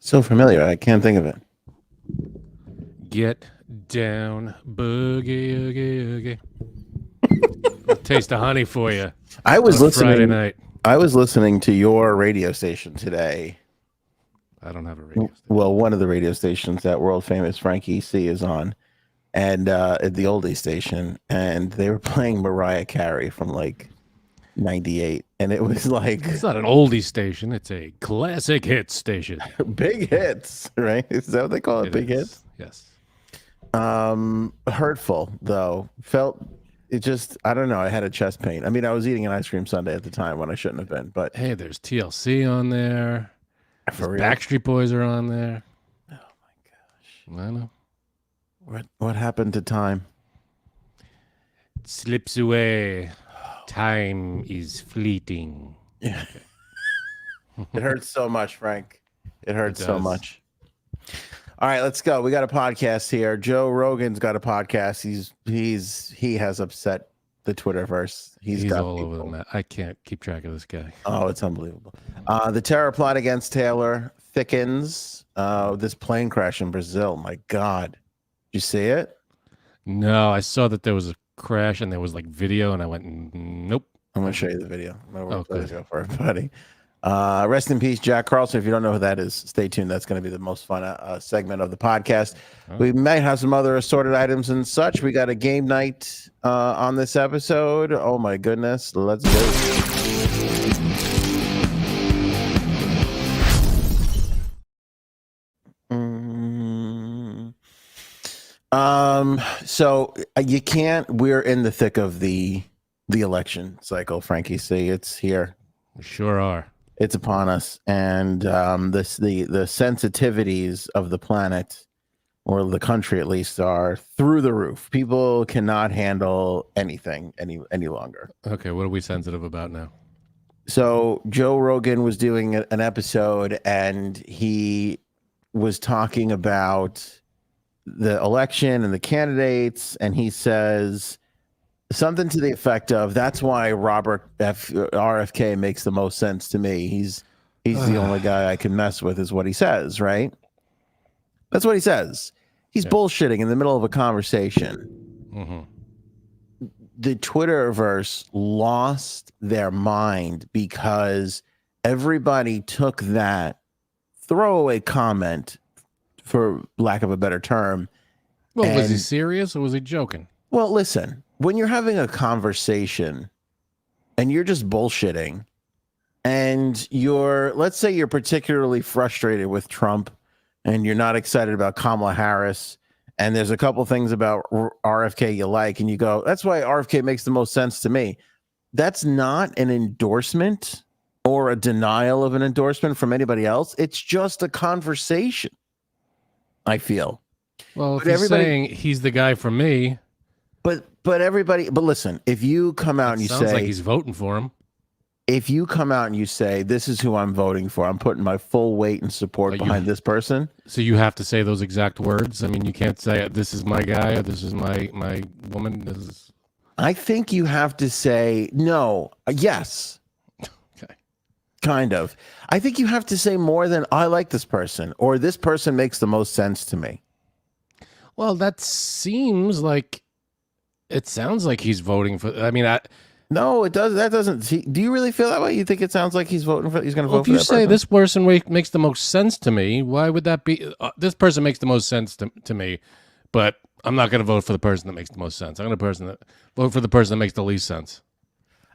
So familiar. I can't think of it. Get down, boogie, oogie, oogie. Taste of honey for you. I was on a Friday listening. night. I was listening to your radio station today. I don't have a radio station. Well, one of the radio stations that world famous Frankie C is on, and at the oldie station, and they were playing Mariah Carey from like '98, and it was like It's not an oldie station. It's a classic hit station. big hits, right? Is that what they call it? Big hits. Yes. Hurtful though. Felt it just. I don't know. I had a chest pain. I mean, I was eating an ice cream sundae at the time when I shouldn't have been. But Hey, there's TLC on there. for real, Backstreet Boys are on there. oh my gosh, I know. what happened to time? It slips away. Time is fleeting. Yeah. It hurts so much, Frank. It hurts so does. much. All right, let's go. We got a podcast here. Joe Rogan's got a podcast. He has upset the Twitterverse. He's got all people. over the map. I can't keep track of this guy. Oh, it's unbelievable. The terror plot against Taylor thickens. This plane crash in Brazil. My God. Did you see it? No, I saw that there was a crash and there was like video, and I went, nope. I'm going to show you the video. I'm going to good. go for everybody. Rest in peace, Jack Carlson. If you don't know who that is, stay tuned. That's going to be the most fun segment of the podcast. Oh. We might have some other assorted items and such. We got a game night on this episode. Oh my goodness. Let's go. So you can't. We're in the thick of the election cycle, Frankie C. It's here. We sure are. It's upon us, and the sensitivities of the planet, or the country at least, are through the roof. People cannot handle anything any longer. Okay, what are we sensitive about now? So Joe Rogan was doing an episode, and he was talking about the election and the candidates, and he says something to the effect of, "That's why RFK makes the most sense to me. He's the only guy I can mess with," is what he says, right? That's what he says. He's bullshitting in the middle of a conversation. Mm-hmm. The Twitterverse lost their mind because everybody took that throwaway comment, for lack of a better term. Well, was he serious or was he joking? Well, listen, when you're having a conversation and you're just bullshitting, and let's say you're particularly frustrated with Trump and you're not excited about Kamala Harris, and there's a couple things about RFK you like, and you go, "That's why RFK makes the most sense to me." That's not an endorsement or a denial of an endorsement from anybody else. It's just a conversation, I feel. Well, if he's saying he's the guy for me, but listen, if you come out and you sounds say, like he's voting for him. If you come out and you say, "This is who I'm voting for. I'm putting my full weight and support behind this person." So you have to say those exact words. I mean, you can't say, "This is my guy," or "This is my woman." I think you have to say no. Yes. Okay. Kind of. I think you have to say more than "I like this person" or "This person makes the most sense to me." Well, that seems like it sounds like he's voting for. I mean, no, it does. That doesn't. Do you really feel that way? You think it sounds like he's voting for? He's going to vote for that person? If you say this person makes the most sense to me, why would that be? This person makes the most sense to me, but I'm not going to vote for the person that makes the most sense. I'm going to vote for the person that makes the least sense.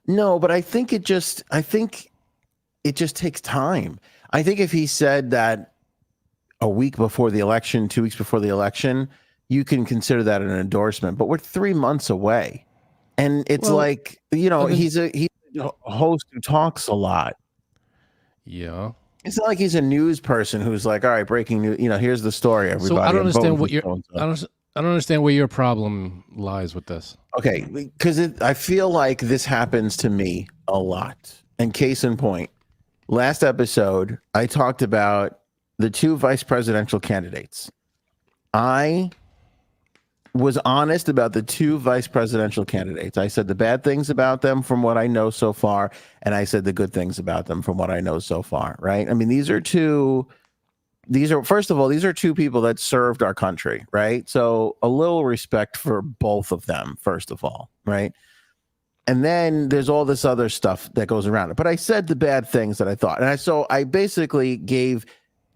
No, but I think it just takes time. I think if he said that a week before the election, 2 weeks before the election, you can consider that an endorsement. But we're 3 months away. And it's he's a host who talks a lot. Yeah. It's not like he's a news person who's like, "All right, breaking news. Here's the story, everybody." So I don't understand I don't understand where your problem lies with this. Okay, because I feel like this happens to me a lot. And case in point, last episode, I talked about the two vice presidential candidates. I was honest about the two vice presidential candidates. I said the bad things about them from what I know so far, and I said the good things about them from what I know so far, right? I mean, these are two these are, first of all, these are two people that served our country, right? So a little respect for both of them, first of all, right? And then there's all this other stuff that goes around it. But I said the bad things that I thought. And so I basically gave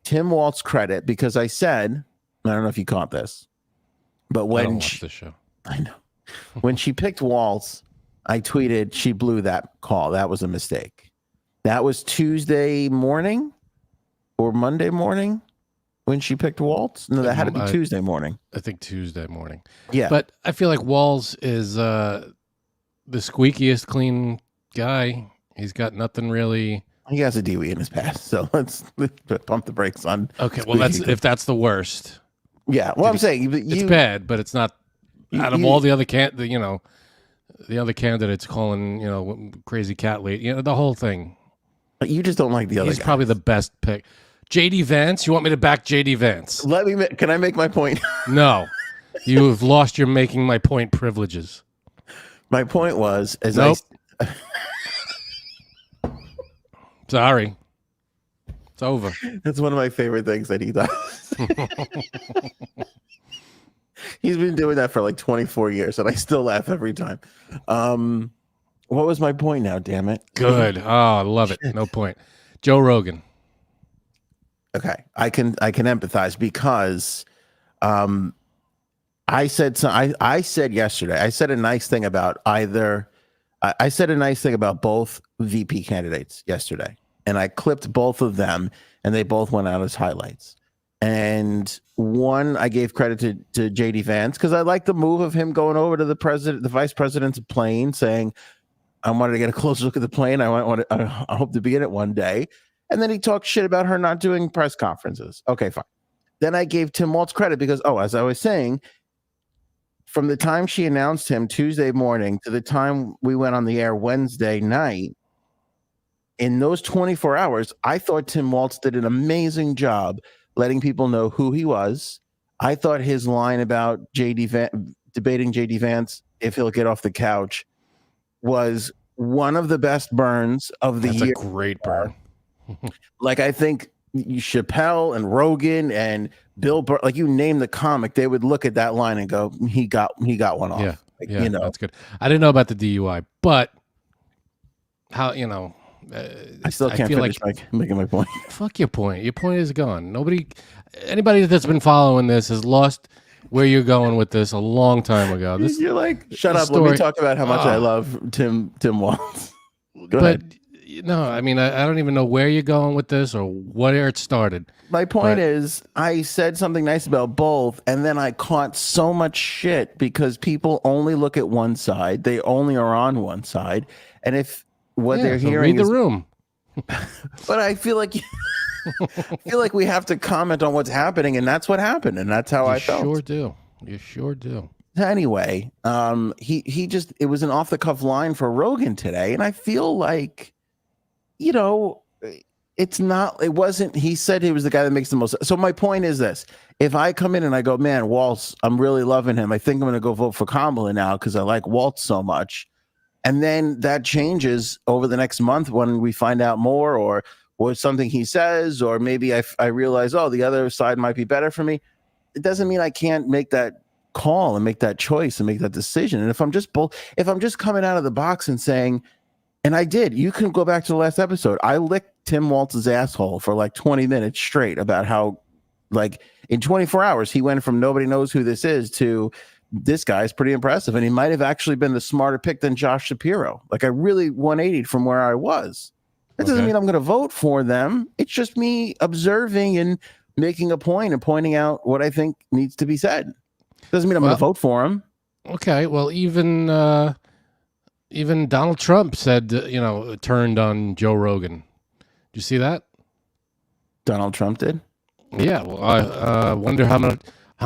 Tim Waltz credit because I said, I don't know if you caught this, but I when don't watch this show. I know. When she picked Waltz, I tweeted she blew that call. That was a mistake. That was Tuesday morning or Monday morning when she picked Waltz. No, that had to be Tuesday morning. I think Tuesday morning. Yeah. But I feel like Waltz is the squeakiest clean guy. He's got nothing really. He has a DWI in his past, so let's pump the brakes on. Okay, well, if that's the worst. Yeah, well, I'm saying it's bad, but it's not. Out of all the other the other candidates calling crazy cat lady, the whole thing. You just don't like the other. He's probably the best pick. JD Vance. You want me to back JD Vance? Can I make my point? No, you have lost your making my point privileges. My point was, Sorry, it's over. That's one of my favorite things that he does. He's been doing that for like 24 years, and I still laugh every time. What was my point now? Damn it! Good. Oh, I love it. No point. Joe Rogan. Okay, I can empathize because I said yesterday. I said a nice thing about I said a nice thing about both VP candidates yesterday, and I clipped both of them, and they both went out as highlights. And one, I gave credit to JD Vance because I like the move of him going over to the vice president's plane, saying, "I wanted to get a closer look at the plane. I hope to be in it one day." And then he talked shit about her not doing press conferences. Okay, fine. Then I gave Tim Waltz credit because, as I was saying, from the time she announced him Tuesday morning to the time we went on the air Wednesday night, in those 24 hours, I thought Tim Waltz did an amazing job letting people know who he was. I thought his line about debating JD Vance if he'll get off the couch was one of the best burns of the year. That's a great burn. Like, I think Chappelle and Rogan and Bill Burr, like you name the comic, they would look at that line and go, he got one off. Yeah, like, that's good. I didn't know about the DUI, but how I still can't finish making my point. Fuck your point. Your point is gone. Anybody that's been following this has lost where you're going with this a long time ago. You're like, shut up. Let me talk about how much I love Tim Waltz. Go ahead. No, I mean, I don't even know where you're going with this or where it started. My point is, I said something nice about both, and then I caught so much shit because people only look at one side. They only are on one side. And if what they're hearing read the room. But I feel like we have to comment on what's happening, and that's what happened, and that's how I felt. You sure do. Anyway, it was an off the cuff line for Rogan today, and I feel like, he said he was the guy that makes the most. So my point is this: if I come in and I go, man, Waltz, I'm really loving him. I think I'm going to go vote for Kamala now because I like Waltz so much. And then that changes over the next month when we find out more or something he says, or maybe I realize, the other side might be better for me. It doesn't mean I can't make that call and make that choice and make that decision. And if I'm just coming out of the box and saying, and I did, you can go back to the last episode. I licked Tim Waltz's asshole for like 20 minutes straight about how, like, in 24 hours, he went from nobody knows who this is to this guy's pretty impressive. And he might have actually been the smarter pick than Josh Shapiro. Like, I really 180'd from where I was. That doesn't mean I'm going to vote for them. It's just me observing and making a point and pointing out what I think needs to be said. Doesn't mean I'm going to vote for him. Okay. Well, even Donald Trump said, turned on Joe Rogan. Did you see that? Donald Trump did? Yeah. Well, I wonder how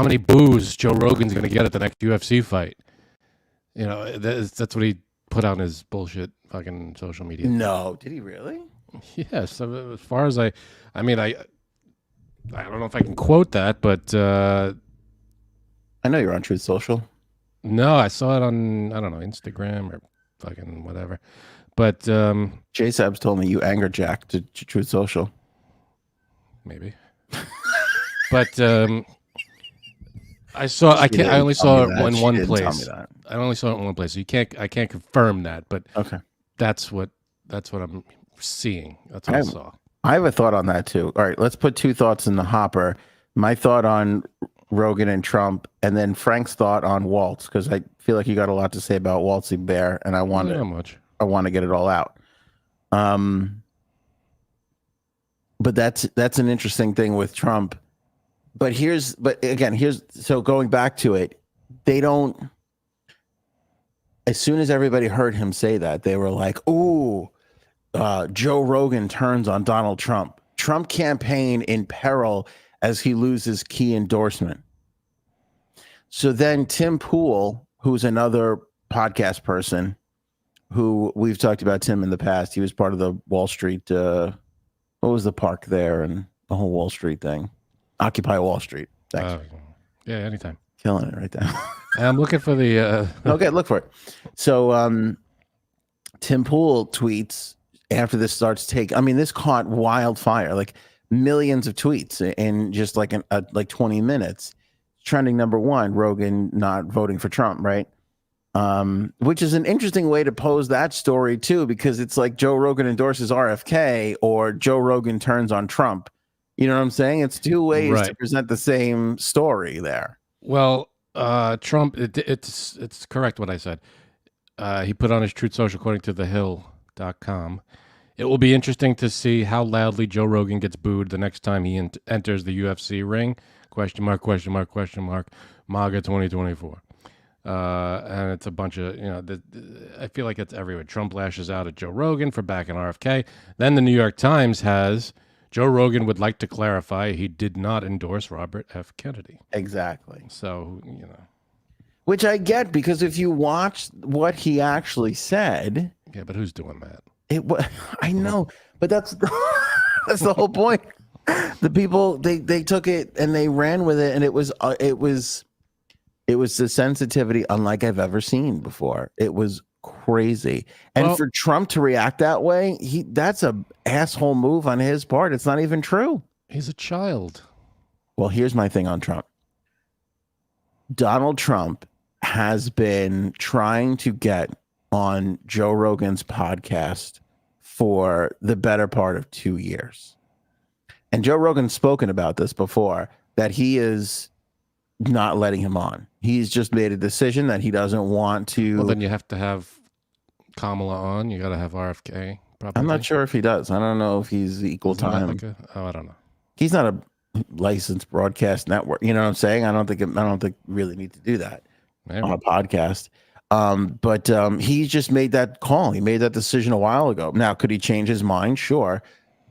many boos Joe Rogan's going to get at the next UFC fight. That's what he put on his bullshit fucking social media. No, did he really? Yes. As far as I don't know if I can quote that, but I know you're on Truth Social. No, I saw it on, I don't know, Instagram or fucking whatever. But J Sabs told me you angered Jack to Truth Social. Maybe. But I saw. I only saw it in one Tell me place. that. I only saw it in one place. So I can't confirm that, but Okay. that's what I'm seeing. That's what I saw. I have a thought on that too. All right, let's put two thoughts in the hopper. My thought on Rogan and Trump, and then Frank's thought on Waltz, because I feel like you got a lot to say about Waltzy Bear, and I want to get it all out. But that's an interesting thing with Trump. But so going back to it, they don't. As soon as everybody heard him say that, they were like, "Ooh, Joe Rogan turns on Donald Trump. Trump campaign in peril as he loses key endorsement." So then Tim Pool, who's another podcast person, who we've talked about Tim in the past. He was part of the Wall Street. What was the park there and the whole Wall Street thing? Occupy Wall Street. Thanks. Yeah, anytime. Killing it right there. I'm looking for the. Okay, look for it. So Tim Pool tweets after this starts taking. I mean, this caught wildfire, like millions of tweets in just like 20 minutes. Trending #1, Rogan not voting for Trump, right? Which is an interesting way to pose that story too, because it's like Joe Rogan endorses RFK or Joe Rogan turns on Trump. You know what I'm saying? It's two ways to present the same story there. Well, Trump, it's correct what I said. He put on his Truth Social, according to thehill.com. It will be interesting to see how loudly Joe Rogan gets booed the next time he enters the UFC ring. Question mark, MAGA 2024. And it's a bunch of, I feel like it's everywhere. Trump lashes out at Joe Rogan for backing RFK. Then the New York Times has Joe Rogan would like to clarify he did not endorse Robert F. Kennedy. Exactly. So, Which I get, because if you watch what he actually said. Yeah, but who's doing that? I know, but that's the whole point. The people, they took it and they ran with it, and it was the sensitivity unlike I've ever seen before. It was crazy. And for Trump to react that way, that's a asshole move on his part. It's not even true. He's a child. Well, here's my thing on Trump. Donald Trump has been trying to get on Joe Rogan's podcast for the better part of 2 years. And Joe Rogan's spoken about this before, that he is not letting him on. He's just made a decision that he doesn't want to. Well, then you have to have Kamala on. You got to have RFK. Probably. I'm not sure if he does. I don't know if he's equal time. I don't know. He's not a licensed broadcast network. You know what I'm saying? I don't think you really need to do that on a podcast. But he just made that call. He made that decision a while ago. Now, could he change his mind? Sure.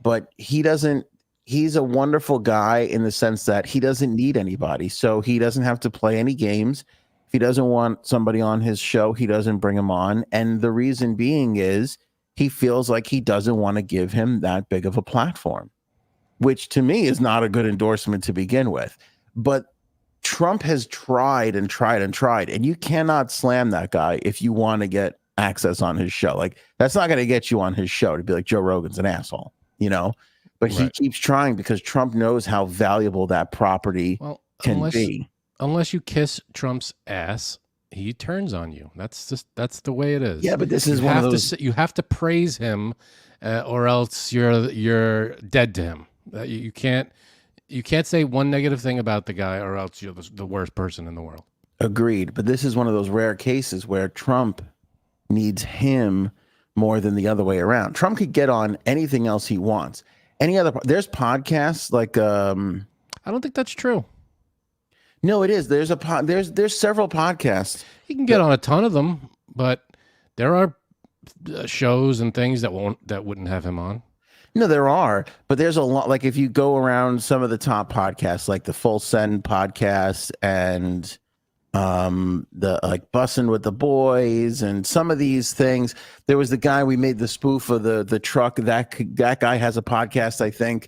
But he doesn't. He's a wonderful guy in the sense that he doesn't need anybody. So he doesn't have to play any games. If he doesn't want somebody on his show, he doesn't bring him on. And the reason being is he feels like he doesn't want to give him that big of a platform, which to me is not a good endorsement to begin with. But Trump has tried and tried and tried, and you cannot slam that guy if you want to get access on his show. Like, that's not going to get you on his show to be like, Joe Rogan's an asshole, But he keeps trying because Trump knows how valuable that property can be. Unless you kiss Trump's ass, he turns on you. That's the way it is. Yeah, but this is one of those. You have to praise him, or else you're dead to him. You can't say one negative thing about the guy, or else you're the worst person in the world. Agreed. But this is one of those rare cases where Trump needs him more than the other way around. Trump could get on anything else he wants. There's podcasts like I don't think that's true. No, it is. There's several podcasts. He can get on a ton of them, but there are shows and things that wouldn't have him on. No, there are, but there's a lot. Like if you go around some of the top podcasts, like the Full Send podcast and the like Bussin' with the Boys and some of these things. There was the guy we made the spoof of the truck. That guy has a podcast, I think.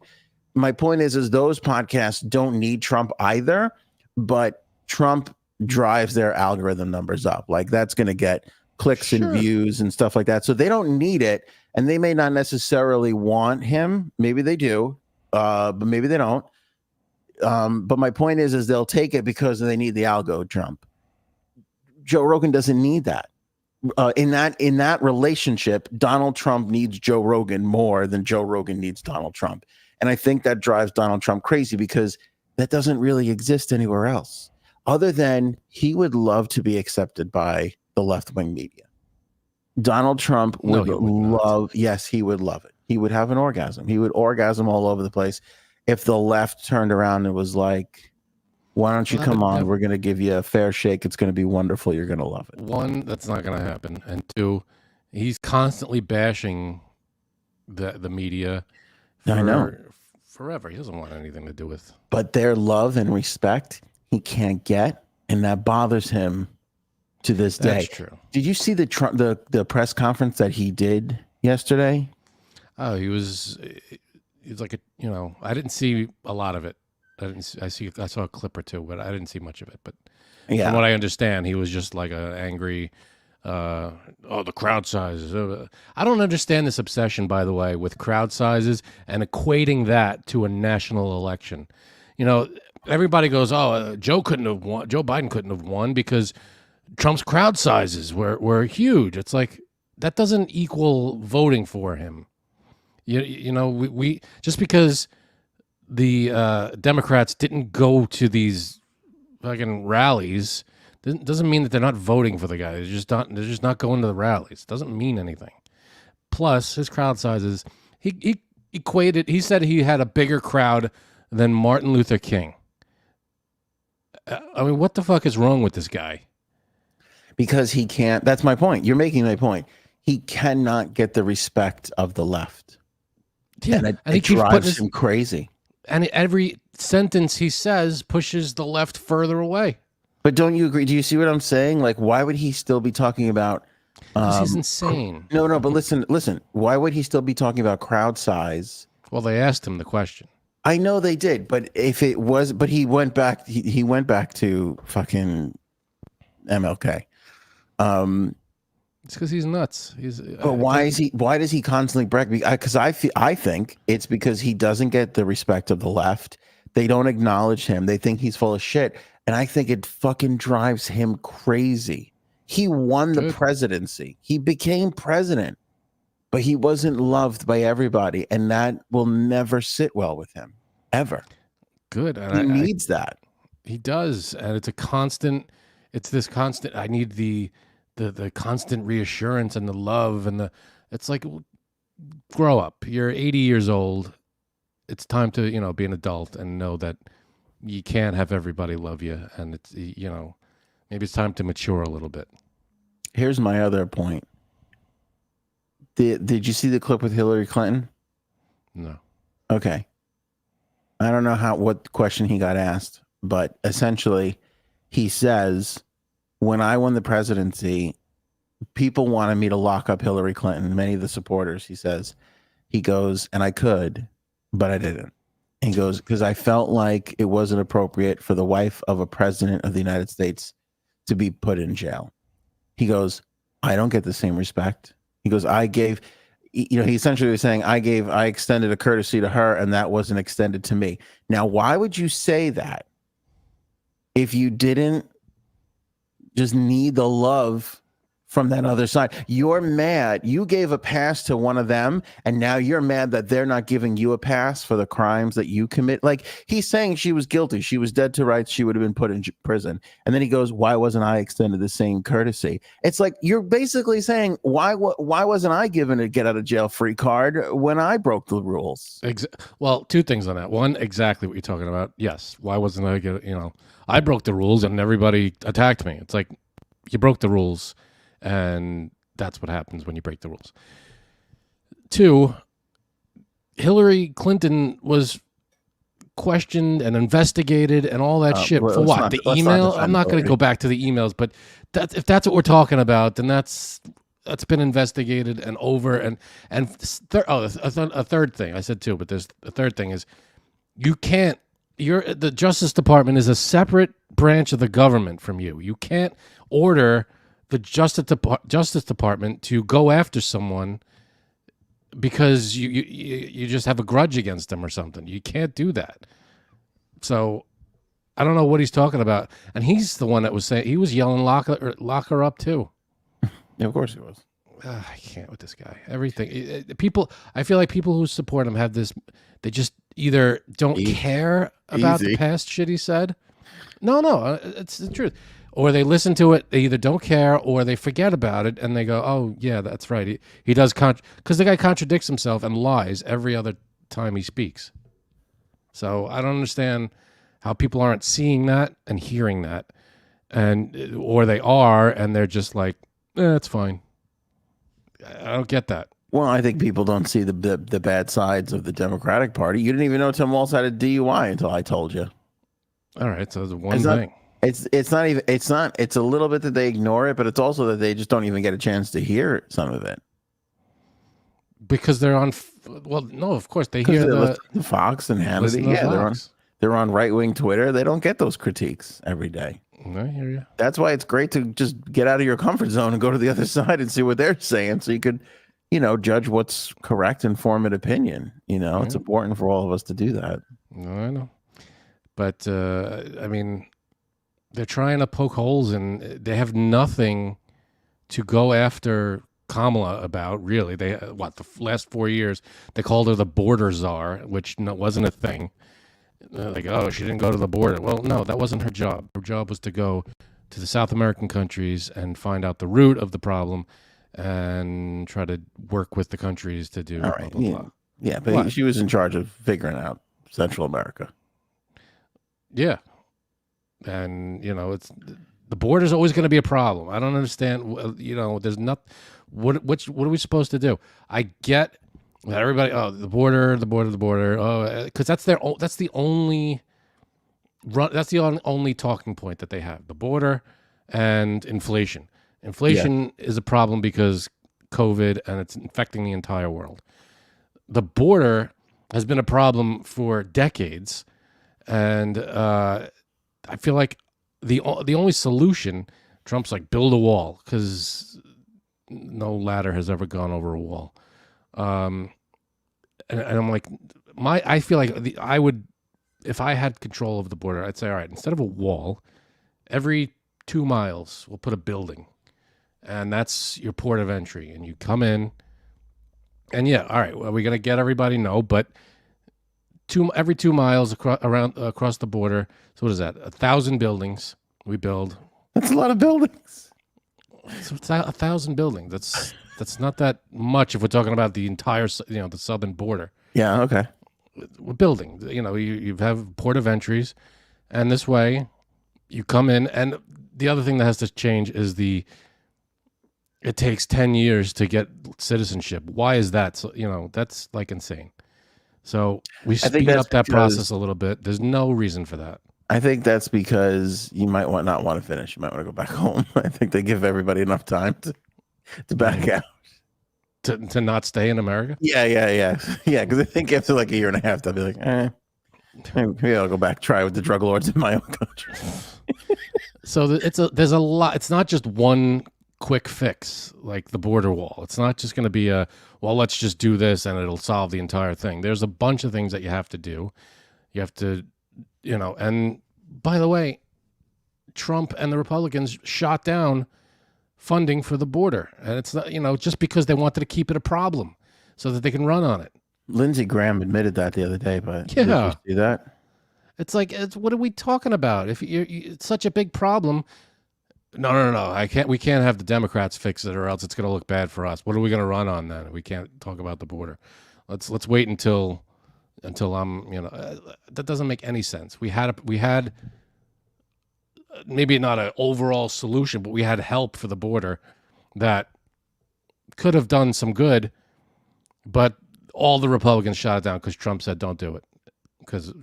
My point is those podcasts don't need Trump either, but Trump drives their algorithm numbers up. Like that's going to get clicks and views and stuff like that. So they don't need it, and they may not necessarily want him. Maybe they do, but maybe they don't. But my point is they'll take it because they need the algo Trump. Joe Rogan doesn't need that. In that relationship, Donald Trump needs Joe Rogan more than Joe Rogan needs Donald Trump. And I think that drives Donald Trump crazy because that doesn't really exist anywhere else other than he would love to be accepted by the left-wing media. Donald Trump would love, yes, he would love it. He would have an orgasm. He would orgasm all over the place if the left turned around and was like, why don't you come on? We're going to give you a fair shake. It's going to be wonderful. You're going to love it. One, that's not going to happen. And two, he's constantly bashing the media. I know. Forever. He doesn't want anything to do with. But their love and respect he can't get, and that bothers him to this day. That's true. Did you see the press conference that he did yesterday? Oh, he's like I didn't see a lot of it. I saw a clip or two, but I didn't see much of it. But from what I understand, he was just like an angry. The crowd sizes. I don't understand this obsession, by the way, with crowd sizes and equating that to a national election. Everybody goes, Joe Biden couldn't have won because Trump's crowd sizes were huge. It's like that doesn't equal voting for him. We just because the Democrats didn't go to these fucking rallies doesn't mean that they're not voting for the guy. They're just not going to the rallies. It doesn't mean anything. Plus, his crowd sizes, he said he had a bigger crowd than Martin Luther King. I mean, what the fuck is wrong with this guy? Because he can't. That's my point. You're making my point. He cannot get the respect of the left. Yeah, and it drives him crazy. And every sentence he says pushes the left further away. But don't you agree? Do you see what I'm saying? Like, why would he still be talking about? He's insane. No. But listen. Why would he still be talking about crowd size? Well, they asked him the question. I know they did, but he went back. He went back to fucking MLK. It's because he's nuts. But why does he constantly brag? Because I think it's because he doesn't get the respect of the left. They don't acknowledge him. They think he's full of shit. And I think it fucking drives him crazy. He won the presidency. He became president, but he wasn't loved by everybody. And that will never sit well with him, ever. Good. And he needs that. He does. And it's this constant, I need the constant reassurance and the love it's like, grow up. You're 80 years old. It's time to, be an adult and know that you can't have everybody love you. And it's, maybe it's time to mature a little bit. Here's my other point. Did you see the clip with Hillary Clinton? No. Okay. I don't know what question he got asked, but essentially he says, when I won the presidency, people wanted me to lock up Hillary Clinton. Many of the supporters, he goes, and I could, but I didn't. And he goes, because I felt like it wasn't appropriate for the wife of a president of the United States to be put in jail. He goes, I don't get the same respect. He goes, he essentially was saying, I extended a courtesy to her and that wasn't extended to me. Now, why would you say that if you didn't just need the love from that other side? You're mad. You gave a pass to one of them, and now you're mad that they're not giving you a pass for the crimes that you commit. Like, he's saying she was guilty. She was dead to rights. She would have been put in prison. And then he goes, why wasn't I extended the same courtesy? It's like, you're basically saying, why wasn't I given a get out of jail free card when I broke the rules? Well, two things on that. One, exactly what you're talking about. Yes. Why wasn't I I broke the rules and everybody attacked me. It's like, you broke the rules. And that's what happens when you break the rules. Two, Hillary Clinton was questioned and investigated and all that shit for what? The email? I'm not going to go back to the emails, but if that's what we're talking about, then that's been investigated and over. And a third thing, I said two, but there's a third thing is the Justice Department is a separate branch of the government from you. You can't order the Justice Department to go after someone because you just have a grudge against them or something. You can't do that. So I don't know what he's talking about. And he's the one that was saying, he was yelling, lock her up too. Yeah, of course he was. I can't with this guy. Everything. People, I feel like people who support him have this, they just either don't care about the past shit he said. No, it's the truth. Or they listen to it, they either don't care or they forget about it and they go, oh, yeah, that's right. He does, because the guy contradicts himself and lies every other time he speaks. So I don't understand how people aren't seeing that and hearing that. Or they are and they're just like, it's fine. I don't get that. Well, I think people don't see the bad sides of the Democratic Party. You didn't even know Tim Walz had a DUI until I told you. All right, so the one thing. It's a little bit that they ignore it, but it's also that they just don't even get a chance to hear some of it. Because they're on, well, no, of course they hear the Fox and Hannity. Yeah, they're on right-wing Twitter. They don't get those critiques every day. I hear you. That's why it's great to just get out of your comfort zone and go to the other side and see what they're saying, so you could, judge what's correct, informed opinion. It's important for all of us to do that. I know, but I mean, they're trying to poke holes and they have nothing to go after Kamala about. Really, the last 4 years they called her the border czar, which wasn't a thing. Like, oh, she didn't go to the border. Well, no, that wasn't her job. Her job was to go to the South American countries and find out the root of the problem and try to work with the countries to do. All right. Blah, blah, blah. Yeah, but she was in charge of figuring out Central America. Yeah. And, it's the border's always going to be a problem. I don't understand. There's not. What are we supposed to do? I get that everybody. Oh, the border. Oh, because that's the only talking point that they have. The border and inflation. Inflation is a problem because COVID and it's infecting the entire world. The border has been a problem for decades, and I feel like the only solution, Trump's like, build a wall, because no ladder has ever gone over a wall. And I'm like, I feel like I would, if I had control of the border, I'd say, all right, instead of a wall, every 2 miles we'll put a building, and that's your port of entry, and you come in, and yeah, all right, are we gonna get everybody? No, but every 2 miles across the border. So what is that? 1,000 buildings we build. That's a lot of buildings. So it's 1,000 buildings. That's not that much if we're talking about the entire, the southern border. Yeah. Okay. We're building. You have port of entries, and this way, you come in. And the other thing that has to change is it takes 10 years to get citizenship. Why is that? So, that's like insane. So we speed up that process a little bit. There's no reason for that. I think that's because you might not want to finish. You might want to go back home. I think they give everybody enough time to back out. To not stay in America? Yeah. Because I think after like a year and a half, they'll be like, maybe I'll go back, try with the drug lords in my own country. So there's a lot. It's not just one quick fix like the border wall. It's not just going to be let's just do this and it'll solve the entire thing. There's a bunch of things that you have to do. You have to, and by the way, Trump and the Republicans shot down funding for the border. And it's not, just because they wanted to keep it a problem so that they can run on it. Lindsey Graham admitted that the other day, but yeah. Did you see that? It's like, what are we talking about? If it's such a big problem. No. We can't have the Democrats fix it, or else it's going to look bad for us. What are we going to run on then? We can't talk about the border. Let's wait until I'm, that doesn't make any sense. We had maybe not an overall solution, but we had help for the border that could have done some good, but all the Republicans shot it down because Trump said don't do it because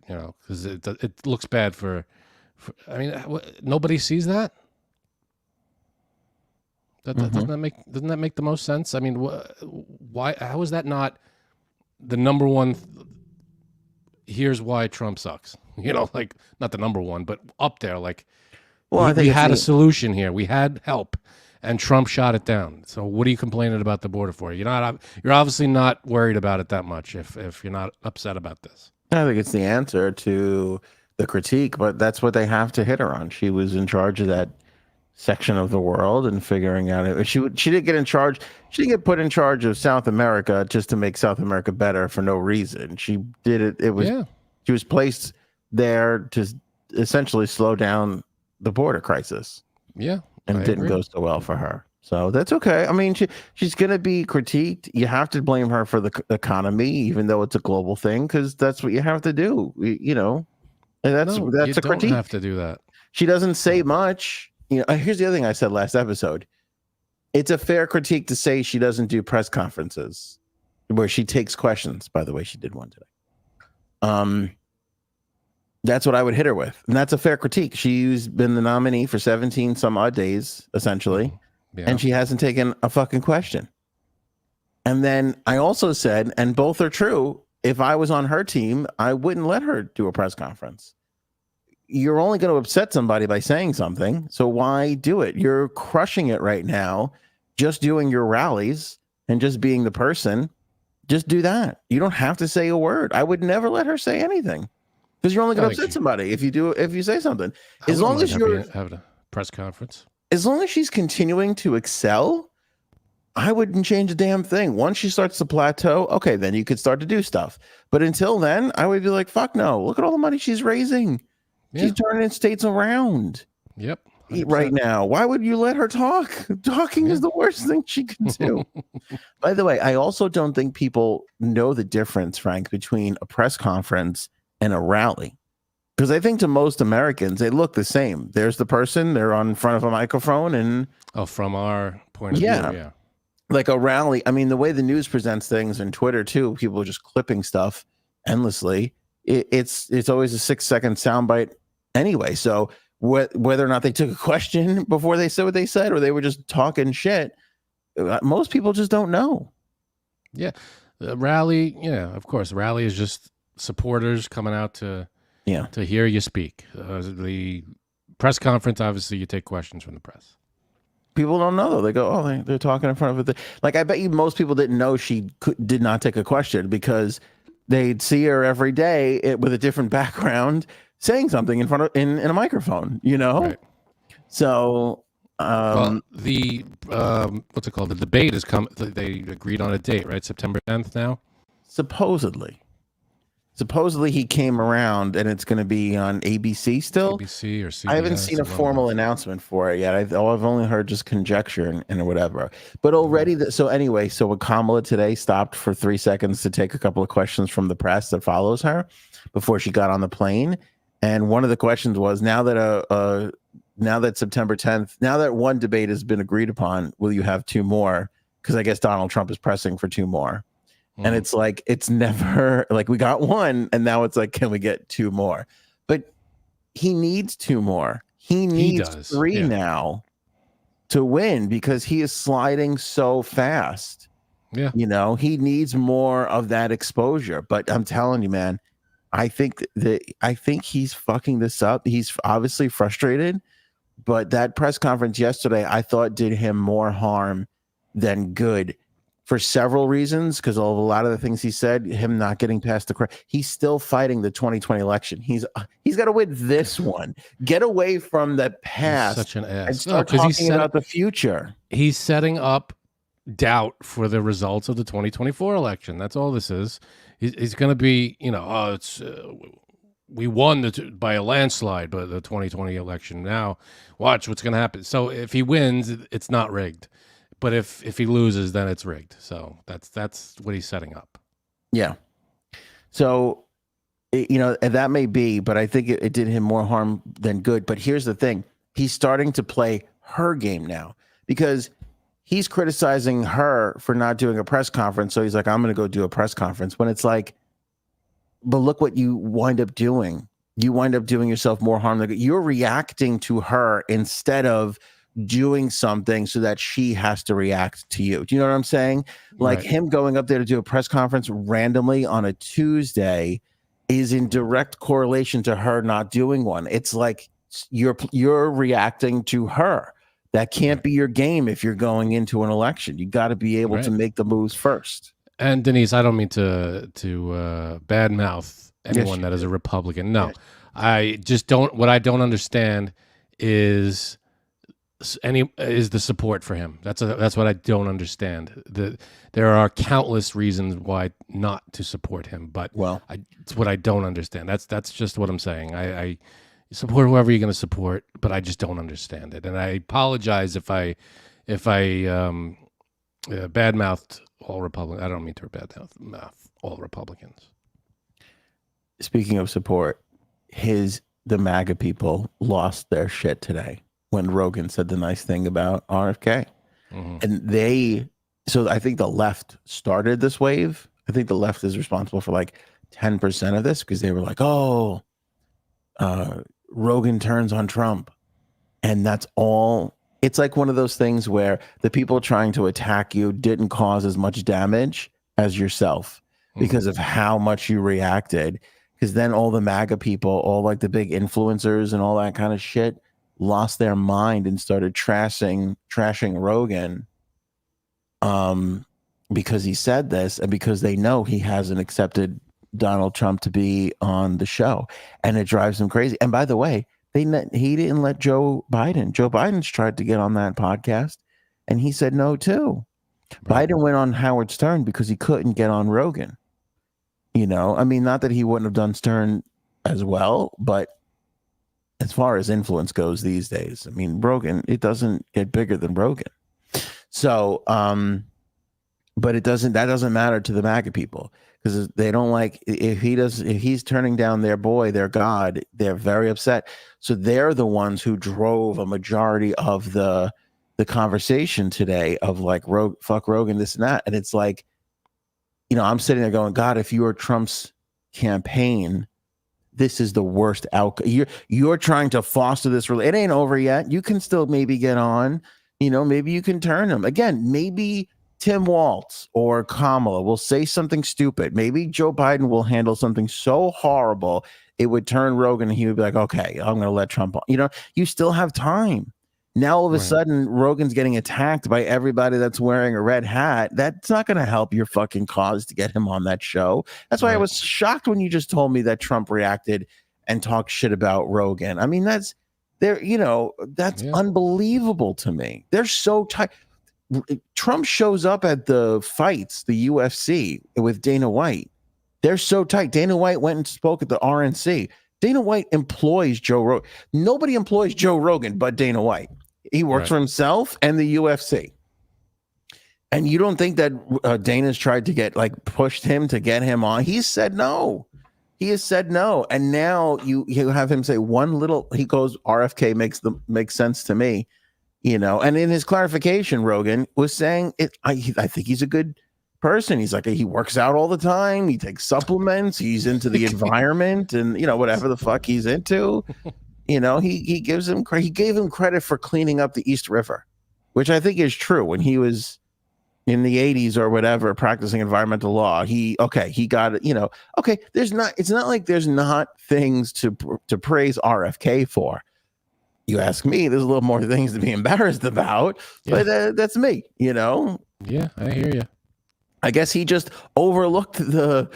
it looks bad for I mean, nobody sees that. Doesn't that make the most sense? I mean, why? How is that not the number one? Here's why Trump sucks. Like not the number one, but up there. Like, I think we had a solution here. We had help, and Trump shot it down. So what are you complaining about the border for? You're obviously not worried about it that much. If you're not upset about this, I think it's the answer to the critique, but that's what they have to hit her on. She was in charge of that section of the world and figuring out it. She didn't get in charge. She didn't get put in charge of South America just to make South America better for no reason. She did it. It was She was placed there to essentially slow down the border crisis. Yeah, and it didn't go so well for her. So that's okay. I mean, she's going to be critiqued. You have to blame her for the economy, even though it's a global thing, because that's what you have to do. You know, and that's you a critique. You don't have to do that. She doesn't say much. You know, here's the other thing I said last episode. It's a fair critique to say she doesn't do press conferences where she takes questions. By the way, she did one today. That's what I would hit her with. And that's a fair critique. She's been the nominee for 17 some odd days, essentially. Yeah. And she hasn't taken a fucking question. And then I also said, and both are true, if I was on her team, I wouldn't let her do a press conference. You're only going to upset somebody by saying something. So why do it? You're crushing it right now. Just doing your rallies and just being the person. Just do that. You don't have to say a word. I would never let her say anything. Because you're only going to upset somebody if you say something. As long as you're having a press conference, as long as she's continuing to excel, I wouldn't change a damn thing. Once she starts to plateau, okay, then you could start to do stuff. But until then, I would be like, fuck no. Look at all the money she's raising. Yeah. She's turning states around. Yep. 100%. Right now. Why would you let her talk? Talking is the worst thing she can do. By the way, I also don't think people know the difference, Frank, between a press conference and a rally, because I think to most Americans they look the same. There's the person, they're on front of a microphone, and from our point of view, like a rally. I mean, the way the news presents things and Twitter too, people are just clipping stuff endlessly. It's always a 6-second soundbite anyway. So whether or not they took a question before they said what they said, or they were just talking shit, most people just don't know. Yeah, the rally. Yeah, of course, rally is just supporters coming out to hear you speak. The press conference, obviously, you take questions from the press. People don't know though. They go, oh, they're talking in front of it. Like, I bet you most people didn't know she did not take a question because they'd see her every day with a different background saying something in front of in a microphone. You know, right. So the what's it called? The debate is come. They agreed on a date, right? September 10th now. Supposedly he came around, and it's going to be on ABC still. ABC or CBS. I haven't seen a formal announcement for it yet. I've only heard just conjecture and whatever. But already, so when Kamala today stopped for 3 seconds to take a couple of questions from the press that follows her before she got on the plane, and one of the questions was, now that September 10th, now that one debate has been agreed upon, will you have 2 more? Because I guess Donald Trump is pressing for 2 more. And it's like, it's never like, we got 1, and now it's like, can we get 2 more? But he needs 2 more. He needs 3 now to win, because he is sliding so fast. Yeah. You know, he needs more of that exposure. But I'm telling you, man, I think he's fucking this up. He's obviously frustrated, but that press conference yesterday, I thought, did him more harm than good. For several reasons, because of a lot of the things he said, him not getting past the crowd, he's still fighting the 2020 election. He's got to win this one. Get away from the past. He's such an ass. And start talking about the future. He's setting up doubt for the results of the 2024 election. That's all this is. He's going to be, we won by a landslide, but the 2020 election. Now, watch what's going to happen. So if he wins, it's not rigged. But if he loses, then it's rigged. So that's what he's setting up. Yeah. So, that may be, but I think it did him more harm than good. But here's the thing. He's starting to play her game now, because he's criticizing her for not doing a press conference. So he's like, I'm going to go do a press conference, when it's like, but look what you wind up doing. You wind up doing yourself more harm than good. You're reacting to her instead of doing something so that she has to react to you. Do you know what I'm saying? Like, him going up there to do a press conference randomly on a Tuesday is in direct correlation to her not doing one. It's like you're reacting to her. That can't be your game if you're going into an election. You got to be able to make the moves first. And Denise, I don't mean to badmouth anyone that is a Republican. No. I just don't. What I don't understand is the support for him. That's what I don't understand. There are countless reasons why not to support him, but Well, it's what I don't understand. That's just what I'm saying. I support whoever you're going to support, but I just don't understand it. And I apologize if I badmouthed all Republicans. I don't mean to badmouth all Republicans. speaking of support, the MAGA people lost their shit today when Rogan said the nice thing about RFK. Mm-hmm. And so I think the left started this wave. I think the left is responsible for like 10% of this because they were like, oh, Rogan turns on Trump. And that's all. It's like one of those things where the people trying to attack you didn't cause as much damage as yourself because of how much you reacted. Because then all the MAGA people, all like the big influencers and all that kind of shit, lost their mind and started trashing Rogan because he said this and because they know he hasn't accepted Donald Trump to be on the show, and it drives them crazy. And by the way, he didn't let Joe Biden's tried to get on that podcast and he said no too. Right. Biden went on Howard Stern because he couldn't get on Rogan. I mean, not that he wouldn't have done Stern as well, but as far as influence goes these days, I mean, Rogan, it doesn't get bigger than Rogan. So, but that doesn't matter to the MAGA people because they don't like, if he's turning down their boy, their God, they're very upset. So they're the ones who drove a majority of the conversation today of like, fuck Rogan, this and that. And it's like, I'm sitting there going, God, if you were Trump's campaign, this is the worst outcome. You're trying to foster this. It ain't over yet. You can still maybe get on. Maybe you can turn him again. Maybe Tim Walz or Kamala will say something stupid. Maybe Joe Biden will handle something so horrible it would turn Rogan, and he would be like, "Okay, I'm going to let Trump on." You still have time. Now all of a sudden, Rogan's getting attacked by everybody that's wearing a red hat. That's not going to help your fucking cause to get him on that show. That's why I was shocked when you just told me that Trump reacted and talked shit about Rogan. I mean, that's unbelievable to me. They're so tight. Trump shows up at the fights, the UFC with Dana White. They're so tight. Dana White went and spoke at the RNC. Dana White employs Joe Rogan. Nobody employs Joe Rogan but Dana White. He works for himself and the UFC. And you don't think that Dana's tried to pushed him to get him on? He said no. He has said no. And now you have him say he goes, RFK makes sense to me, and in his clarification, Rogan was saying I think he's a good person. He's like, he works out all the time. He takes supplements. He's into the environment and, whatever the fuck he's into. He gave him credit for cleaning up the East River, which I think is true. When he was in the 80s or whatever, practicing environmental law, he got it, it's not like there's not things to praise RFK for. You ask me, there's a little more things to be embarrassed about, but that's me, Yeah, I hear you. I guess he just overlooked the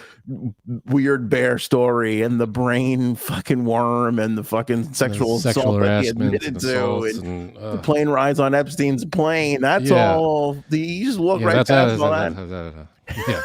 weird bear story and the brain fucking worm and the fucking sexual assault that he admitted to and the plane rides on Epstein's plane. That's all. You just look right past all that. Yeah.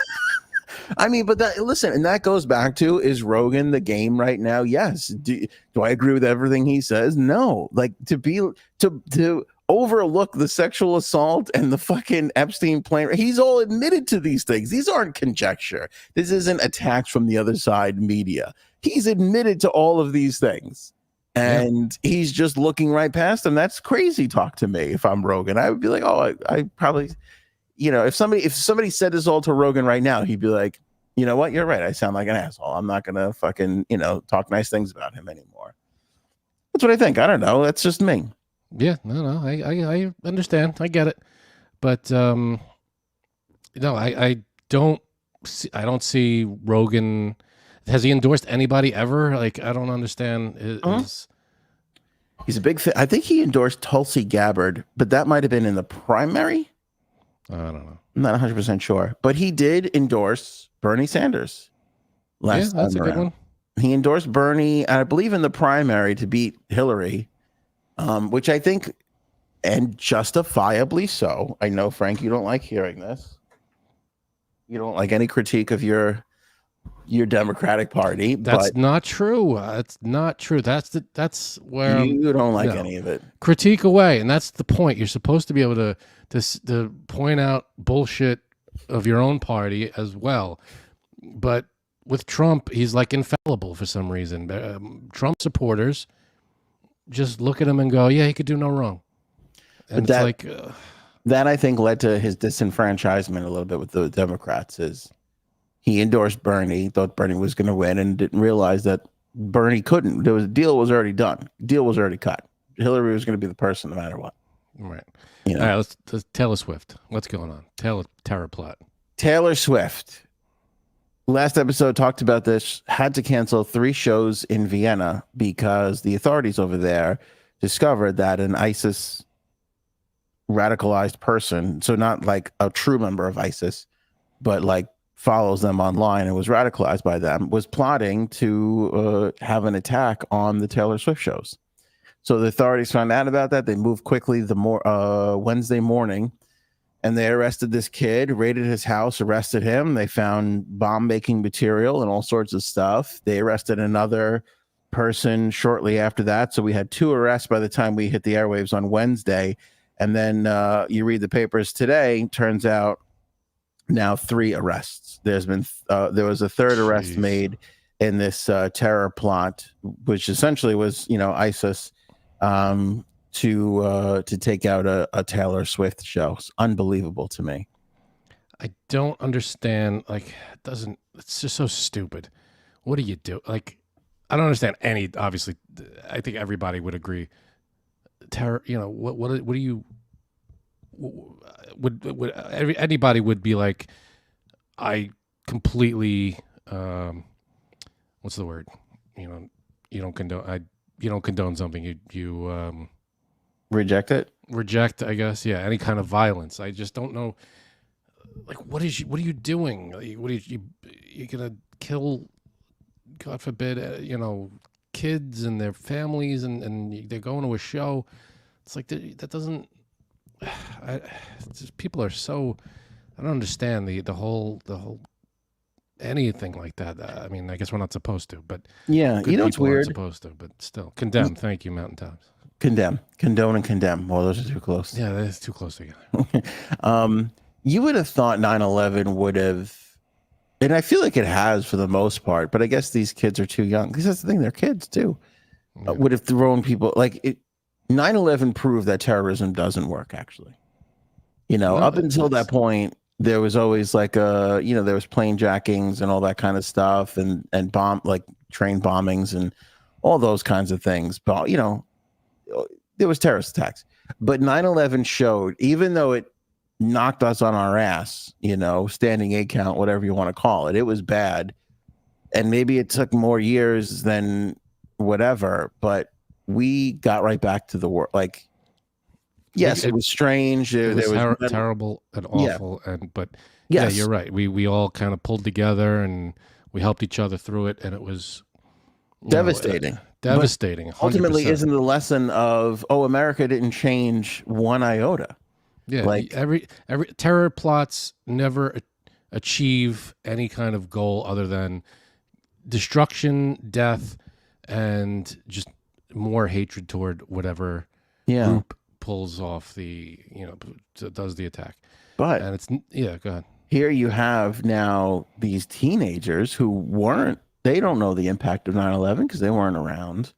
I mean, but listen, and that goes back to, is Rogan the game right now? Yes. Do I agree with everything he says? No. Like to overlook the sexual assault and the fucking Epstein plane. He's all admitted to these things. These aren't conjecture. This isn't attacks from the other side media. He's admitted to all of these things. And he's just looking right past them. That's crazy talk to me. If I'm Rogan, I would be like, oh, I probably, if somebody said this all to Rogan right now, he'd be like, you know what? You're right. I sound like an asshole. I'm not going to fucking, talk nice things about him anymore. That's what I think. I don't know. That's just me. Yeah, no, I understand. I get it. But I don't see Rogan. Has he endorsed anybody ever? Like, I don't understand. He's a big I think he endorsed Tulsi Gabbard, but that might have been in the primary. I don't know. I'm not 100% sure, but he did endorse Bernie Sanders last time that's a around. good one. He endorsed Bernie, I believe, in the primary to beat Hillary, which I think, and justifiably so. I know, Frank, you don't like hearing this. You don't like any critique of your Democratic Party, That's but not true. That's not true. That's where you don't like no. any of it. Critique away, and that's the point. You're supposed to be able to point out bullshit of your own party as well. But with Trump, he's like infallible for some reason. Trump supporters just look at him and go, "Yeah, he could do no wrong." And But it's that I think led to his disenfranchisement a little bit with the Democrats. Is he endorsed Bernie, thought Bernie was going to win, and didn't realize that Bernie couldn't. The deal was already done. Deal was already cut. Hillary was going to be the person no matter what. right. You know? All right, let's Taylor Swift. What's going on? Terror plot. Taylor Swift. Last episode talked about this. Had to cancel 3 shows in Vienna because the authorities over there discovered that an ISIS radicalized person, so not like a true member of ISIS, but like follows them online and was radicalized by them, was plotting to have an attack on the Taylor Swift shows. So the authorities found out about that. They moved quickly Wednesday morning, and they arrested this kid, raided his house, arrested him. They found bomb-making material and all sorts of stuff. They arrested another person shortly after that. So we had 2 arrests by the time we hit the airwaves on Wednesday. And then you read the papers today, turns out now 3 arrests. There was a 3rd arrest made in this terror plot, which essentially was, ISIS to take out a Taylor Swift show. It's unbelievable to me. I don't understand. It's just so stupid. What do you do? I don't understand any. Obviously, I think everybody would agree. Terror. What do you? Would anybody would be like? I completely. What's the word? You don't condone. You don't condone something. You reject it. Reject, I guess. Yeah, any kind of violence. I just don't know. What are you doing? What are you gonna kill? God forbid, kids and their families, and they're going to a show. It's like that doesn't. People are so. I don't understand the whole anything like that. I mean, I guess we're not supposed to, but yeah, it's weird. Supposed to, but still condemn. Thank you, Mountain Times. Condemn, condone, and condemn. Well, those are too close. Yeah, that's too close together. You would have thought 9/11 would have, and I feel like it has for the most part, but I guess these kids are too young because that's the thing, they're kids too. Yeah. Would have thrown people 9/11 proved that terrorism doesn't work, actually. Up until that point, there was always there was plane jackings and all that kind of stuff, and train bombings and all those kinds of things. But there was terrorist attacks. But 9/11 showed, even though it knocked us on our ass, standing 8 count, whatever you want to call it, it was bad. And maybe it took more years than whatever, but we got right back to the world. Yes, it was strange. It was terrible and awful, but yes. Yeah, you're right. We all kind of pulled together and we helped each other through it, and it was devastating. Devastating. 100%. Ultimately, isn't the lesson of America didn't change one iota? Yeah, every terror plots never achieve any kind of goal other than destruction, death, and just more hatred toward whatever group pulls off does the attack. But go ahead. Here you have now these teenagers who they don't know the impact of 9/11 because they weren't around.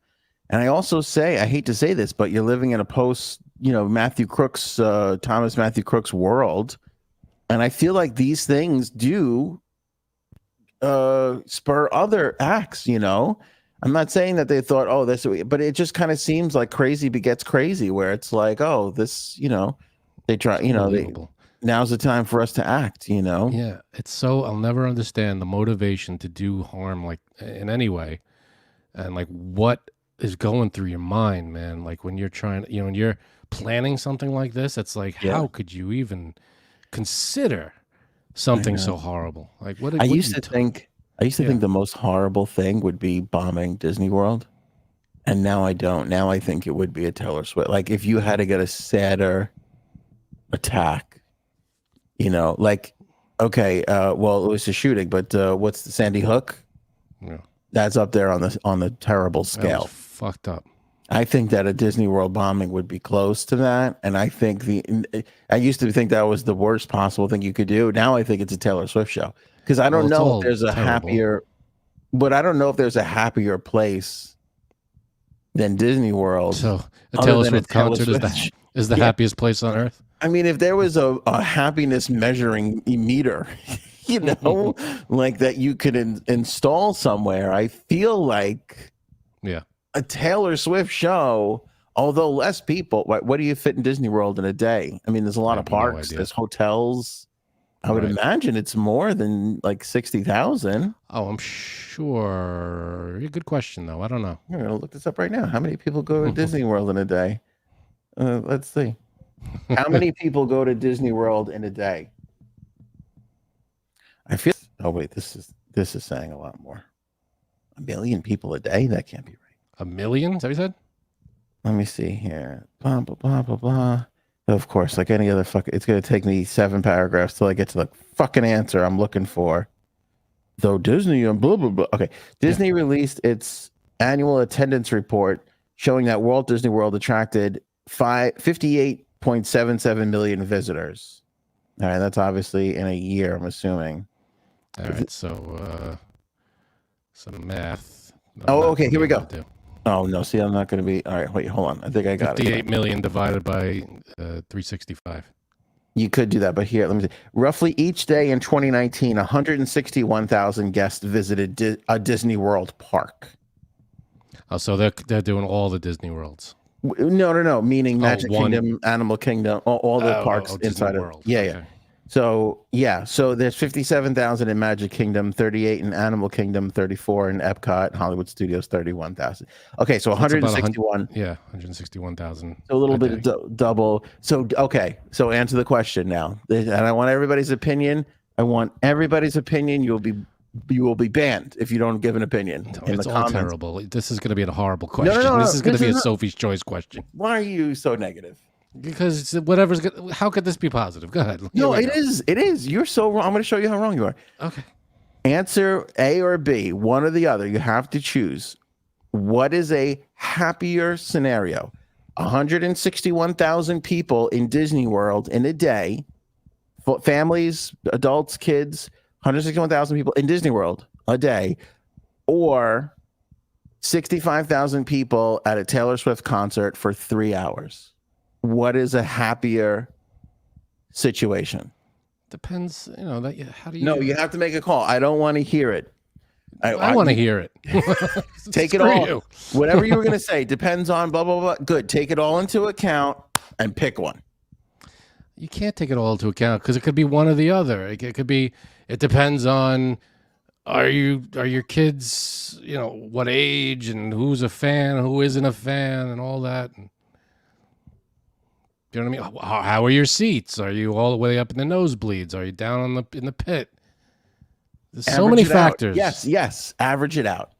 And I also say, I hate to say this, but you're living in a post, Thomas Matthew Crooks world. And I feel like these things do spur other acts, I'm not saying that they thought, but it just kind of seems like crazy begets crazy, where it's like, this, they try, now's the time for us to act, Yeah, it's so, I'll never understand the motivation to do harm in any way. And what is going through your mind, man? When you're trying, when you're planning something like this, it's how could you even consider something so horrible? I used to think I used to think the most horrible thing would be bombing Disney World. And now I don't. Now I think it would be a Taylor Swift. Like if you had to get a sadder attack, like, okay, well, it was a shooting, but what's the Sandy Hook? Yeah. That's up there on the terrible That scale. was fucked up. I think that a Disney World bombing would be close to that. And I think I used to think that was the worst possible thing you could do. Now I think it's a Taylor Swift show. Because I don't know if there's a happier, but I don't know if there's a happier place than Disney World. So a Taylor Swift concert is the happiest place on earth. I mean, if there was a happiness measuring meter, like that you could install somewhere, I feel like a Taylor Swift show, although less people, what do you fit in Disney World in a day? I mean, there's a lot of parks, there's hotels. I would imagine it's more than like 60,000. Oh, I'm sure. Good question, though. I don't know. I'm going to look this up right now. How many people go to Disney World in a day? Let's see. How many people go to Disney World in a day? I feel. Oh wait, this is saying a lot more. 1 million people a day? That can't be right. 1 million? Is that what you said? Let me see here. Blah blah blah blah blah. Of course, like any other it's going to take me 7 paragraphs till I get to the fucking answer I'm looking for. Though Disney and blah blah blah. Okay, Disney released its annual attendance report showing that Walt Disney World attracted 58.77 million visitors. All right, that's obviously in a year, I'm assuming. All right, so some math. Okay, here we go. Oh, no, see, I'm not going to be... All right, wait, hold on. I think I got 58 million divided by 365. You could do that, but here, let me see. Roughly each day in 2019, 161,000 guests visited a Disney World park. Oh, so they're doing all the Disney Worlds. No. Meaning Magic Kingdom, Animal Kingdom, all the parks inside of World. Yeah, okay. So there's 57,000 in Magic Kingdom, 38 in Animal Kingdom, 34 in Epcot, Hollywood Studios, 31,000. Okay, so 161. 161,000. So a little bit of double. So so answer the question now, and I want everybody's opinion. You will be banned if you don't give an opinion. It's all terrible. This is going to be a horrible question. No. This is going to be a Sophie's Choice question. Why are you so negative? Because whatever's good. How could this be positive? Go ahead. No, it is. It is. You're so wrong. I'm going to show you how wrong you are. Okay. Answer A or B, one or the other. You have to choose. What is a happier scenario? 161,000 people in Disney World in a day, families, adults, kids. 161,000 people in Disney World a day, or 65,000 people at a Taylor Swift concert for 3 hours. What is a happier situation? Depends, how do you... No, you have to make a call. I don't want to hear it. I want to hear it. Take it all. Whatever you were going to say depends on blah, blah, blah. Good. Take it all into account and pick one. You can't take it all into account because it could be one or the other. It could be... It depends on are your kids, what age and who's a fan, who isn't a fan, and all that. And, you know what I mean? How are your seats? Are you all the way up in the nosebleeds? Are you down in the pit? There's so many factors. Yes. Average it out.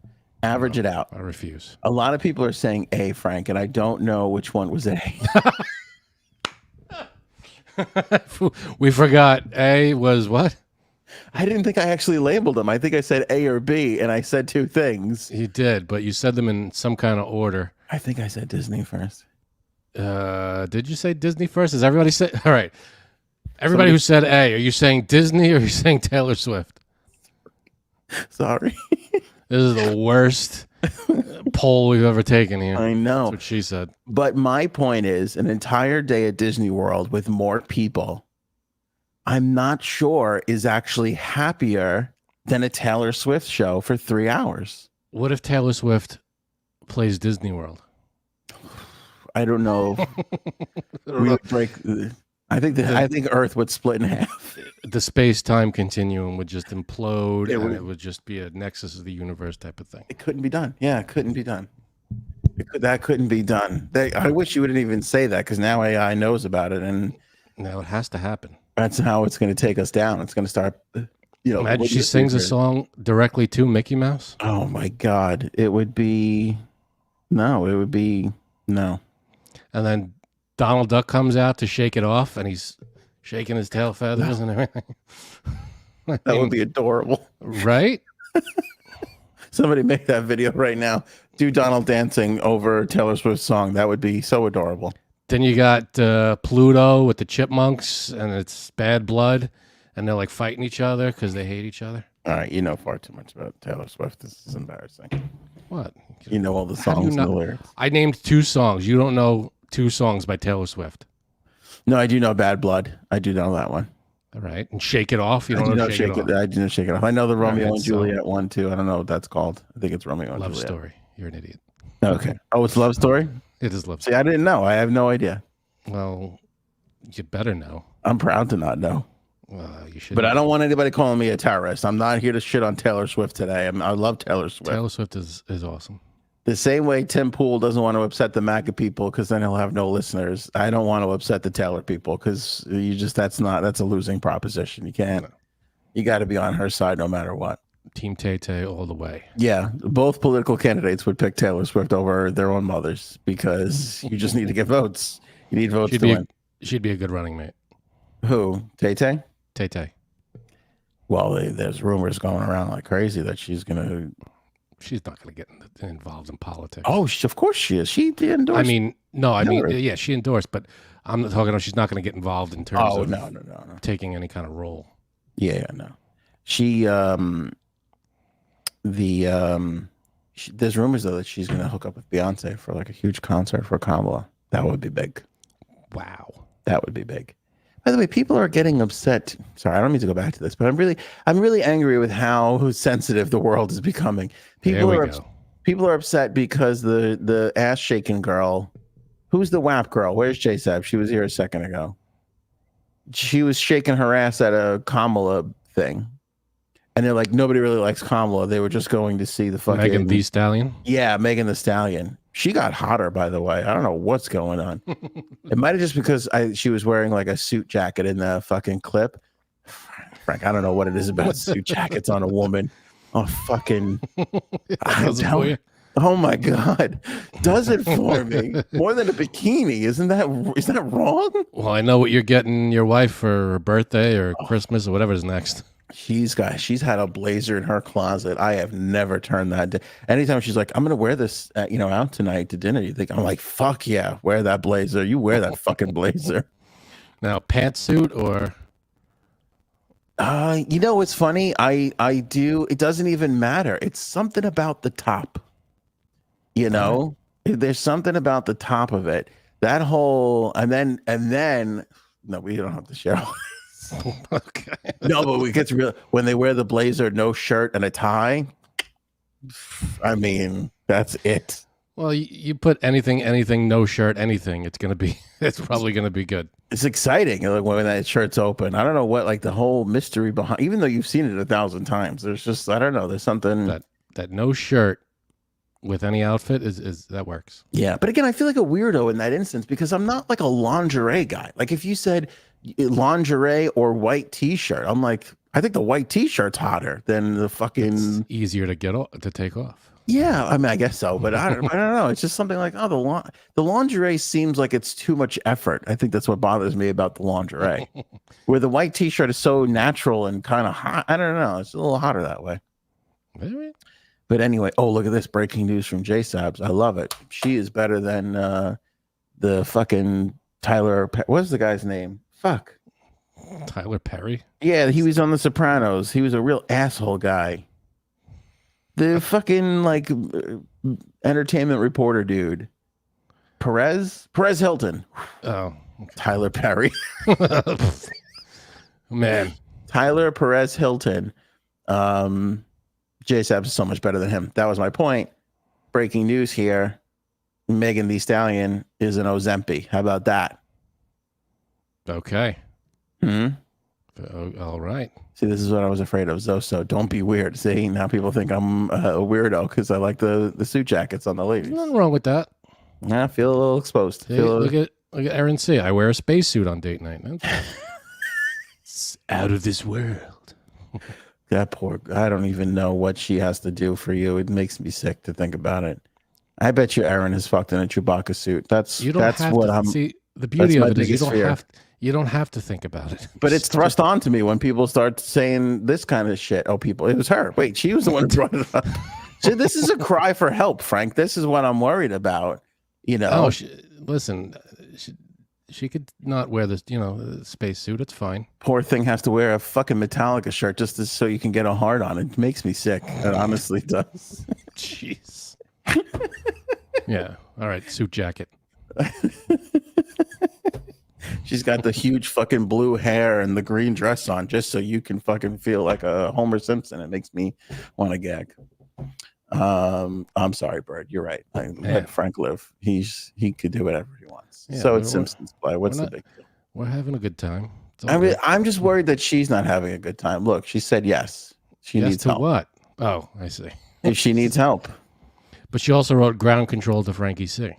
Average it out. I refuse. A lot of people are saying A, Frank, and I don't know which one was A. We forgot. A was what? I didn't think I actually labeled them. I think I said A or B, and I said 2 things. You did, but you said them in some kind of order. I think I said Disney first. Did you say Disney first? Is everybody say? All right. Everybody who said A, are you saying Disney or are you saying Taylor Swift? Sorry. This is the worst poll we've ever taken here. I know. That's what she said. But my point is, an entire day at Disney World with more people, I'm not sure is actually happier than a Taylor Swift show for 3 hours. What if Taylor Swift plays Disney World? I don't know. We would break. I think Earth would split in half. The space-time continuum would just implode, and it would just be a nexus of the universe type of thing. It couldn't be done. Yeah, it couldn't be done. That couldn't be done. I wish you wouldn't even say that because now AI knows about it, and now it has to happen. That's how it's going to take us down. It's going to start Imagine what do she you sings a think? song directly to Mickey Mouse. Oh my God. It would be no, it would be no. And then Donald Duck comes out to shake it off, and he's shaking his tail feathers and everything. I That would mean, be adorable. right? Somebody make that video right now. Do Donald dancing over Taylor Swift's song. That would be so adorable. Then you got Pluto with the chipmunks, and it's bad blood, and they're like fighting each other because they hate each other. All right, you know far too much about Taylor Swift. This is embarrassing. What? You know all the How do you songs and the lyrics. I named 2 songs. You don't know 2 songs by Taylor Swift. No, I do know Bad Blood. I do know that one. All right. And Shake It Off. You I don't do know know Shake It Off. I do know Shake It Off. I know the Romeo right, and so- Juliet one too. I don't know what that's called. I think it's Romeo and Love Juliet. Story. You're an idiot. Okay. Oh, it's Love Story? It is Love See, Story. I didn't know. I have no idea. Well, you better know. I'm proud to not know. You should. But I don't want anybody calling me a terrorist. I'm not here to shit on Taylor Swift today. I love Taylor Swift. Taylor Swift is awesome. The same way Tim Pool doesn't want to upset the MAGA people because then he'll have no listeners. I don't want to upset the Taylor people because that's a losing proposition. You can't. No. You got to be on her side no matter what. Team Tay all the way. Yeah, both political candidates would pick Taylor Swift over their own mothers because you just need to get votes. You need votes to win. She'd be a good running mate. Who? Tay Tay? Tay. Well, there's rumors going around like crazy that she's gonna. She's not going to get involved in politics. Oh, of course she is. She endorsed. I mean, no, I mean, Hillary. yeah, she endorsed, but I'm not talking about she's not going to get involved in terms Oh of no. taking any kind of role. Yeah, no. She there's rumors though that she's gonna hook up with Beyonce for like a huge concert for Kamala. That would be big. Wow. That would be big. By the way, people are getting upset. Sorry, I don't mean to go back to this, but I'm really angry with how sensitive the world is becoming. People are upset because the ass shaking girl, who's the WAP girl? Where's JSAB? She was here a second ago. She was shaking her ass at a Kamala thing. And they're like, nobody really likes Kamala. They were just going to see the fucking Megan Thee Stallion. Yeah, Megan Thee Stallion. She got hotter, by the way. I don't know what's going on. It might have just because she was wearing like a suit jacket in the fucking clip. Frank, I don't know what it is about suit jackets on a woman. Oh, fucking. Oh my God. Does it for me? More than a bikini. Is that wrong? Well, I know what you're getting your wife for her birthday or Christmas or whatever's next. She's had a blazer in her closet. I have never turned that down. Anytime she's like, I'm going to wear this, out tonight to dinner. I'm like, fuck yeah, wear that blazer. You wear that fucking blazer. Now, pantsuit or? It's funny. I do. It doesn't even matter. It's something about the top. There's something about the top of it. That whole, and then, no, we don't have to share. Okay. No, but it gets real when they wear the blazer, no shirt, and a tie. I mean, that's it. Well, you put anything, no shirt, anything. It's probably gonna be good. It's exciting. Like when that shirt's open. I don't know what, like the whole mystery behind. Even though you've seen it 1,000 times, there's just I don't know. There's something that no shirt with any outfit is that works. Yeah, but again, I feel like a weirdo in that instance because I'm not like a lingerie guy. Like if you said lingerie or white t-shirt, I'm like, I think the white t-shirt's hotter than the fucking. It's easier to take off. Yeah, I mean, I guess so, but I don't know. It's just something like, the lingerie seems like it's too much effort. I think that's what bothers me about the lingerie, where the white t-shirt is so natural and kind of hot. I don't know. It's a little hotter that way. Really? But anyway, look at this breaking news from J-Sabs. I love it. She is better than the fucking Tyler. What's the guy's name? Fuck. Tyler Perry? Yeah, he was on The Sopranos. He was a real asshole guy. The fucking like entertainment reporter dude. Perez Hilton. Oh. Okay. Tyler Perry. Man. Tyler Perez Hilton. J-Sabs is so much better than him. That was my point. Breaking news here. Megan Thee Stallion is an Ozempic. How about that? Okay. Hmm. All right. See, this is what I was afraid of, Zoso. Don't be weird. See, now people think I'm a weirdo because I like the suit jackets on the ladies. Nothing wrong with that. I feel a little exposed. Hey, look at Aaron C. I wear a spacesuit on date night. It's out of this world. That poor. I don't even know what she has to do for you. It makes me sick to think about it. I bet you Aaron is fucked in a Chewbacca suit. That's You don't have what to I'm. see. The That's beauty my of it is biggest fear. you don't have to think about it. But it's thrust onto me when people start saying this kind of shit. Oh, people, it was her. Wait, she was the one who brought it up. So this is a cry for help, Frank. This is what I'm worried about. You know. Oh, listen, she could not wear this, space suit. It's fine. Poor thing has to wear a fucking Metallica shirt just so you can get a hard on. It makes me sick. It honestly does. Jeez. Yeah. All right. Suit jacket. She's got the huge fucking blue hair and the green dress on just so you can fucking feel like a Homer Simpson. It makes me want to gag. I'm sorry, Bird. You're right. Let Frank live. He could do whatever he wants. Yeah, so it's Simpsons play. What's the big deal? We're having a good time. I mean, I'm just worried that she's not having a good time. Look, she said yes. She needs help. What? Oh, I see. If she needs help. But she also wrote Ground Control to Frankie C.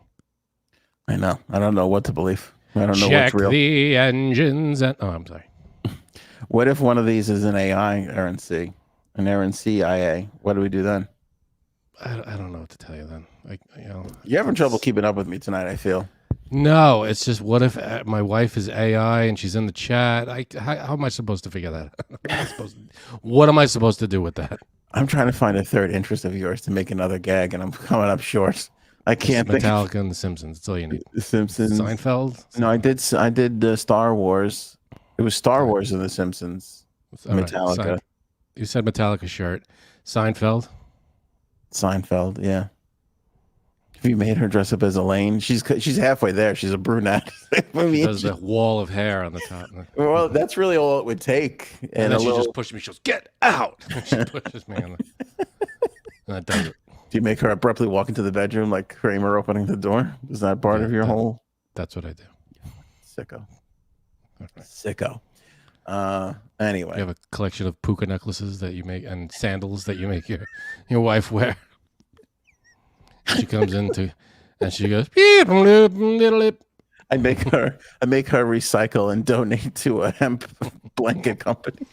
I know. I don't know what to believe. I don't know Check what's real. the engines. I'm sorry. What if one of these is an AI, Aaron C? An Aaron C IA? What do we do then? I don't know what to tell you then. You're having trouble keeping up with me tonight, I feel. No, it's just what if my wife is AI and she's in the chat? How am I supposed to figure that out? What am I supposed to do with that? I'm trying to find a third interest of yours to make another gag, and I'm coming up short. I can't think. Metallica and The Simpsons. That's all you need. The Simpsons. Seinfeld? No, I did Star Wars. It was Star Wars and The Simpsons. Metallica. Right. You said Metallica shirt. Seinfeld? Seinfeld, yeah. Have you made her dress up as Elaine? She's halfway there. She's a brunette. She does the wall of hair on the top. Well, that's really all it would take. And then she just pushed me. She goes, "Get out!" She pushes me on and I does it. Do you make her abruptly walk into the bedroom like Kramer opening the door? Is that part of your whole? That's what I do. Sicko. Sicko. Anyway, you have a collection of puka necklaces that you make and sandals that you make your wife wear. She comes into and she goes, I make her recycle and donate to a hemp blanket company.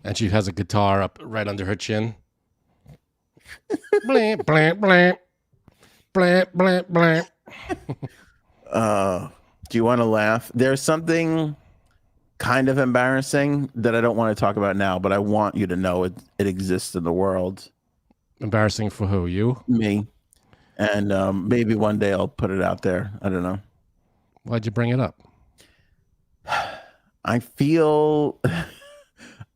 And she has a guitar up right under her chin. Blamp, blamp, blamp. Blamp, blamp, blamp. Do you want to laugh? There's something kind of embarrassing that I don't want to talk about now, but I want you to know it exists in the world. Embarrassing for who? You? Me. And maybe one day I'll put it out there. I don't know. Why'd you bring it up? I feel...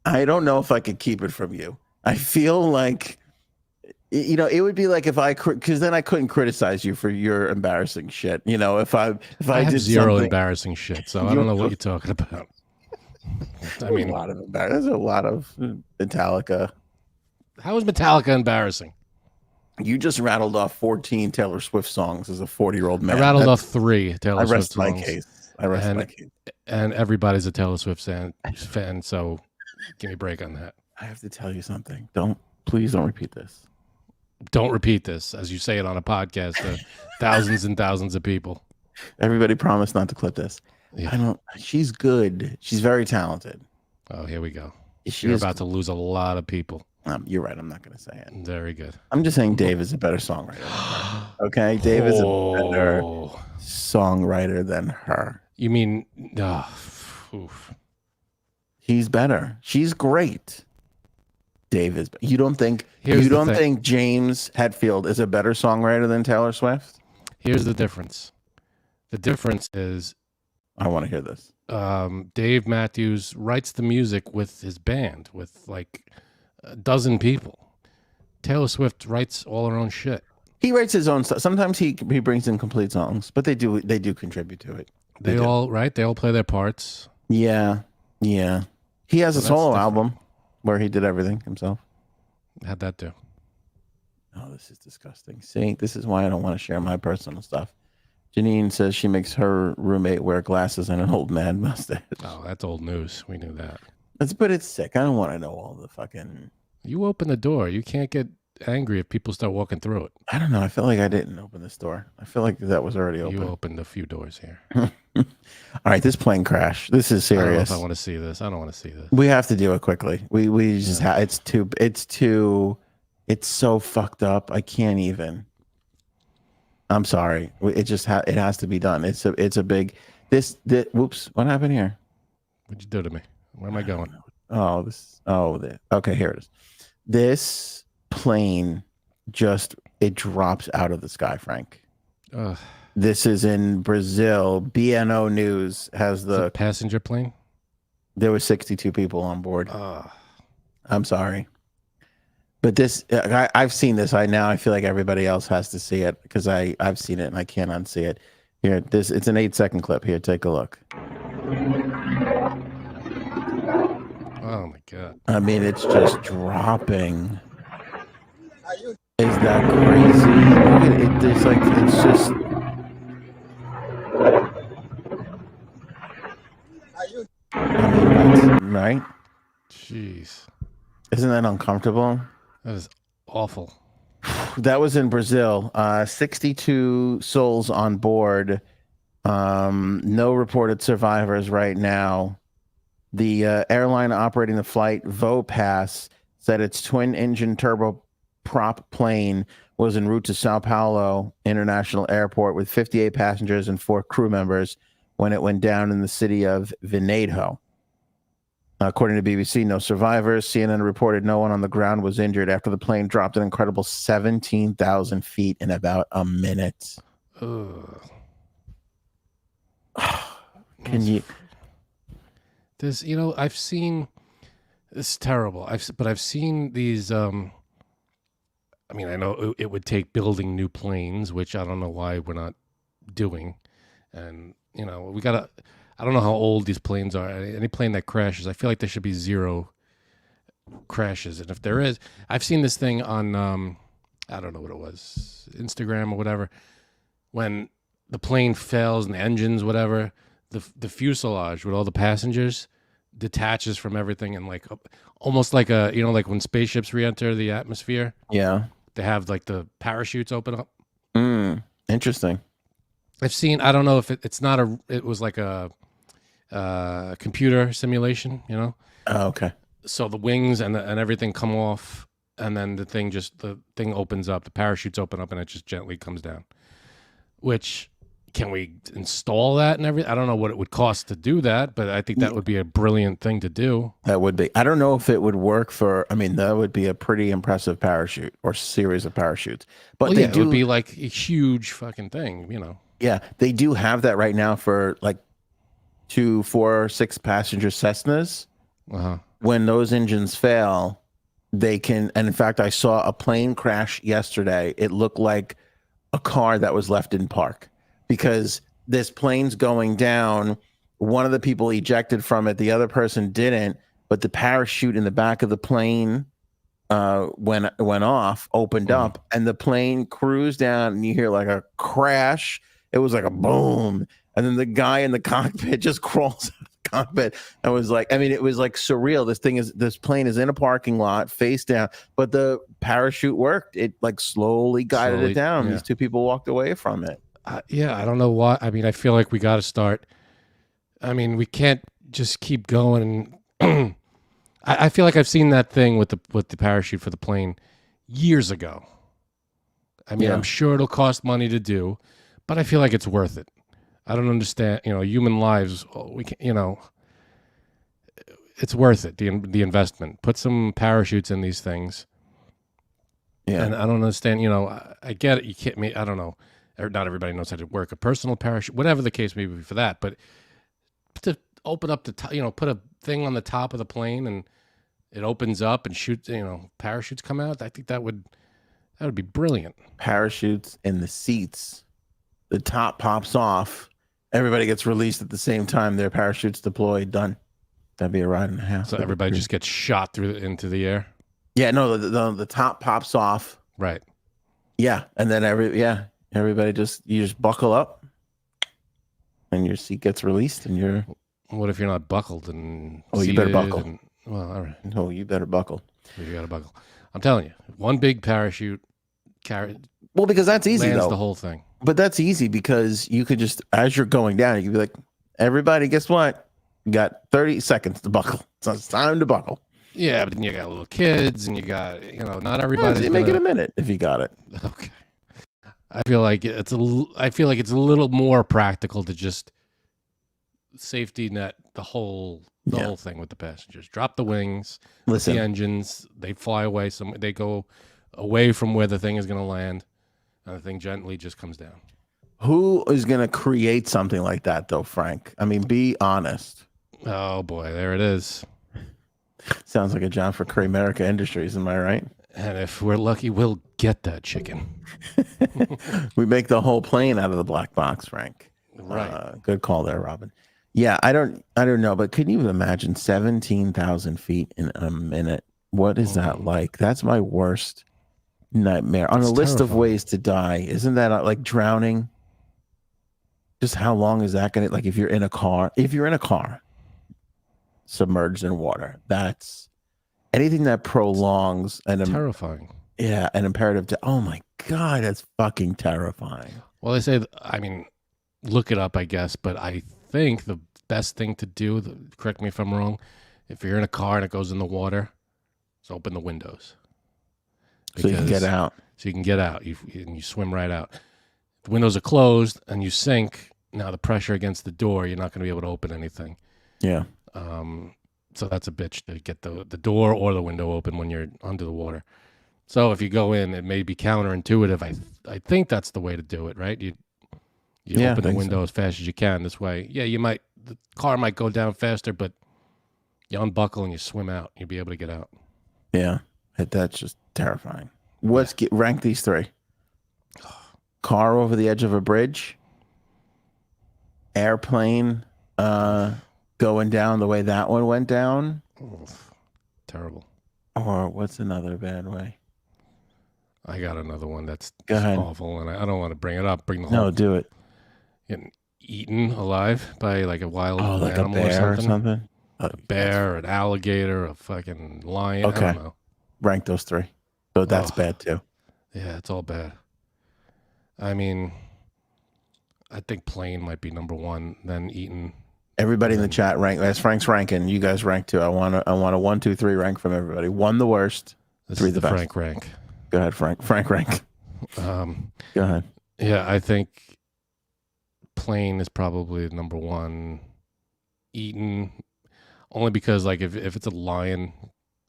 I don't know if I could keep it from you. I feel like... it would be like if because then I couldn't criticize you for your embarrassing shit. If I have did zero something, embarrassing shit, so I don't know what you're talking about. I mean, there's a lot of Metallica. How is Metallica embarrassing? You just rattled off 14 Taylor Swift songs as a 40-year-old man. I rattled off 3 Taylor Swift songs. I rest my case. And everybody's a Taylor Swift fan, so give me a break on that. I have to tell you something. Please don't repeat this. Don't repeat this as you say it on a podcast to thousands and thousands of people. Everybody promise not to clip this. Yeah. She's good. She's very talented. Oh, here we go. You're about to lose a lot of people. You're right. I'm not going to say it. Very good. I'm just saying Dave is a better songwriter than her. Okay? Dave is a better songwriter than her. You mean... oof. He's better. She's great. Dave is... You don't think James Hetfield is a better songwriter than Taylor Swift? Here's the difference. The difference is... I want to hear this. Dave Matthews writes the music with his band, with like... a dozen people. Taylor Swift writes all her own shit. He writes his own stuff. Sometimes he brings in complete songs, but they do contribute to it. They all play their parts. Yeah. He has a solo album where he did everything himself. How'd that do? Oh, this is disgusting. See, this is why I don't want to share my personal stuff. Janine says she makes her roommate wear glasses and an old man mustache. Oh, that's old news. We knew that. But it's sick. I don't want to know all the fucking... You open the door. You can't get angry if people start walking through it. I don't know. I feel like I didn't open this door. I feel like that was already open. You opened a few doors here. All right, this plane crash. This is I don't know serious. if I want to see this. I don't want to see this. We have to do it quickly. We just it's so fucked up. I can't even. I'm sorry. It just it has to be done. It's a big whoops. What happened here? What'd you do to me? Where am I going? Okay, here it is. This plane it drops out of the sky, Frank. Ugh. This is in Brazil. BNO News has the passenger plane. There were 62 people on board. I'm sorry, but this I've seen this. I feel like everybody else has to see it because I've seen it and I can't unsee it. Here, it's an 8-second clip. Here, take a look. Oh my god! I mean, it's just dropping. Is that crazy? Look at it. It's like it's just. I mean, right? Jeez. Isn't that uncomfortable? That is awful. That was in Brazil. 62 souls on board. No reported survivors right now. The airline operating the flight, Vopass, said its twin-engine turboprop plane was en route to Sao Paulo International Airport with 58 passengers and 4 crew members when it went down in the city of Venado. According to BBC, no survivors. CNN reported no one on the ground was injured after the plane dropped an incredible 17,000 feet in about a minute. Ugh. Can you... This, I've seen it's terrible. I've seen these. I mean, I know it would take building new planes, which I don't know why we're not doing. And we gotta. I don't know how old these planes are. Any plane that crashes, I feel like there should be 0 crashes. And if there is, I've seen this thing on. I don't know what it was, Instagram or whatever. When the plane fails and the engines, whatever. The fuselage with all the passengers detaches from everything and like almost like like when spaceships re-enter the atmosphere. Yeah, they have like the parachutes open up. Interesting. I've seen. I don't know if it was like a computer simulation. Oh, okay. So the wings and everything come off, and then the thing opens up. The parachutes open up, and it just gently comes down. Which. Can we install that and everything? I don't know what it would cost to do that, but I think that would be a brilliant thing to do. That would be. I don't know if it would work that would be a pretty impressive parachute or series of parachutes. But it would be like a huge fucking thing, Yeah, they do have that right now for like 2, 4, 6 passenger Cessnas. When those engines fail, they can. And in fact, I saw a plane crash yesterday. It looked like a car that was left in park. Because this plane's going down, one of the people ejected from it, the other person didn't, but the parachute in the back of the plane went off, opened up, and the plane cruised down, and you hear like a crash. It was like a boom, and then the guy in the cockpit just crawls out of the cockpit. I was like, it was like surreal. This plane is in a parking lot, face down, but the parachute worked. It like slowly guided it down. Yeah. These 2 people walked away from it. I don't know why. I feel like we got to start. We can't just keep going. I feel like I've seen that thing with the parachute for the plane years ago. I'm sure it'll cost money to do, but I feel like it's worth it. I don't understand. Human lives. We can. It's worth it. The investment. Put some parachutes in these things. Yeah. And I don't understand. I get it. You can't. I don't know. Not everybody knows how to work a personal parachute, whatever the case may be for that. But to open up the top, put a thing on the top of the plane and it opens up and shoots, parachutes come out. I think that would be brilliant. Parachutes in the seats. The top pops off. Everybody gets released at the same time. Their parachutes deployed. Done. That'd be a ride and a half. So everybody just gets shot into the air. Yeah. No. The top pops off. Right. Yeah, and then everybody you just buckle up and your seat gets released and you're. What if you're not buckled and you better buckle. Well, all right. No, you better buckle. You got to buckle. I'm telling you, one big parachute Well, because that's easy lands though. the whole thing. But that's easy because you could just, as you're going down, you could be like, everybody, guess what? You got 30 seconds to buckle. So it's time to buckle. Yeah, but then you got little kids, and you got not everybody's Make it a minute if you got it. Okay. I feel like it's a little more practical to just safety net the whole thing with the passengers. Drop the wings, Listen, the engines. They fly away. They go away from where the thing is going to land, and the thing gently just comes down. who is going to create something like that, though, Frank? I mean, be honest. Oh boy, there it is. Sounds like a job for Kramerica Industries, am I right? And if we're lucky, we'll get that chicken. We make the whole plane out of the black box, Frank. Right. Good call there, Robin. Yeah, I don't know, but can you imagine 17,000 feet in a minute? What is that like? That's my worst nightmare. On a list of ways to die, isn't that like drowning? Just how long is that going to, like, if you're in a car submerged in water, that's anything that prolongs terrifying. Yeah, an imperative to, oh my God, that's fucking terrifying. Well, they say, I mean, look it up, I guess, but I think the best thing to do, correct me if I'm wrong, if you're in a car and it goes in the water, is open the windows. So you can get out. So you can get out. You swim right out. If the windows are closed and you sink, now the pressure against the door, you're not going to be able to open anything. Yeah. So that's a bitch to get the door or the window open when you're under the water. So if you go in, it may be counterintuitive. I think that's the way to do it, right? You open the window as fast as you can. This way, the car might go down faster, but you unbuckle and you swim out. You'll be able to get out. Yeah, that's just terrifying. Rank these three: car over the edge of a bridge, airplane going down the way that one went down. Terrible. Or what's another bad way? I got another one that's awful, and I don't want to bring it up. Bring the whole. No, do it. Getting eaten alive by like a wild like animal a bear or something. A bear, an alligator, a fucking lion. Okay. I don't know. Rank those three. So that's bad too. Yeah, it's all bad. I mean, I think plane might be number one, then eaten. Everybody in the chat rank. That's Frank's ranking. You guys rank too. I want a 1, 2, 3 rank from everybody. 1 the worst. This 3 is the best. Frank rank. Go ahead, Frank. Frank rank. Go ahead. Yeah, I think plane is probably number one. Eaten, only because like if it's a lion,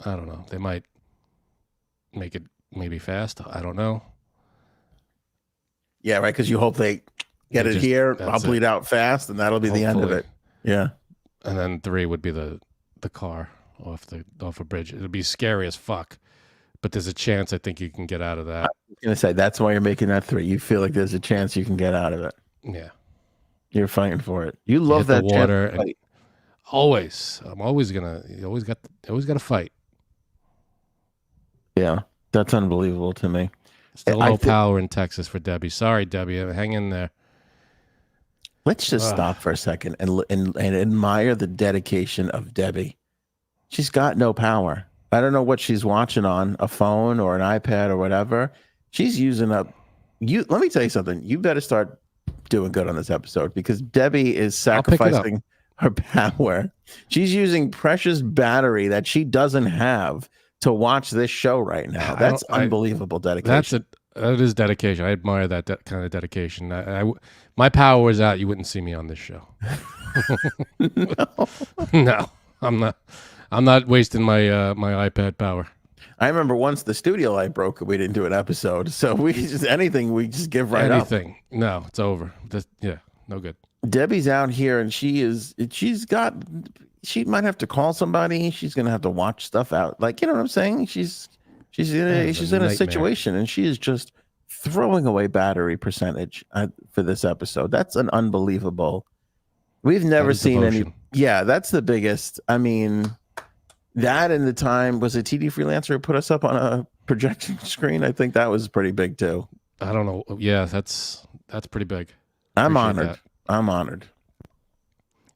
I don't know. They might make it maybe fast. I don't know. Yeah, right. Because you hope they get it here. I'll bleed out fast, and that'll be the end of it. Yeah. And then 3 would be the car off a bridge. It'd be scary as fuck, but there's a chance I think you can get out of that. I was gonna say that's why you're making that 3. You feel like there's a chance you can get out of it. Yeah. You're fighting for it. You love that water. And always. I'm always gonna. You always got to fight. Yeah, that's unbelievable to me. Still no power in Texas for Debbie. Sorry, Debbie. Hang in there. Let's just stop for a second and admire the dedication of Debbie. She's got no power. I don't know what she's watching on, a phone or an iPad or whatever. She's using up. Let me tell you something. You better start doing good on this episode because Debbie is sacrificing her power. She's using precious battery that she doesn't have to watch this show right now. That's unbelievable dedication. That is dedication. I admire that kind of dedication. My power was out. You wouldn't see me on this show. No, I'm not. I'm not wasting my iPad power. I remember once the studio light broke, we didn't do an episode. So we just give right up. Anything. No, it's over. No good. Debbie's out here and she might have to call somebody. She's going to have to watch stuff out. Like, you know what I'm saying? She's in a situation and she is just throwing away battery percentage for this episode. That's an unbelievable. We've never seen any. Yeah, that's the biggest. I mean, that and the time was a TD Freelancer who put us up on a projection screen. I think that was pretty big too. I don't know. Yeah, that's pretty big. I'm honored. I'm honored.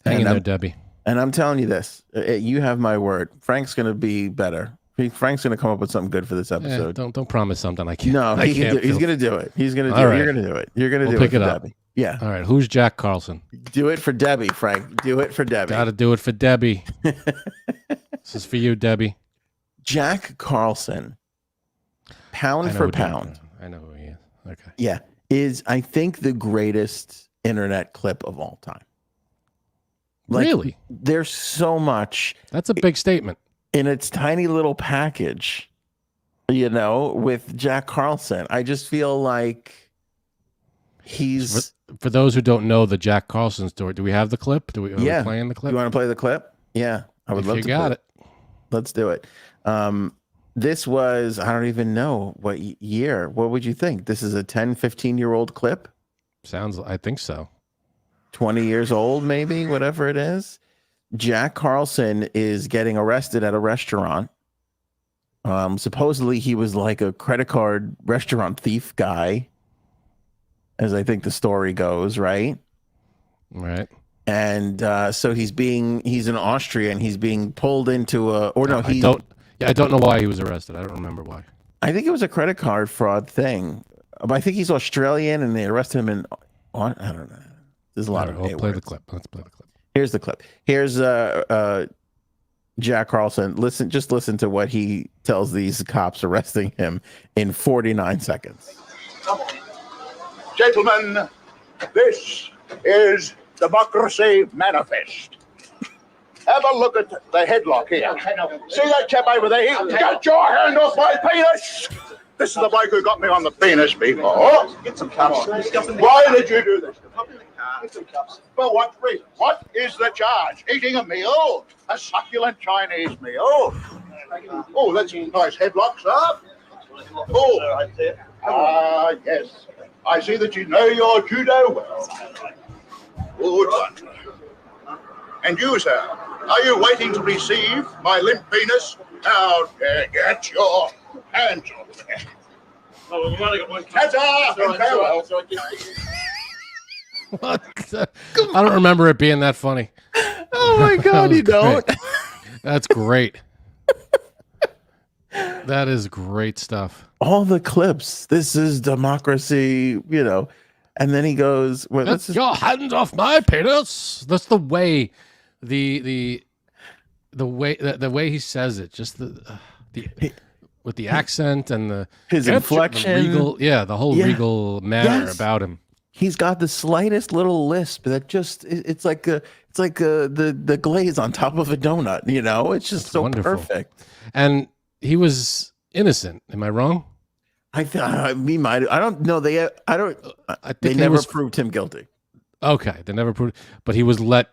Hang in there, Debbie. And I'm telling you this, you have my word. Frank's going to be better Frank's going to come up with something good for this episode. Don't promise something I can't. No, he's going to do it. He's going to do it. Right. You're going to do it. You're going to do pick it for it up. Debbie. Yeah. All right. Who's Jack Carlson? Do it for Debbie, Frank. Do it for Debbie. Got to do it for Debbie. This is for you, Debbie. Jack Carlson, pound for pound. I know who he is. Okay. Yeah. Is, I think, the greatest internet clip of all time. Like, really? There's so much. That's a big statement. In its tiny little package, with Jack Carlson. I just feel like he's... For those who don't know the Jack Carlson story, do we have the clip? Are we playing the clip? You want to play the clip? Yeah. I would love to. You got it. Let's do it. This was, I don't even know what year. What would you think? This is a 10, 15-year-old clip? I think so. 20 years old, maybe, whatever it is. Jack Carlson is getting arrested at a restaurant. Supposedly he was like a credit card restaurant thief guy, as I think the story goes, right? Right. And so he's in Austria and he's being pulled into I don't know why he was arrested. I don't remember why. I think it was a credit card fraud thing. But I think he's Australian and they arrested him I don't know. There's a lot of Let's play the clip. Here's the clip. Here's Jack Carlson. Just listen to what he tells these cops arresting him in 49 seconds. Gentlemen, this is Democracy Manifest. Have a look at the headlock here. See that chap over there? Get your hand off my penis! This is the bloke who got me on the penis before. Get some cups. Why did you do this? Get some cups. For what reason? What is the charge? Eating a meal? A succulent Chinese meal? Oh, that's a nice headlock, sir. Oh, yes. I see that you know your judo well. Good one. And you, sir, are you waiting to receive my limp penis? Now, get your hands off there. Oh, we've only got one. What? I don't remember it being that funny. Oh my God, you don't? That's great. That is great stuff. All the clips. This is democracy, And then he goes, "Get your hands off my penis." That's the way, the way he says it. Just with the accent and his inflection, the whole regal manner about him. He's got the slightest little lisp that it's like the glaze on top of a donut. It's just so wonderful. Perfect. And he was innocent. Am I wrong? I don't know. They never proved him guilty. Okay, they never proved, but he was let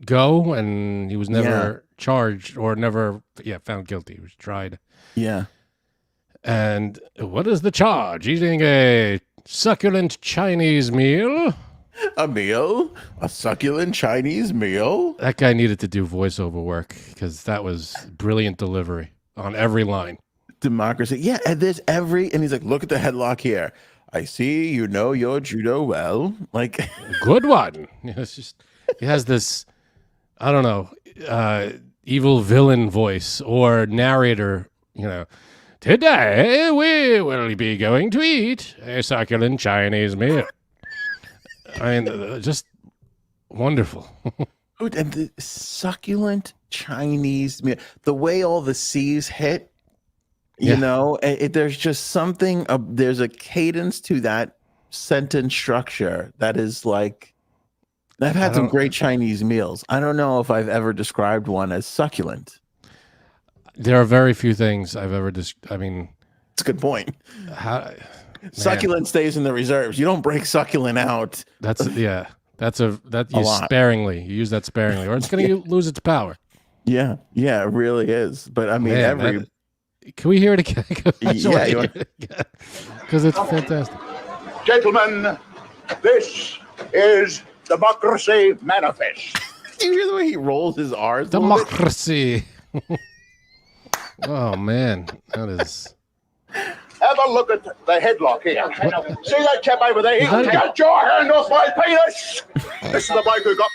go, and he was never charged or never found guilty. He was tried. Yeah. And what is the charge? Eating a succulent Chinese meal. A succulent Chinese meal. That guy needed to do voiceover work because that was brilliant delivery on every line. Democracy. Yeah, and and he's like, look at the headlock here. I see you know your judo well. Like, good one. It's just, he has this, I don't know, evil villain voice or narrator, Today we will be going to eat a succulent Chinese meal. I mean, just wonderful. And the succulent Chinese meal, the way all the C's hit, there's just something, there's a cadence to that sentence structure that is like, I've had some great Chinese meals. I don't know if I've ever described one as succulent. There are very few things I've ever it's a good point. Succulent stays in the reserves. You don't break succulent out. That's you sparingly. You use that sparingly, or it's going to lose its power. Yeah, it really is. But I mean, can we hear it again? Because it's fantastic. Gentlemen, this is Democracy Manifest. You hear the way he rolls his R's? Democracy. Oh man, that is. Have a look at the headlock here. See that chap over there? Get your hand off my penis! This is the bloke who got.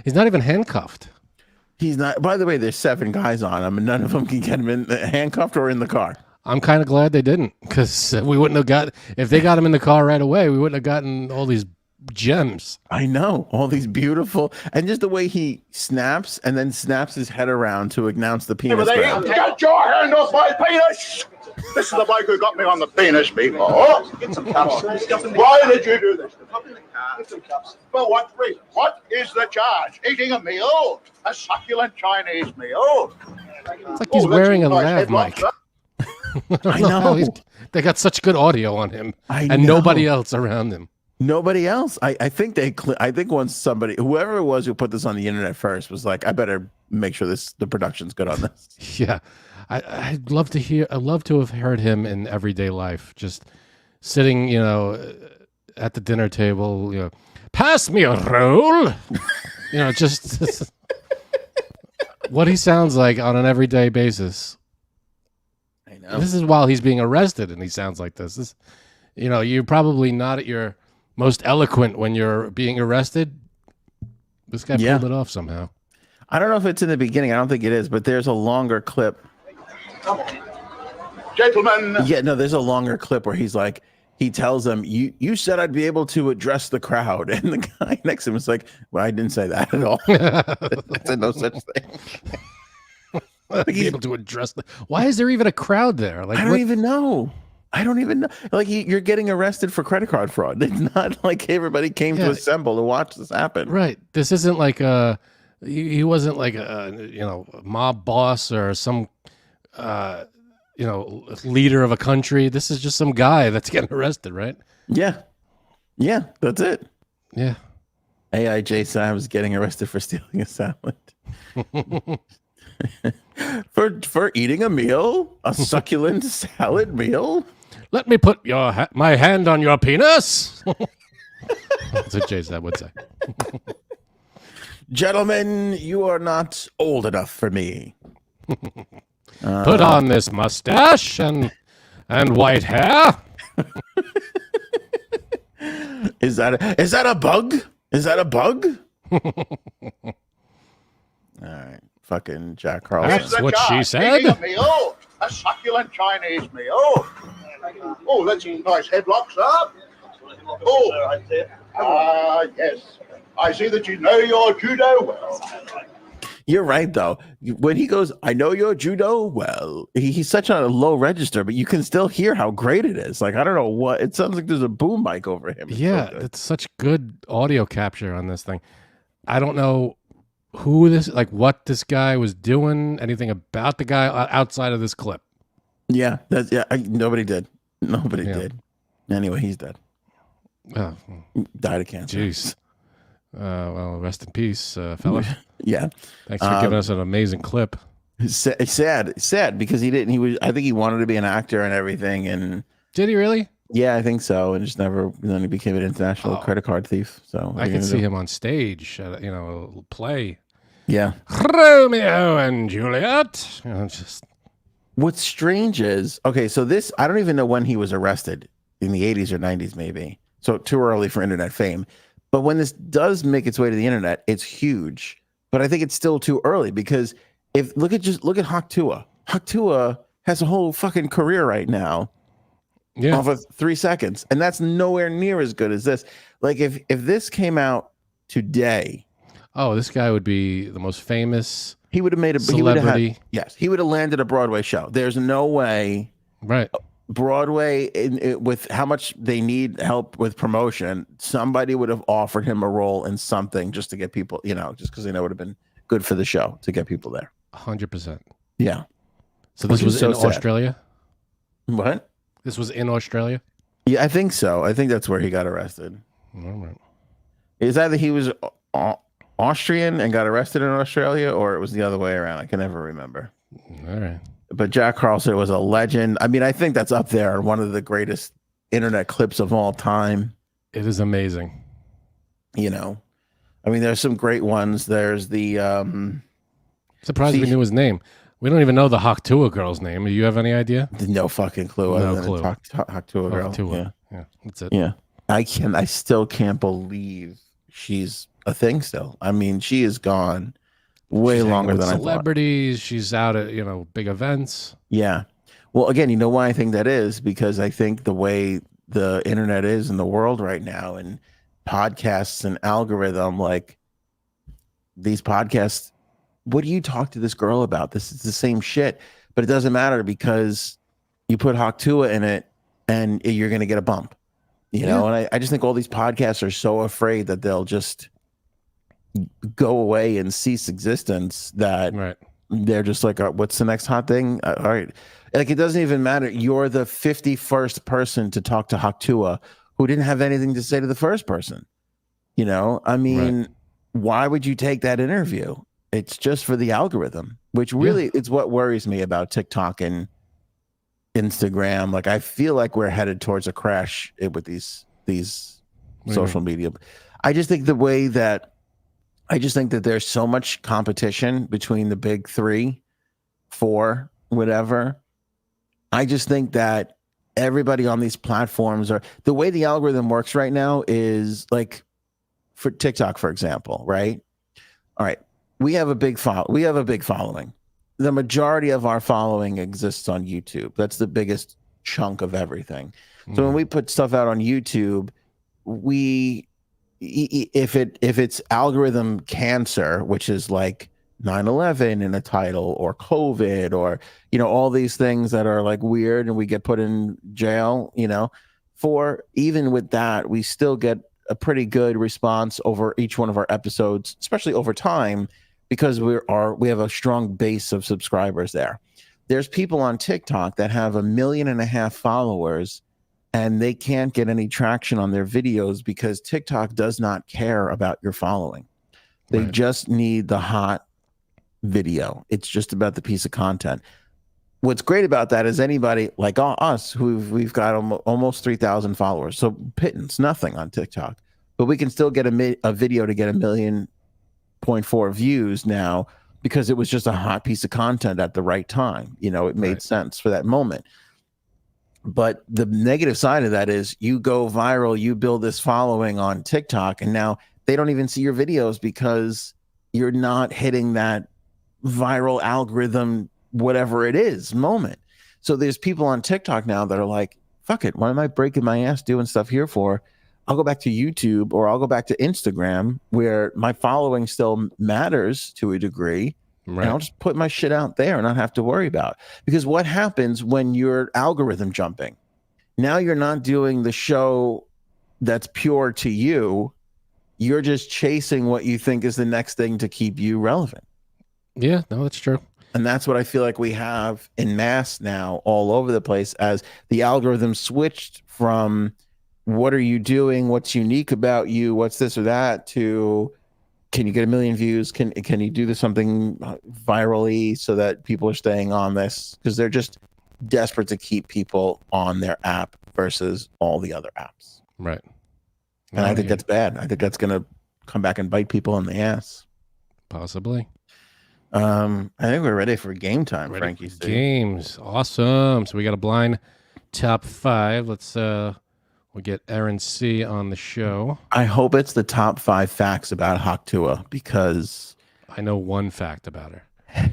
He's not even handcuffed. He's not. By the way, there's 7 guys on him, and none of them can get him in handcuffed or in the car. I'm kind of glad they didn't, because we wouldn't have got, if they got him in the car right away, we wouldn't have gotten all these gems. I know, all these beautiful, and just the way he snaps and then snaps his head around to announce the penis grab. Get your hand off my penis! This is the bloke who got me on the penis before. Get some cups. Why did you do this? Get some cups. For what reason? What is the charge? Eating a meal? A succulent Chinese meal? It's like he's wearing a lav mic. I know. They got such good audio on him, and nobody else around him. Nobody else. I think I think once somebody, whoever it was who put this on the internet first, was like, I better make sure the production's good on this. Yeah, I'd love to hear. I'd love to have heard him in everyday life, just sitting, at the dinner table. Pass me a roll. Just what he sounds like on an everyday basis. I know. This is while he's being arrested, and he sounds like this. You're probably not at your most eloquent when you're being arrested. This guy pulled it off somehow. I don't know if it's in the beginning. I don't think it is, but there's a longer clip. Gentlemen. Yeah, no, there's a longer clip where he's like, he tells them, you said I'd be able to address the crowd. And the guy next to him is like, well, I didn't say that at all. I said no such thing. Be able to address why is there even a crowd there? Like, I don't even know. Like, you're getting arrested for credit card fraud. It's not like everybody came to assemble to watch this happen. Right. This isn't like he wasn't like a mob boss or some leader of a country. This is just some guy that's getting arrested, right? Yeah, that's it. Yeah. AIJ Sam's getting arrested for stealing a salad. for eating a meal, a succulent salad meal. Let me put my hand on your penis. That's what Jay Sab would say. Gentlemen, you are not old enough for me. Put on this mustache and white hair. Is that a bug? Is that a bug? All right, fucking Jack Carlson. That's what she said. A meal, a succulent Chinese meal. Oh, that's nice headlock, sir. Oh, yes. I see that you know your judo well. You're right, though. When he goes, I know your judo well, he's such on a low register, but you can still hear how great it is. Like, I don't know what, it sounds like there's a boom mic over him. It's such good audio capture on this thing. I don't know what this guy was doing, anything about the guy outside of this clip. Yeah, nobody did. Nobody did. Anyway, he's dead. Oh, died of cancer. Jeez. Well, rest in peace, fella. Yeah. Thanks for giving us an amazing clip. Sad because I think he wanted to be an actor and everything. And did he really? Yeah, I think so. And just never, then he became an international credit card thief. So I can see him on stage at a play. Yeah. Romeo and Juliet. What's strange is, okay, so this, I don't even know when he was arrested, in the 80s or 90s maybe. So too early for internet fame. But when this does make its way to the internet, it's huge. But I think it's still too early because look at Hak Tua. Hak Tua has a whole fucking career right now. Yeah. Off of 3 seconds. And that's nowhere near as good as this. Like if this came out today. Oh, this guy would be the most famous. He would have made a celebrity. He would have landed a Broadway show. There's no way. Right. Broadway, with how much they need help with promotion, somebody would have offered him a role in something just to get people, just because they know it would have been good for the show to get people there. 100%. Yeah. So this was in Australia? What? This was in Australia? Yeah, I think so. I think that's where he got arrested. All right. It's either he was Austrian and got arrested in Australia, or it was the other way around. I can never remember. All right. But Jack Carlson was a legend. I mean, I think that's up there, one of the greatest internet clips of all time. It is amazing. I mean, there's some great ones. There's the surprised we knew his name. We don't even know the Hak Tua girl's name. Do you have any idea? No fucking clue. No clue. Hak Tua girl. Yeah, that's it. Yeah, I still can't believe she's a thing still. I mean, she is gone. way She's hanging longer with than I thought. celebrities. She's out at big events. Yeah. Well, again, you know why I think that is? Because I think the way the internet is in the world right now, and podcasts and algorithm, like these podcasts, what do you talk to this girl about? This is the same shit, but it doesn't matter because you put Haktua in it and you're going to get a bump, you know? And I just think all these podcasts are so afraid that they'll just go away and cease existence that they're just like, what's the next hot thing? All right. Like, it doesn't even matter. You're the 51st person to talk to Haktua who didn't have anything to say to the first person. You know, I mean, why would you take that interview? It's just for the algorithm, which really it's what worries me about TikTok and Instagram. Like, I feel like we're headed towards a crash with these social media. I just think that there's so much competition between the big 3, 4, whatever. I just think that everybody on these platforms the way the algorithm works right now is like, for TikTok, for example, right? All right. We have a big following. The majority of our following exists on YouTube. That's the biggest chunk of everything. So when we put stuff out on YouTube, if it's algorithm cancer, which is like 9/11 in a title, or COVID, or all these things that are like weird and we get put in jail, for even with that, we still get a pretty good response over each one of our episodes, especially over time, because we have a strong base of subscribers there. There's people on TikTok that have 1.5 million followers, and they can't get any traction on their videos because TikTok does not care about your following. They just need the hot video. It's just about the piece of content. What's great about that is anybody like us, we've got almost 3,000 followers. So pittance, nothing on TikTok, but we can still get a video to get 1.4 million views now because it was just a hot piece of content at the right time. It made sense for that moment. But the negative side of that is you go viral, you build this following on TikTok, and now they don't even see your videos because you're not hitting that viral algorithm, whatever it is, moment. So there's people on TikTok now that are like, fuck it, why am I breaking my ass doing stuff here for? I'll go back to YouTube, or I'll go back to Instagram where my following still matters to a degree. And I'll just put my shit out there and not have to worry about it. Because what happens when you're algorithm jumping? Now you're not doing the show that's pure to you. You're just chasing what you think is the next thing to keep you relevant. Yeah, no, that's true. And that's what I feel like we have in mass now all over the place, as the algorithm switched from what are you doing, what's unique about you, what's this or that, to can you get 1 million views? Can you do this something virally so that people are staying on this? Because they're just desperate to keep people on their app versus all the other apps. Right. And I think that's bad. I think that's going to come back and bite people in the ass. Possibly. I think we're ready for game time, Frankie. Games. Awesome. So we got a blind top 5. Let's we'll get Erin C on the show. I hope it's the top 5 facts about Haktua, because I know one fact about her.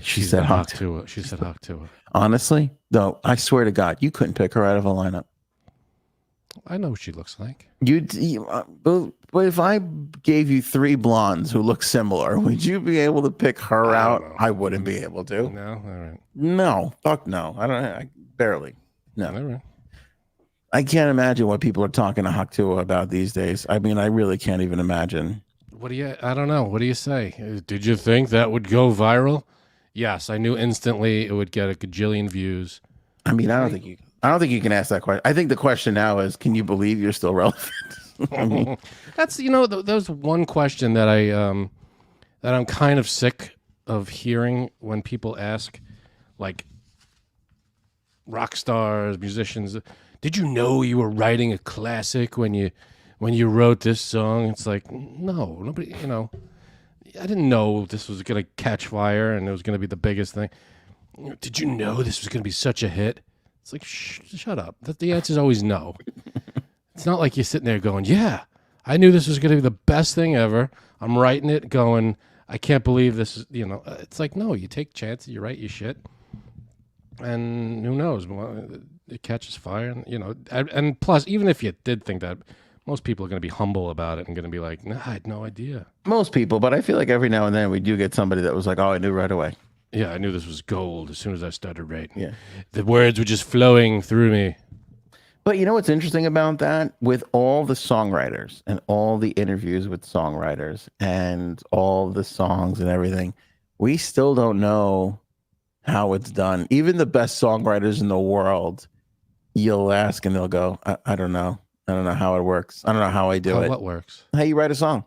She said Haktua. She said Haktua. Honestly, though, I swear to God, you couldn't pick her out of a lineup. I know what she looks like. But if I gave you 3 blondes who look similar, would you be able to pick her out? I wouldn't be able to. No, all right. No, fuck no. I barely. No. All right. I can't imagine what people are talking to Haktua about these days. I mean, I really can't even imagine. I don't know. What do you say? Did you think that would go viral? Yes, I knew instantly it would get a gajillion views. I mean, I don't think you can ask that question. I think the question now is, can you believe you're still relevant? I mean, that's there's one question that I'm kind of sick of hearing when people ask, like, rock stars, musicians, did you know you were writing a classic when you wrote this song? It's like, no, nobody, I didn't know this was going to catch fire and it was going to be the biggest thing. Did you know this was going to be such a hit? It's like, shut up. The answer is always no. It's not like you're sitting there going, yeah, I knew this was going to be the best thing ever. I'm writing it going, I can't believe this is, it's like, no, you take chances, you write your shit, and who knows, well, it catches fire, and plus, even if you did think that, most people are going to be humble about it and going to be like, nah, I had no idea. Most people, but I feel like every now and then we do get somebody that was like, oh, I knew right away. Yeah, I knew this was gold as soon as I started writing. Yeah. The words were just flowing through me. But you know what's interesting about that? With all the songwriters and all the interviews with songwriters and all the songs and everything, we still don't know how it's done. Even the best songwriters in the world, you'll ask and they'll go, I don't know. I don't know how it works. I don't know how I do it. What works? How you write a song.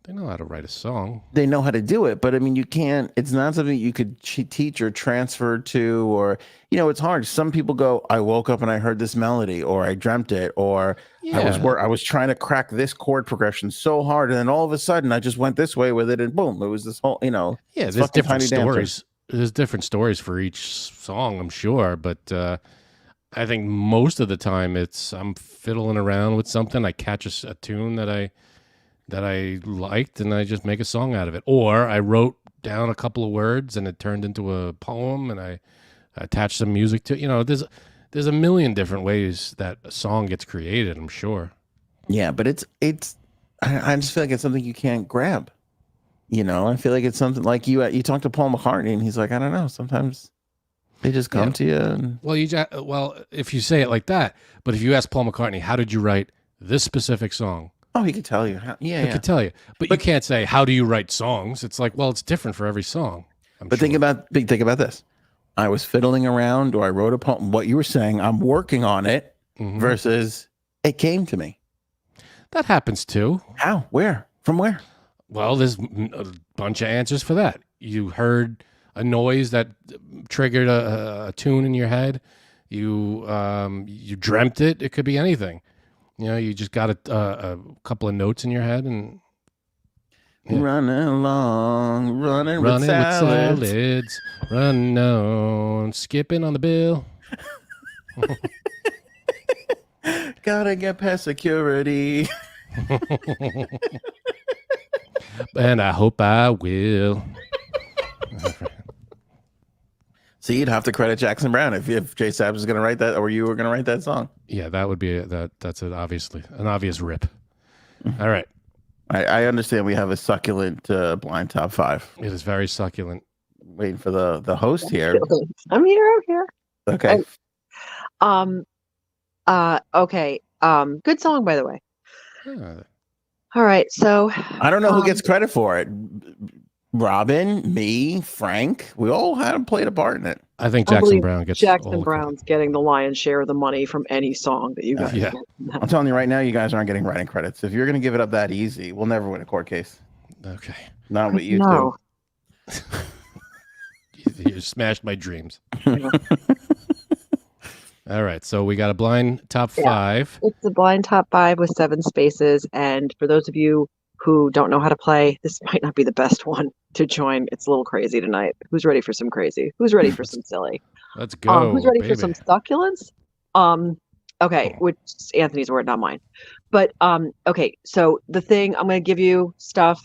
They know how to write a song. They know how to do it, but I mean, you can't, it's not something you could teach or transfer to, or, it's hard. Some people go, I woke up and I heard this melody, or I dreamt it, or I was trying to crack this chord progression so hard. And then all of a sudden I just went this way with it and boom, it was this whole, Yeah, there's different stories. There's different stories for each song, I'm sure. But I think most of the time I'm fiddling around with something. I catch a tune that I liked, and I just make a song out of it. Or I wrote down a couple of words, and it turned into a poem, and I attached some music to it. There's a million different ways that a song gets created, I'm sure. Yeah, but I just feel like it's something you can't grab. I feel like it's something like you talk to Paul McCartney, and he's like, I don't know, sometimes they just come to you. And... Well, if you say it like that, but if you ask Paul McCartney, how did you write this specific song? Oh, he could tell you. He could tell you, but you can't say, how do you write songs? It's like, well, it's different for every song. Think about this. I was fiddling around, or I wrote a poem. What you were saying, I'm working on it, versus it came to me. That happens too. How? Where? From where? Well, there's a bunch of answers for that. You heard a noise that triggered a tune in your head. You dreamt it. It could be anything. You just got a couple of notes in your head and running along, running with salads, running on, skipping on the bill. Gotta get past security. And I hope I will. So you'd have to credit Jackson Browne if J Sabs is going to write that, or you were going to write that song. Yeah, that would be that's an obvious rip. All right. I understand we have a succulent blind top 5. It is very succulent. Waiting for the host here. I'm here. Okay. Okay. Good song, by the way. Yeah. All right. So I don't know who gets credit for it. Robin, me, Frank, we all had played a part in it. I think Jackson Browne gets Jackson Browne's getting the lion's share of the money from any song that you guys. Yeah. I'm telling you right now, you guys aren't getting writing credits. If you're going to give it up that easy, we'll never win a court case. Okay. Not with you two. You smashed my dreams. All right, so we got a blind top 5. It's a blind top 5 with 7 spaces, and for those of you who don't know how to play, this might not be the best one to join. It's a little crazy tonight. Who's ready for some crazy? Who's ready for some silly? Let's go. Who's ready for some succulents? Okay, which is Anthony's word, not mine. But okay, so the thing, I'm going to give you stuff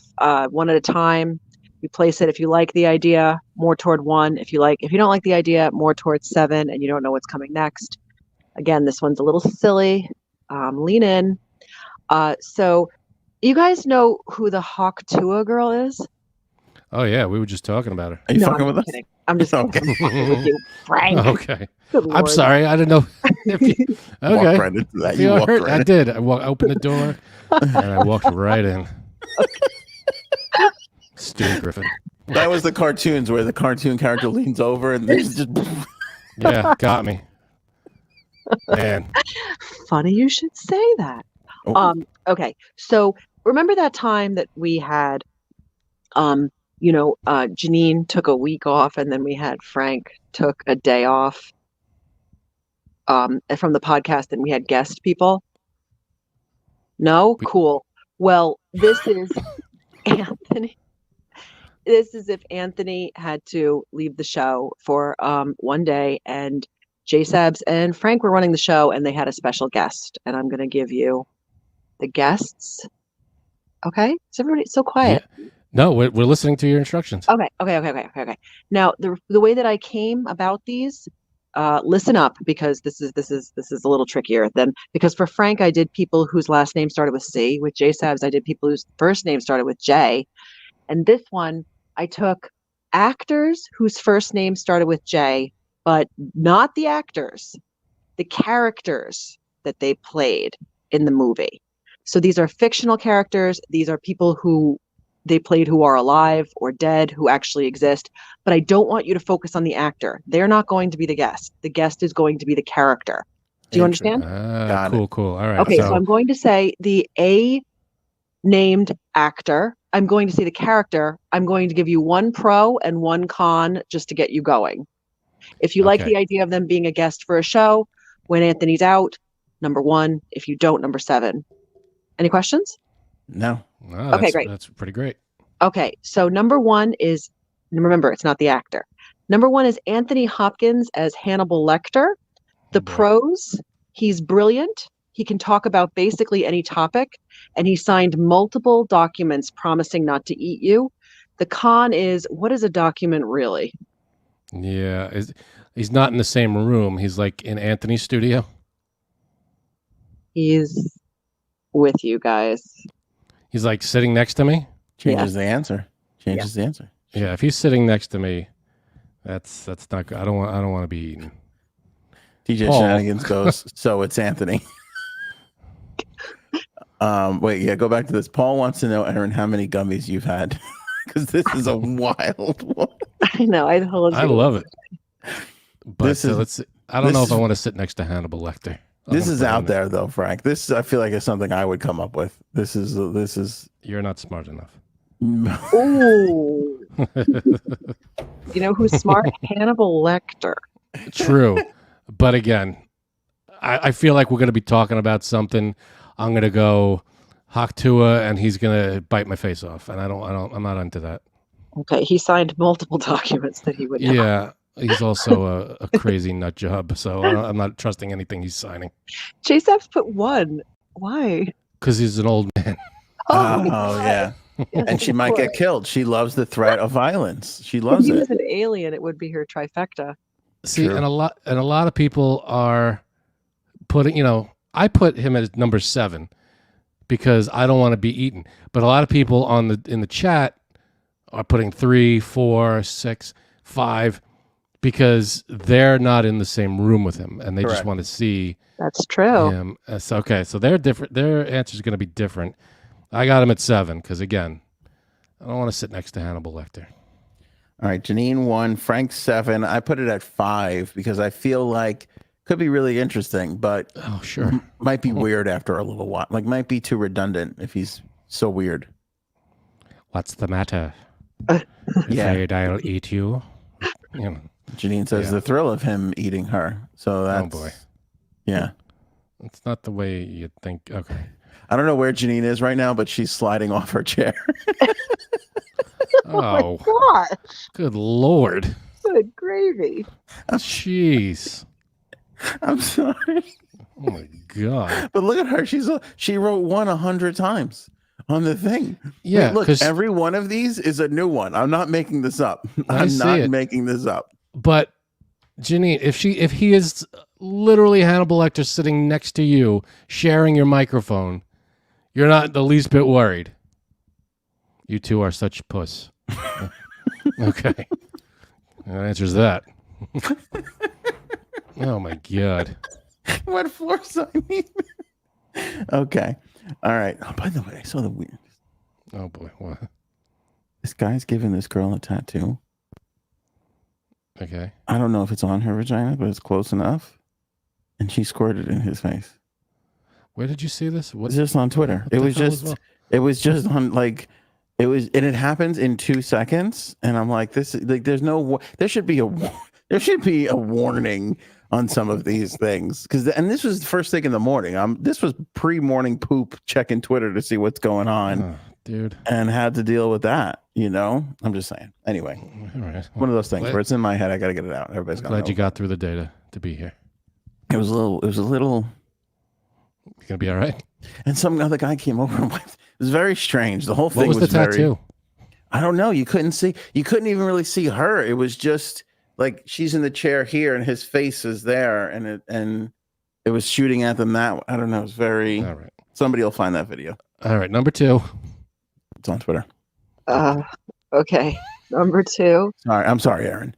one at a time. You place it if you like the idea, more toward 1. If you don't like the idea, more towards 7, and you don't know what's coming next. Again, this one's a little silly. Lean in. So you guys know who the Hawk Tua girl is? Oh yeah, we were just talking about her. Are you fucking with us? Kidding. I'm just fucking with you, Frank. Okay. Good I'm Lord. sorry. I didn't know. If you, okay. Walked right into that. You walked right in. I did. I opened the door and I walked right in. Stu Griffin. That was the cartoons where the cartoon character leans over and there's just. Yeah, got me. Man. Funny you should say that. Oh. Okay, so remember that time that we had, Janine took a week off, and then we had Frank took a day off from the podcast, and we had guest people? No? Cool. Well, this is Anthony. This is if Anthony had to leave the show for one day, and J-Sabs and Frank were running the show, and they had a special guest, and I'm going to give you the guests. Okay? Is everybody so quiet? No, we're listening to your instructions. Okay. Now, the way that I came about these, listen up, because this is a little trickier than, because for Frank I did people whose last name started with C. With J Sabs I did people whose first name started with J. And this one I took actors whose first name started with J, but not the actors, the characters that they played in the movie. So these are fictional characters. These are people who they played who are alive or dead, who actually exist. But I don't want you to focus on the actor. They're not going to be the guest. The guest is going to be the character. Do you understand? Cool. All right. Okay, so I'm going to say the A named actor. I'm going to say the character. I'm going to give you one pro and one con just to get you going. If you like the idea of them being a guest for a show, when Anthony's out, number 1. If you don't, number 7. Any questions? No. Okay, great. That's pretty great. Okay, so number 1 is, remember, it's not the actor. Number 1 is Anthony Hopkins as Hannibal Lecter. The pros, he's brilliant. He can talk about basically any topic, and he signed multiple documents promising not to eat you. The con is, what is a document really? Yeah, he's not in the same room. He's like in Anthony's studio. He's with you guys. He's like sitting next to me. Changes the answer. Changes the answer. Yeah, if he's sitting next to me, that's not good. I don't want to be eaten. DJ Shenanigans goes, so it's Anthony. Wait, yeah, go back to this. Paul wants to know, Aaron, how many gummies you've had, because this is a wild one. I know. I love it. But let's see. I don't know if I want to sit next to Hannibal Lecter. This is out there, though, Frank. This, I feel like, is something I would come up with. This is. You're not smart enough. Ooh. You know who's smart? Hannibal Lecter. True, but again, I feel like we're going to be talking about something. I'm going to go Haktua, and he's going to bite my face off, and I'm not into that. Okay, he signed multiple documents that he would. Yeah. He's also a crazy nut job, so I'm not trusting anything he's signing. JSAP's put 1. Why? Because he's an old man. Oh yeah. Yes, And she might get killed. She loves the threat of violence. She loves if he it. was an alien, it would be her trifecta. See, True. and a lot of people are putting, I put him at number 7 because I don't want to be eaten. But a lot of people in the chat are putting 3, 4, 6, 5 because they're not in the same room with him and they just want to see. That's true. Him. So they're different. Their answer is going to be different. I got him at 7 because, again, I don't want to sit next to Hannibal Lecter. All right, Janine 1, Frank 7. I put it at 5 because I feel like could be really interesting, but might be weird after a little while. Like, might be too redundant if he's so weird. What's the matter? Afraid I'll eat you. Janine says the thrill of him eating her. So that's, oh boy, yeah. It's not the way you'd think. Okay. I don't know where Janine is right now, but she's sliding off her chair. Oh, gosh. Good Lord. Good gravy. Jeez. I'm sorry. Oh my God. But look at her. She wrote 1 100 times on the thing. Yeah. Wait, look, every one of these is a new one. I'm not making this up. I'm not making this up. But Janine, if he is literally Hannibal Lecter sitting next to you, sharing your microphone, you're not the least bit worried. You two are such puss. Okay. That answers that. Oh my God. What floors I need? Okay. All right. Oh, by the way, I saw the weird. Oh boy. What? This guy's giving this girl a tattoo. Okay. I don't know if it's on her vagina, but it's close enough. And she squirted in his face. Where did you see this? It was just on Twitter. It was just on and it happens in 2 seconds. And I'm like, there should be a warning on some of these things. And this was the first thing in the morning. This was pre-morning poop checking Twitter to see what's going on. Dude. And had to deal with that, I'm just saying. Anyway, all right. One of those things where it's in my head. I got to get it out. Everybody's glad you got through the day to be here. It was a little. You gonna be all right? And some other guy came over. It was very strange. The whole thing was the tattoo? I don't know. You couldn't even really see her. It was just like she's in the chair here and his face is there and it was shooting at them that way. I don't know. It's very All right. Somebody will find that video. All right. Number 2. It's on Twitter. Okay. Number 2. Sorry. I'm sorry, Aaron.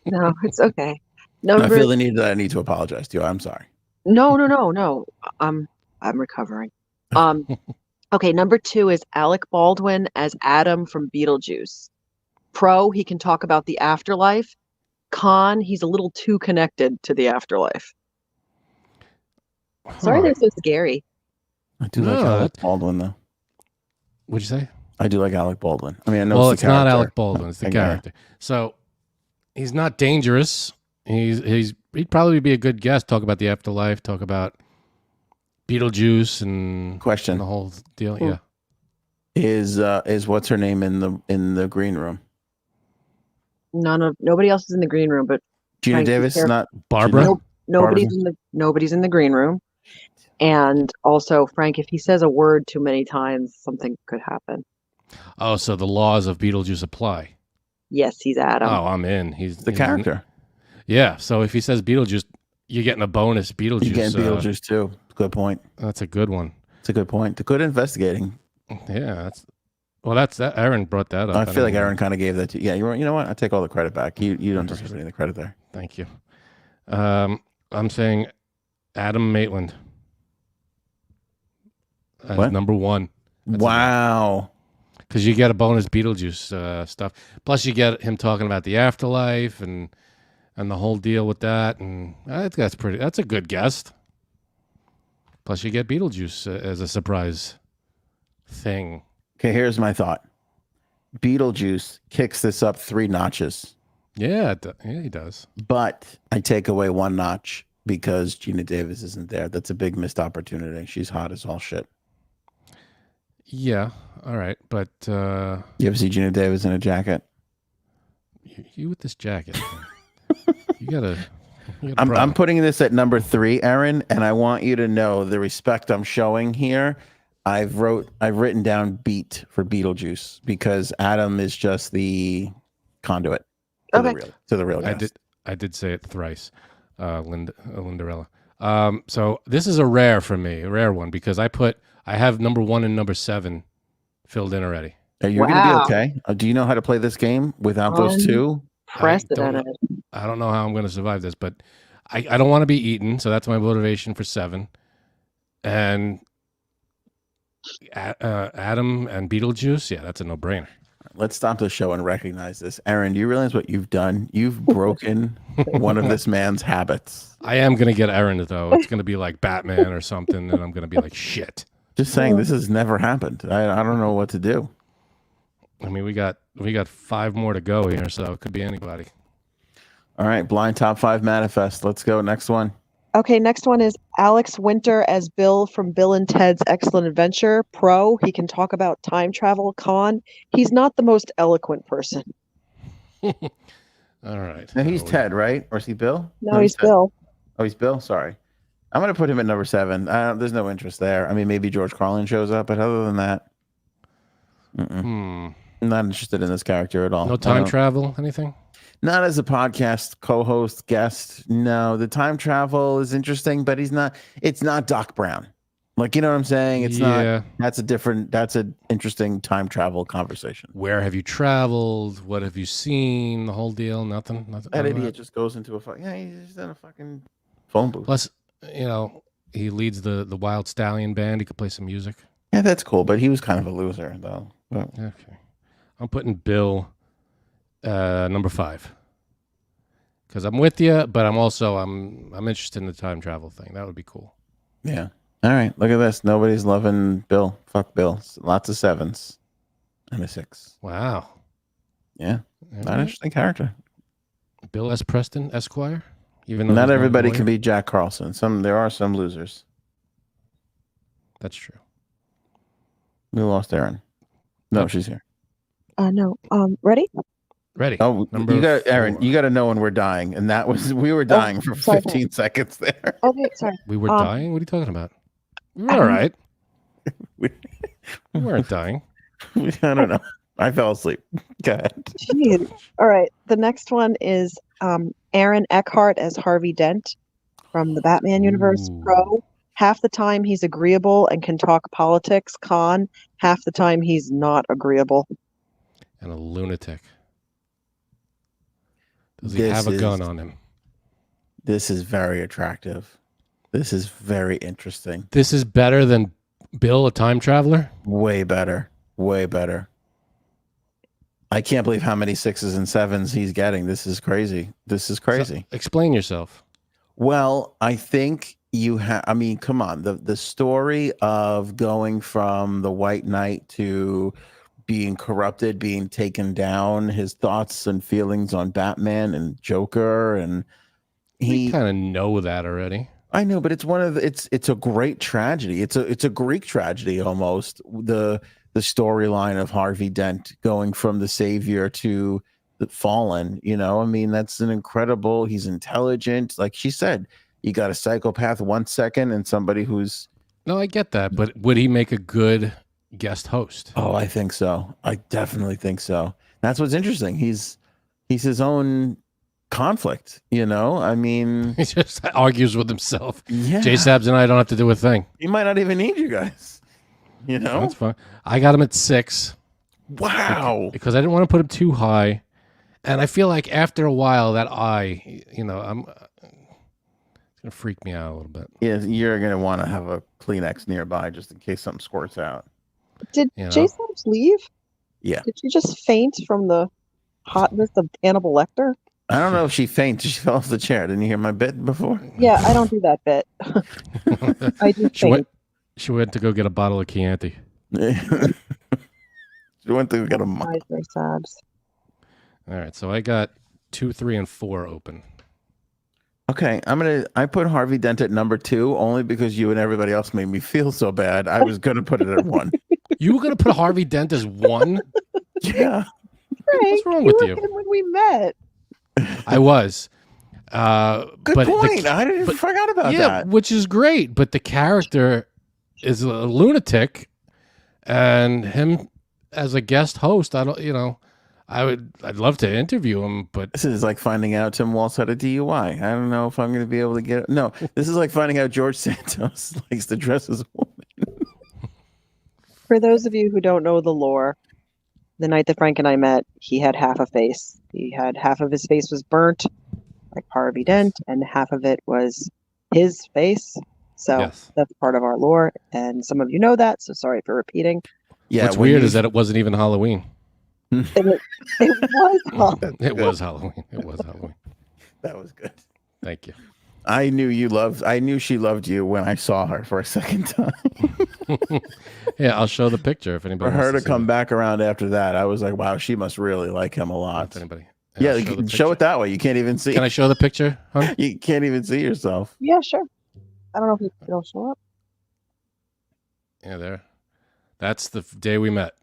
No, it's okay. I feel the need that I need to apologize to you. I'm sorry. No. I'm recovering. Okay, number 2 is Alec Baldwin as Adam from Beetlejuice. Pro, he can talk about the afterlife. Con, he's a little too connected to the afterlife. Sorry, they're so scary. I do like Alec Baldwin, though. What'd you say? I do like Alec Baldwin. I mean, I know Well, it's not Alec Baldwin. It's the Okay. character. So he's not dangerous. He'd probably be a good guest. Talk about the afterlife. Talk about Beetlejuice and Question. and the whole deal. Yeah. Is what's her name in the green room? Nobody else is in the green room, but Gina Frank, be Davis is careful. not Barbara. nobody's in the green room. And also, Frank, if he says a word too many times, something could happen. Oh, so the laws of Beetlejuice apply. Yes, he's Adam. Oh, I'm in. He's the character. Yeah. So if he says Beetlejuice, you're getting a bonus Beetlejuice. You get Beetlejuice too. Good point. That's a good one. It's a good point. Good investigating. Yeah. That's that. Aaron brought that up. I feel like Aaron kind of gave that to you. Yeah, you know what? I take all the credit back. You don't deserve any of the credit there. Thank you. I'm saying Adam Maitland as What? number 1. Wow. Because you get a bonus Beetlejuice stuff. Plus, you get him talking about the afterlife and the whole deal with that. And I think that's a good guest. Plus, you get Beetlejuice as a surprise thing. Okay, here's my thought. Beetlejuice kicks this up 3 notches. Yeah, he does. But I take away 1 notch because Gina Davis isn't there. That's a big missed opportunity. She's hot as all shit. Yeah, all right. But you ever see Gina Davis in a jacket? You with this jacket. you gotta I'm putting this at number 3, Aaron, and I want you to know the respect I'm showing here. I've written down beat for Beetlejuice because Adam is just the conduit to the real guest. I did say it thrice, Lindarella. So this is a rare for me, a rare one because I have number 1 and number 7 filled in already. You're going to be okay. Do you know how to play this game without those 2? Unprecedented. I don't know how I'm going to survive this, but I don't want to be eaten, so that's my motivation for 7. And Adam and Beetlejuice, yeah, that's a no-brainer. Let's stop the show and recognize this. Aaron, do you realize what you've done? You've broken one of this man's habits. I am going to get Aaron, though. It's going to be like Batman or something, and I'm going to be like, shit. Just saying, this has never happened. I don't know what to do. I mean, we got 5 more to go here, so it could be anybody. All right, blind top 5 manifest. Let's go. Next one. Okay, next one is Alex Winter as Bill from Bill and Ted's Excellent Adventure. Pro, he can talk about time travel. Con, he's not the most eloquent person. All right. Now he's Ted, right? Or is he Bill? No, he's Bill. Oh, he's Bill? Sorry. I'm going to put him at number 7. There's no interest there. I mean, maybe George Carlin shows up, but other than that, I'm not interested in this character at all. No time travel, anything? Not as a podcast co-host, guest. No, the time travel is interesting, but it's not Doc Brown. Like, you know what I'm saying? It's not. That's an interesting time travel conversation. Where have you traveled? What have you seen? The whole deal? Nothing. That idiot just goes into he's just in a fucking phone booth. Plus, he leads the Wild Stallion band. He could play some music. Yeah, that's cool, but he was kind of a loser, though. But... Okay. I'm putting Bill number 5. Because I'm with you, but I'm interested in the time travel thing. That would be cool. Yeah. All right. Look at this. Nobody's loving Bill. Fuck Bill. Lots of 7s and a 6. Wow. Yeah. Not an interesting character. Bill S. Preston, Esquire. Even though not everybody can be Jack Carlson. There are some losers. That's true. We lost Aaron. No, she's here. No. Ready? Ready. Oh, you got Aaron. You got to know when we're dying, and we were dying for 15 seconds there. Okay, sorry. We were dying. What are you talking about? We were all right. We weren't dying. I don't know. I fell asleep. Go ahead. Jeez. All right. The next one is Aaron Eckhart as Harvey Dent from the Batman universe. Ooh. Pro. Half the time he's agreeable and can talk politics. Con. Half the time he's not agreeable. And a lunatic. Does he have a gun on him? This is very attractive. This is very interesting. This is better than Bill, a time traveler? Way better. Way better. I can't believe how many 6s and 7s he's getting. This is crazy. This is crazy. So, explain yourself. Well, I think you have, I mean, come on. The story of going from the White Knight to being corrupted, being taken down, his thoughts and feelings on Batman and Joker, and We kind of know that already. I know, but it's one of the, it's a great tragedy. It's a Greek tragedy almost. The storyline of Harvey Dent going from the savior to the fallen, you know, I mean, that's an incredible, he's intelligent. Like she said, you got a psychopath 1 second and somebody who's. No, I get that, but would he make a good guest host? Oh, I think so. I definitely think so. That's what's interesting. He's his own conflict, you know, I mean. He just argues with himself. Yeah. J Sabs and I don't have to do a thing. He might not even need you guys, you know. That's fine. I got him at 6. Wow. Because I didn't want to put him too high. And I feel like after a while that you know, it's going to freak me out a little bit. Yeah, you're going to want to have a Kleenex nearby just in case something squirts out. Did You know? Jason leave? Yeah. Did she just faint from the hotness of Hannibal Lecter? I don't know if she fainted. She fell off the chair. Didn't you hear my bit before? Yeah, I don't do that bit. I do faint. She went to go get a bottle of Chianti. She went to get a Eyes are sabs. All right, so I got 2, 3, and 4 open. Okay, I put Harvey Dent at number 2 only because you and everybody else made me feel so bad. I was gonna put it at 1. You were gonna put Harvey Dent as 1? Yeah. Frank, What's wrong with were you? in when we met. I was. Good but point. I forgot about that. Which is great, but the character is a lunatic, and him as a guest host, I don't, you know, I'd love to interview him, but This is like finding out Tim Walsh had a DUI. I don't know if I'm going to be able to get. No, this is like finding out George Santos likes to dress as a woman. For those of you who don't know the lore, the night that Frank and I met, he had half a face. He had half of his face was burnt, like Harvey Dent, and half of it was his face. So Yes. that's part of our lore, and some of you know that. So sorry for repeating. Yeah, what's weird is that it wasn't even Halloween. It was It was Halloween. It was Halloween. that was good. Thank you. I knew she loved you when I saw her for a second time. Yeah, I'll show the picture if anybody For her wants to come see back around after that, I was like, wow, she must really like him a it. lot. If anybody. Yeah, I'll you show the can show picture. it that way. You can't even see. Can I show the picture, huh? You can't even see yourself. Yeah, sure. I don't know if it'll show up. Yeah, there. That's the day we met.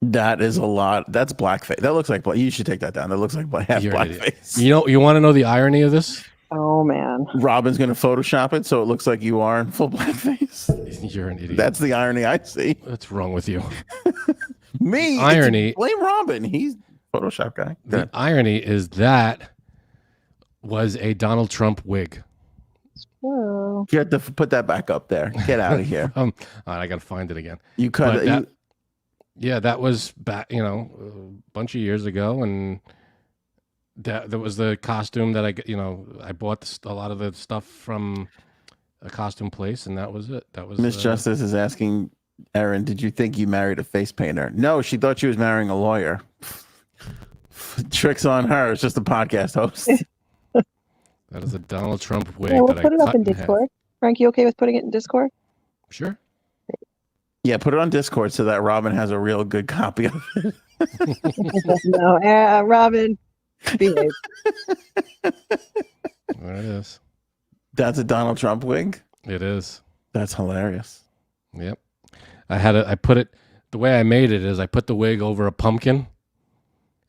That is a lot. That's blackface. That looks like black. You should take that down. That looks like half You're an idiot. blackface. You know, you want to know the irony of this? Oh man. Robin's going to Photoshop it so it looks like you are in full blackface. You're an idiot. That's the irony I see. What's wrong with you? Me. Irony. Blame Robin. He's Photoshop guy. The irony is that was a Donald Trump wig. Whoa. You have to put that back up there. Get out of here. All right, I got to find it again. You cut But it. that- Yeah, that was back, you know, a bunch of years ago, and that was the costume that I bought a lot of the stuff from a costume place, and that was it. That was Miss Justice is asking Erin, did you think you married a face painter? No, she thought she was marrying a lawyer. Tricks on her. It's just a podcast host. That is a Donald Trump wig. Yeah, we'll that put I it up cut in half. Discord. Frank, you okay with putting it in Discord? Sure. Yeah, put it on Discord so that Robin has a real good copy of it. No, Robin, behave. There it is. That's a Donald Trump wig? It is. That's hilarious. Yep. I put it, the way I made it is I put the wig over a pumpkin,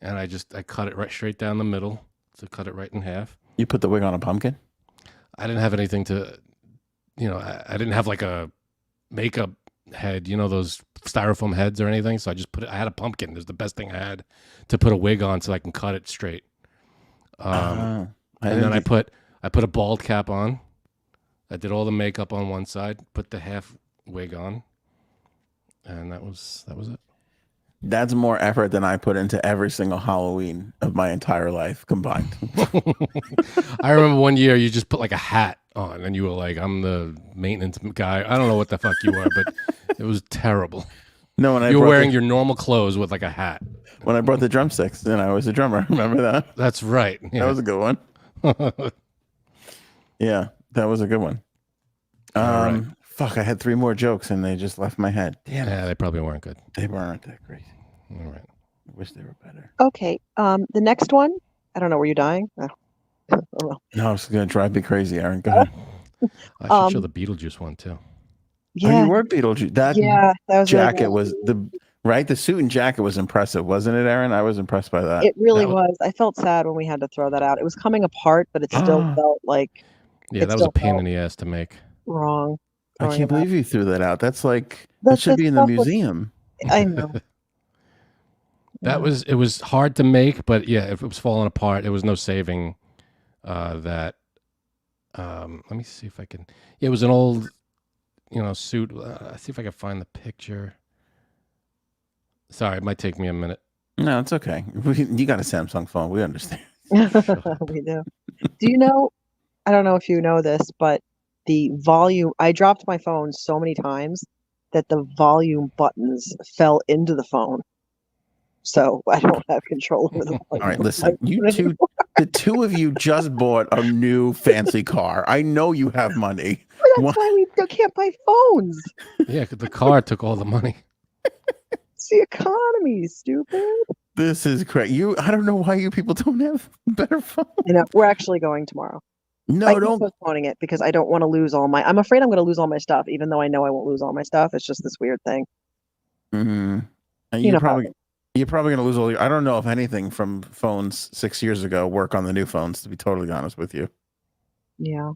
and I cut it right straight down the middle to cut it right in half. You put the wig on a pumpkin? I didn't have anything to, I didn't have like a makeup head, those styrofoam heads or anything, so I had a pumpkin. It was the best thing I had to put a wig on so I can cut it straight. And then I put a bald cap on. I did all the makeup on one side, put the half wig on, and that was it. That's more effort than I put into every single Halloween of my entire life combined. I remember one year you just put like a hat on, and you were like, "I'm the maintenance guy." I don't know what the fuck you were, but it was terrible. No, when you were wearing your normal clothes with like a hat. When I brought the drumsticks, then I was a drummer. Remember that? That's right. Yeah. That was a good one. Yeah, that was a good one. Right. Fuck, I had 3 more jokes and they just left my head. Damn it. Yeah, they probably weren't good. They weren't that great. All right. I wish they were better. Okay. The next one. I don't know. Were you dying? Oh, well. No, it's going to drive me crazy, Aaron. Go ahead. I should show the Beetlejuice one too. Yeah. Oh, you were Beetlejuice. That was jacket really was the suit and jacket was impressive, wasn't it, Aaron? I was impressed by that. It really was. I felt sad when we had to throw that out. It was coming apart, but it still felt like. Yeah, that was a pain in the ass to make. Wrong. I can't believe you threw that out. That's like that should be in the museum. I know. It was hard to make, but yeah, if it was falling apart, there was no saving that. Let me see if I can. Yeah, it was an old, suit. See if I can find the picture. Sorry, it might take me a minute. No, it's okay. You got a Samsung phone. We understand. We do. Do you know? I don't know if you know this, but the volume. I dropped my phone so many times that the volume buttons fell into the phone. So I don't have control over the volume. All right, listen. The two of you just bought a new fancy car. I know you have money. But that's why we can't buy phones. Yeah, because the car took all the money. It's the economy, stupid. This is crazy. I don't know why you people don't have better phones. We're actually going tomorrow. No, don't postponing it because I don't want to lose all my. I'm afraid I'm going to lose all my stuff, even though I know I won't lose all my stuff. It's just this weird thing. Mm-hmm. And you're probably going to lose all your. I don't know if anything from phones 6 years ago work on the new phones. To be totally honest with you. Yeah.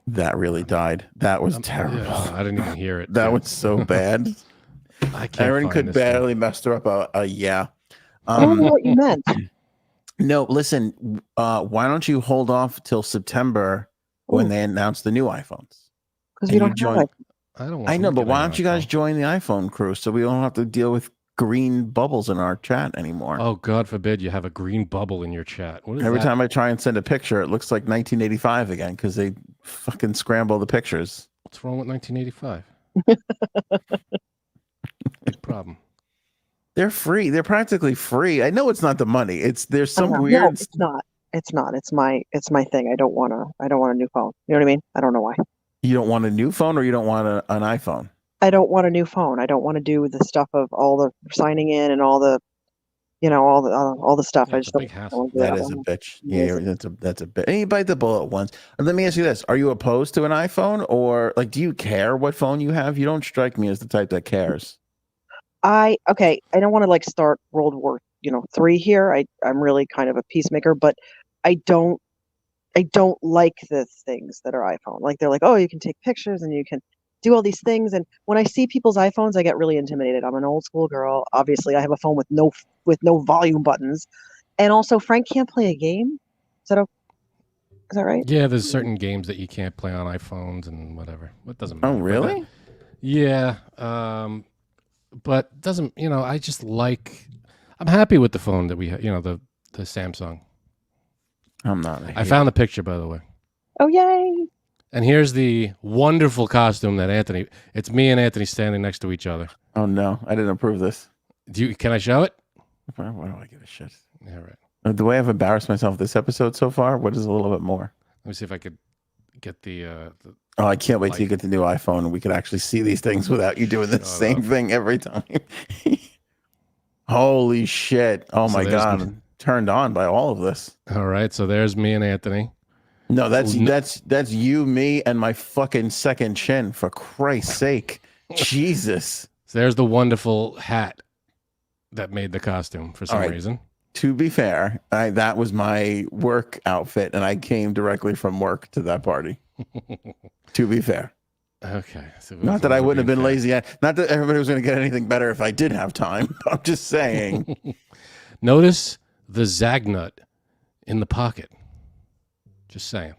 That really died. That was terrible. Yeah, I didn't even hear it. That was so bad. Aaron could barely muster up a yeah. I don't know what you meant. No, listen. Why don't you hold off till September when they announce the new iPhones? Because we don't have I know, but why don't you guys join the iPhone crew so we don't have to deal with green bubbles in our chat anymore? Oh, God forbid you have a green bubble in your chat. What is Every that? time I try and send a picture, it looks like 1985 again because they fucking scramble the pictures. What's wrong with 1985? Big problem. They're free. They're practically free. I know it's not the money. There's some weird. No, it's not. It's not. It's my thing. I don't want a new phone. You know what I mean? I don't know why. You don't want a new phone, or you don't want an iPhone? I don't want a new phone. I don't want to do the stuff of all the signing in and all the, all the stuff. Yeah, I just That is a bitch. Yeah, that's a bitch. And you bite the bullet once. And let me ask you this: are you opposed to an iPhone, or do you care what phone you have? You don't strike me as the type that cares. I don't want to start World War III here. I'm really kind of a peacemaker, but I don't like the things that are iPhone. Like they're like, oh, you can take pictures and you can do all these things. And when I see people's iPhones, I get really intimidated. I'm an old school girl. Obviously, I have a phone with no volume buttons, and also Frank can't play a game. Is that right? Yeah, there's certain games that you can't play on iPhones and whatever. It doesn't matter. Oh, really? Yeah. But doesn't, I just I'm happy with the phone that we have, the Samsung. I'm not. I found the picture, by the way. Oh, yay. And here's the wonderful costume that it's me and Anthony standing next to each other. Oh, no. I didn't approve this. Can I show it? Why do I give a shit? Yeah, right. The way I've embarrassed myself this episode so far, what is a little bit more? Let me see if I could get the Oh, I can't wait till you get the new iPhone and we could actually see these things without you doing the same thing every time. Holy shit. Oh, my God. I'm turned on by all of this. All right. So there's me and Anthony. No, that's you, me, and my fucking second chin, for Christ's sake. Jesus. So there's the wonderful hat that made the costume for some reason. To be fair, that was my work outfit, and I came directly from work to that party. To be fair. Okay. So Not that I wouldn't have been lazy. Not that everybody was going to get anything better if I did have time. I'm just saying. Notice the Zagnut in the pocket. Just saying.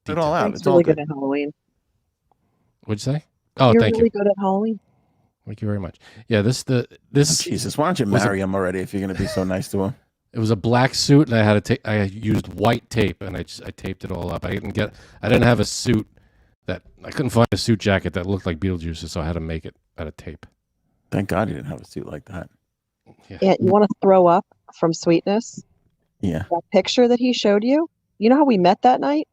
Put it all out. Frank's It's all really good. good at Halloween. What'd you say? Oh, You're thank really you. good at Halloween. Thank you very much. Yeah, this. Oh, Jesus, why don't you marry him already if you're going to be so nice to him? It was a black suit, and I used white tape, and I taped it all up. I didn't have a suit I couldn't find a suit jacket that looked like Beetlejuice, so I had to make it out of tape. Thank God you didn't have a suit like that. Yeah, you want to throw up from sweetness? Yeah. That picture that he showed you. You know how we met that night?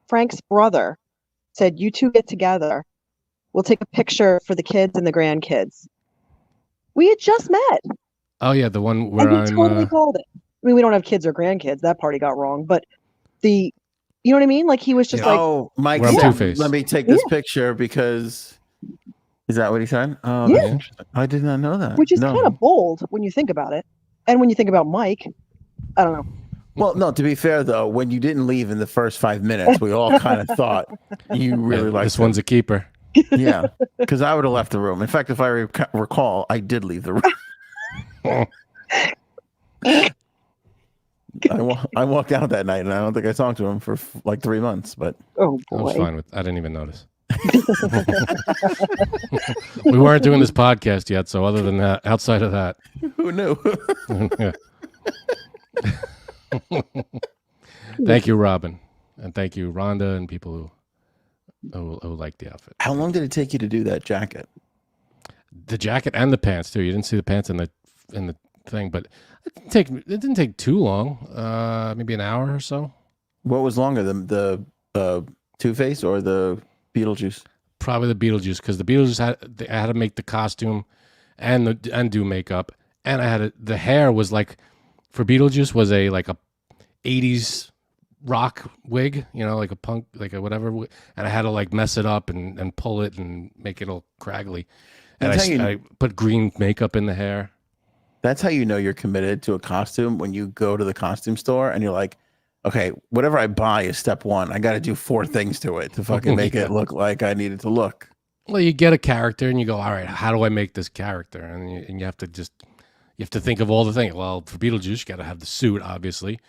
Frank's brother said, "You two get together. We'll take a picture for the kids and the grandkids." We had just met. Oh yeah, the one where And he totally called it. I mean, we don't have kids or grandkids. That party got wrong, but you know what I mean? Like he was just like, oh, Mike, Where I'm Two-Face. let me take this picture because is that what he said? Oh, Yeah. that's interesting. I did not know that. which is No. kind of bold when you think about it. And when you think about Mike, I don't know. Well, no, to be fair though, when you didn't leave in the first 5 minutes, we all kind of thought you really liked this one's a keeper. Yeah, because I would have left the room. In fact, if I recall, I did leave the room. I walked out that night, and I don't think I talked to him for like 3 months. But Oh I was boy. fine with. I didn't even notice. We weren't doing this podcast yet, so other than that, outside of that, who knew? yeah. Thank you, Robin, and thank you, Rhonda, and people who like the outfit. How long did it take you to do that jacket? The jacket and the pants too. You didn't see the pants in the thing, but it didn't take too long. Maybe an hour or so. What was longer, the Two-Face or the Beetlejuice? Probably the Beetlejuice, because the Beetlejuice I had to make the costume and do makeup, and the hair was like, for Beetlejuice was a 80s rock wig, like a punk, like a whatever, and I had to like mess it up and pull it and make it all craggly, and I put green makeup in the hair. That's how you know you're committed to a costume, when you go to the costume store and you're like, okay, whatever I buy is step one. I got to do 4 things to it to fucking make it look like I need it to look. Well, you get a character and you go, all right, how do I make this character? And you have to think of all the things. Well, for Beetlejuice, you got to have the suit, obviously,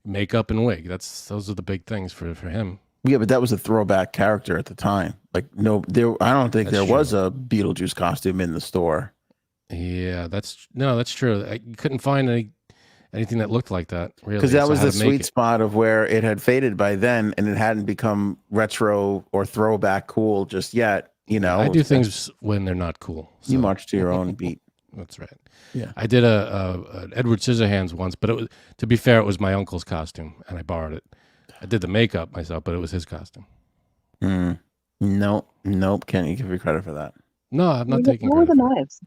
makeup and wig. Those are the big things for him. Yeah, but that was a throwback character at the time. Like, no, I don't think there was a Beetlejuice costume in the store. Yeah, that's true. I couldn't find anything that looked like that, really. Because that was the sweet spot of where it had faded by then, and it hadn't become retro or throwback cool just yet. I do things when they're not cool. So. You march to your own beat. That's right. Yeah, I did a Edward Scissorhands once, but to be fair, it was my uncle's costume, and I borrowed it. I did the makeup myself, but it was his costume. Nope. Can't you give me credit for that? No, I'm not taking What were credit. the knives?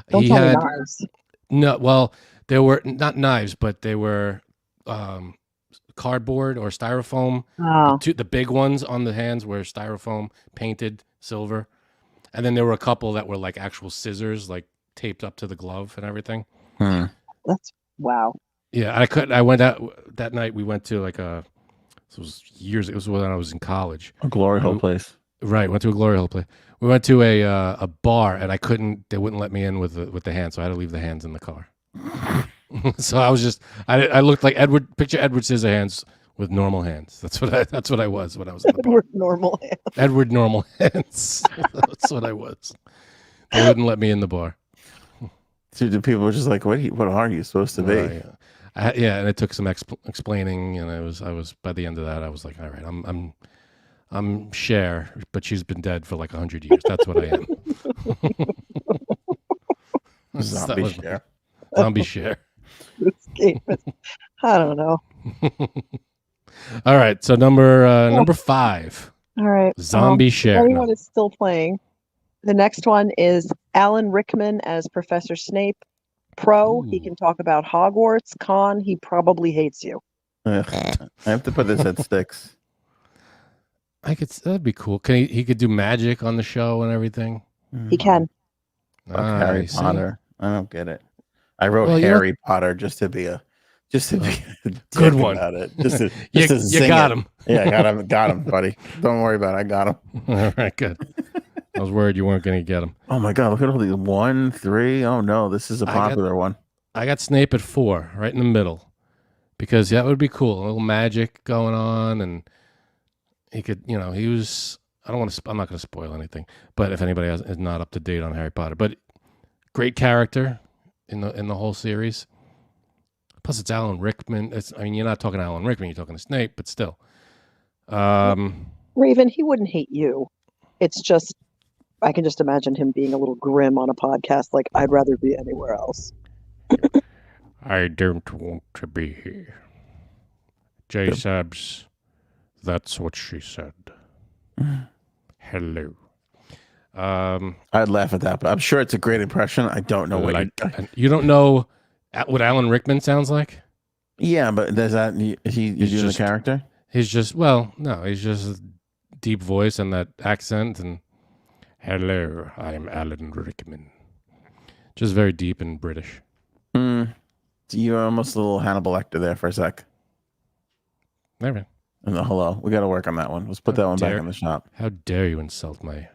Don't tell me knives. No, well, there were not knives, but they were cardboard or styrofoam. Oh. The big ones on the hands were styrofoam, painted silver. And then there were a couple that were like actual scissors, like taped up to the glove and everything. That's wow. Yeah, I went out that night. We went to it was when I was in college. A glory hole place. Right, went to a glory hole place. We went to a bar, and they wouldn't let me in with the hands, so I had to leave the hands in the car. So I was I looked like picture Edward Scissorhands with normal hands. That's what I was when I was in the bar. Edward normal hands. Edward normal hands. That's what I was. They wouldn't let me in the bar. So the people were just like, what are you supposed to be? And it took some explaining, and I was by the end of that, I was like, all right, I'm Cher, but she's been dead for like 100 years. That's what I am. Zombie Cher. Zombie Cher. I don't know. All right, so number 5. All right. Zombie Cher. Everyone is still playing. The next one is Alan Rickman as Professor Snape. Pro, he can talk about Hogwarts. Con, he probably hates you. I have to put this at 6. That'd be cool. He could do magic on the show and everything. He can. Harry Potter. I don't get it. I wrote Harry Potter just to be a Just to be a Good dick one. about it. Just to You sing got it. him. Yeah, got him, buddy. Don't worry about it. I got him. All right, good. I was worried you weren't going to get him. Oh my God, look at all these 1, 3. Oh no, this is a popular one. I got Snape at 4, right in the middle, because that would be cool. A little magic going on, and he could, he was. I don't want to. I'm not going to spoil anything, but if anybody is not up to date on Harry Potter, but great character in the whole series. Plus, it's Alan Rickman. You're not talking to Alan Rickman. You're talking to Snape, but still. Raven, he wouldn't hate you. It's just, I can just imagine him being a little grim on a podcast. Like, I'd rather be anywhere else. I don't want to be here. J-Sabs, that's what she said. Hello. I'd laugh at that, but I'm sure it's a great impression. I don't know what you don't know what Alan Rickman sounds like? Yeah, but does that he's doing the character? He's just he's just a deep voice and that accent and hello, I'm Alan Rickman. Just very deep and British. You're almost a little Hannibal Lecter there for a sec. Never. And the hello. We got to work on that one. Let's put that one back in the shop. How dare you insult my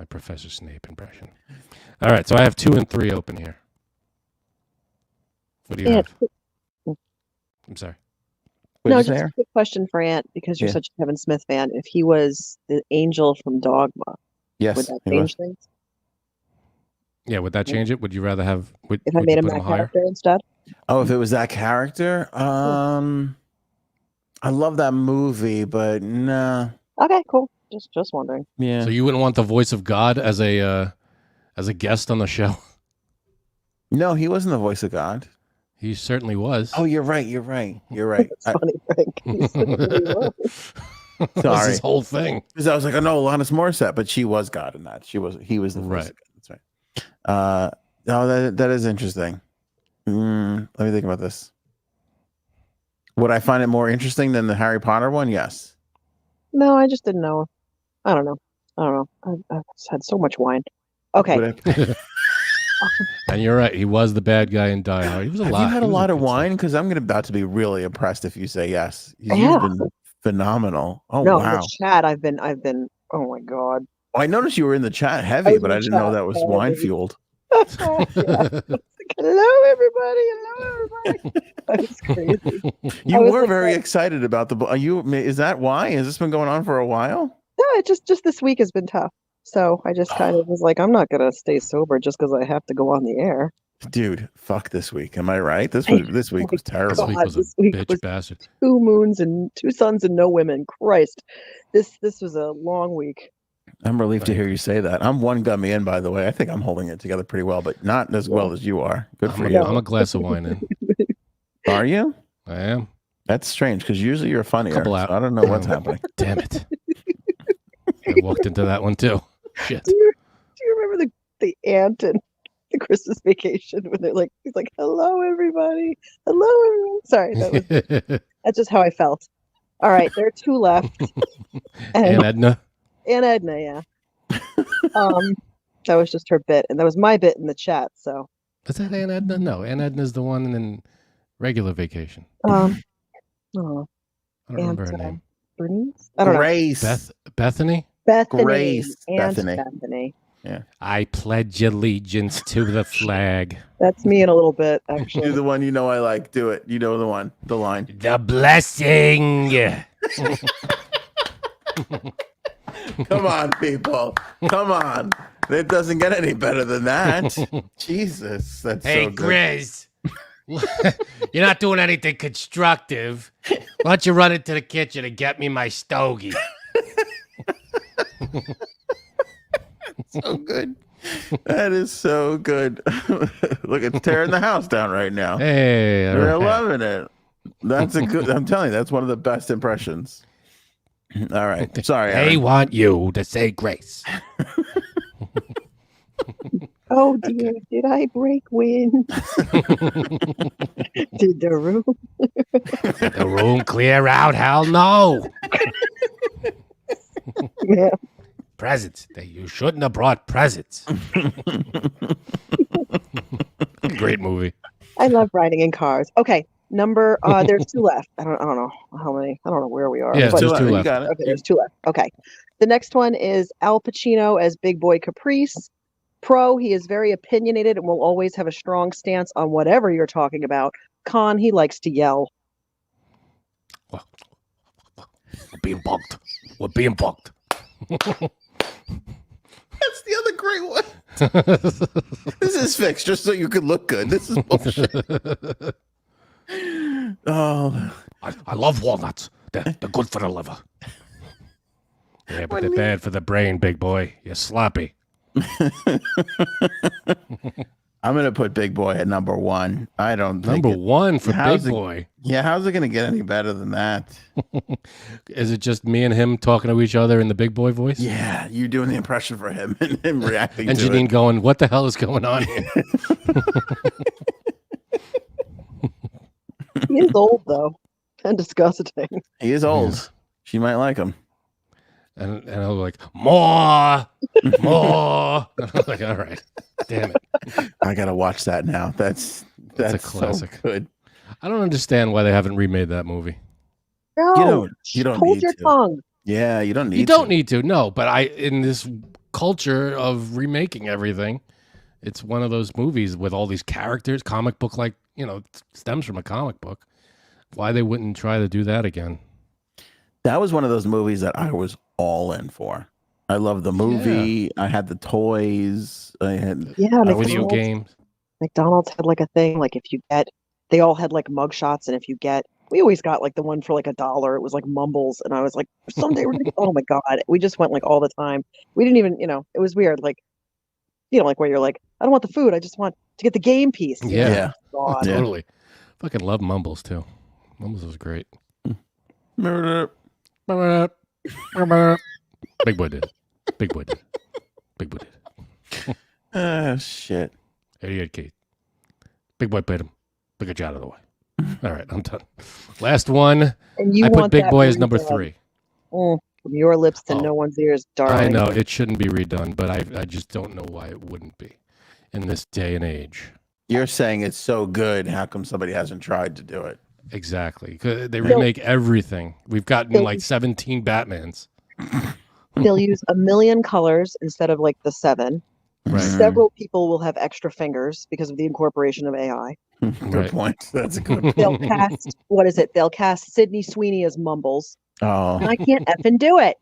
Professor Snape impression? All right, so I have 2 and 3 open here. What do you have? I'm sorry. No, just a quick question for Ant, because you're such a Kevin Smith fan. If he was the angel from Dogma, yes, would that change things? Yeah, would that change it? Would you rather have? If I made him that character instead? Oh, if it was that character, I love that movie, but nah. Okay, cool. Just wondering. Yeah. So you wouldn't want the voice of God as a guest on the show? No, he wasn't the voice of God. He certainly was. Oh, you're right. It's funny, Frank. He certainly was. Sorry. That was his whole thing. Because I was like, oh no, Alanis Morissette, but she was God in that. He was the voice of God. That's right. That is interesting. Let me think about this. Would I find it more interesting than the Harry Potter one? Yes. No, I just didn't know. I don't know. I've had so much wine. Okay. And you're right. He was the bad guy in Die Hard. He was a lot. You had a lot of wine, because I'm about to be really impressed if you say yes. You've been phenomenal. Oh no, wow. In the chat, I've been. Oh my God. Well, I noticed you were in the chat heavy, but I didn't know that was wine fueled. Hello, everybody. That's crazy. You were very excited about the. Is that why? Has this been going on for a while? No, it just this week has been tough. So I just kind of was like, I'm not gonna stay sober just because I have to go on the air. Dude, fuck this week. Am I right? This week was terrible. This week was a bitch bastard. 2 moons and 2 suns and no women. Christ, this was a long week. I'm relieved to hear you say that. I'm one gummy in, by the way. I think I'm holding it together pretty well, but not as well as you are. Good for you. I'm a glass of wine in. Are you? I am. That's strange, because usually you're funnier. Couple out. So I don't know what's happening. Damn it. I walked into that one too. Shit. Do you remember the ant in the Christmas Vacation when they're like, he's like, hello everybody. Hello everyone. Sorry, that's just how I felt. All right, there are 2 left. And Edna. And Edna, yeah. That was just her bit, and that was my bit in the chat. So is that Aunt Edna? No, Aunt Edna's the one in Regular Vacation. Oh, I don't remember her name. Bernice? I don't Grace. know. Bethany? Bethany. Grace. Aunt Bethany. Bethany. Yeah. I pledge allegiance to the flag. That's me in a little bit, actually. Do the one I like. Do it. You know the line. The blessing. Come on, people. Come on. It doesn't get any better than that. Jesus. That's hey, so good. Grizz. You're not doing anything constructive. Why don't you run into the kitchen and get me my stogie? So good. That is so good. Look, it's tearing the house down right now. Hey, They're loving it. That's a good. I'm telling you, that's one of the best impressions. All right. Sorry. They Aaron. want you to say grace. Oh dear, did I break wind? Did the room clear out? Hell no. Yeah. Presents. You shouldn't have brought presents. Great movie. I love riding in cars. Okay, Number there's two left. I don't know how many. I don't know where we are. Yeah, but- there's two You left. got it. Okay, there's two left. Okay. The next one is Al Pacino as Big Boy Caprice. Pro, he is very opinionated and will always have a strong stance on whatever you're talking about. Con, he likes to yell. We're being bugged. We're being bugged. That's the other great one. This is fixed just so you could look good. This is bullshit. Oh, I love walnuts. They're good for the liver. Yeah, but they're bad for the brain, big boy. You're sloppy. I'm gonna put Big Boy at number one. I don't think Number one for how's Big it- Boy. Yeah, how's it gonna get any better than that? Is it just me and him talking to each other in the Big Boy voice? Yeah, you doing the impression for him and him reacting And to Janine it. going, what the hell is going on here? He is old though, and disgusting. He is old. Yes. She might like him. And I was like, more. And I was like, all right, damn it. I gotta watch that now. That's a classic. So good. I don't understand why they haven't remade that movie. No, You don't hold need your to. tongue. Yeah, you don't need. You don't to. need to, no. But in this culture of remaking everything, it's one of those movies with all these characters, comic book like, stems from a comic book. Why they wouldn't try to do that again? That was one of those movies that I was all in for. I love the movie. I had the toys. I had. Yeah, Video McDonald's, games. McDonald's had like a thing. Like if you get, they all had like mug shots, and if you get, we always got like the one for like $1. It was like Mumbles, and I was like, someday we're gonna. Oh my god, we just went like all the time. We didn't even, it was weird. Like, like where you're like, I don't want the food. I just want to get the game piece. Yeah. God. Yeah. Totally. Fucking love Mumbles too. Mumbles was great. Remember Big Boy did. Big Boy did. Big Boy did. that? Shit. 88 Kate. Big Boy paid him. Big get you out of the way. All right, I'm done. Last one. And you I put want Big that Boy as number redone. 3. From your lips to Oh. no one's ears, darling. I know it shouldn't be redone, but I just don't know why it wouldn't be in this day and age. You're saying it's so good. How come somebody hasn't tried to do it? Exactly. 'Cause they remake everything. We've gotten So- like 17 Batmans. They'll use 1,000,000 colors instead of like the 7. Right. Several people will have extra fingers because of the incorporation of AI. Good Right. point. That's a good. They'll cast They'll cast Sydney Sweeney as Mumbles. And Oh. I can't effing do it.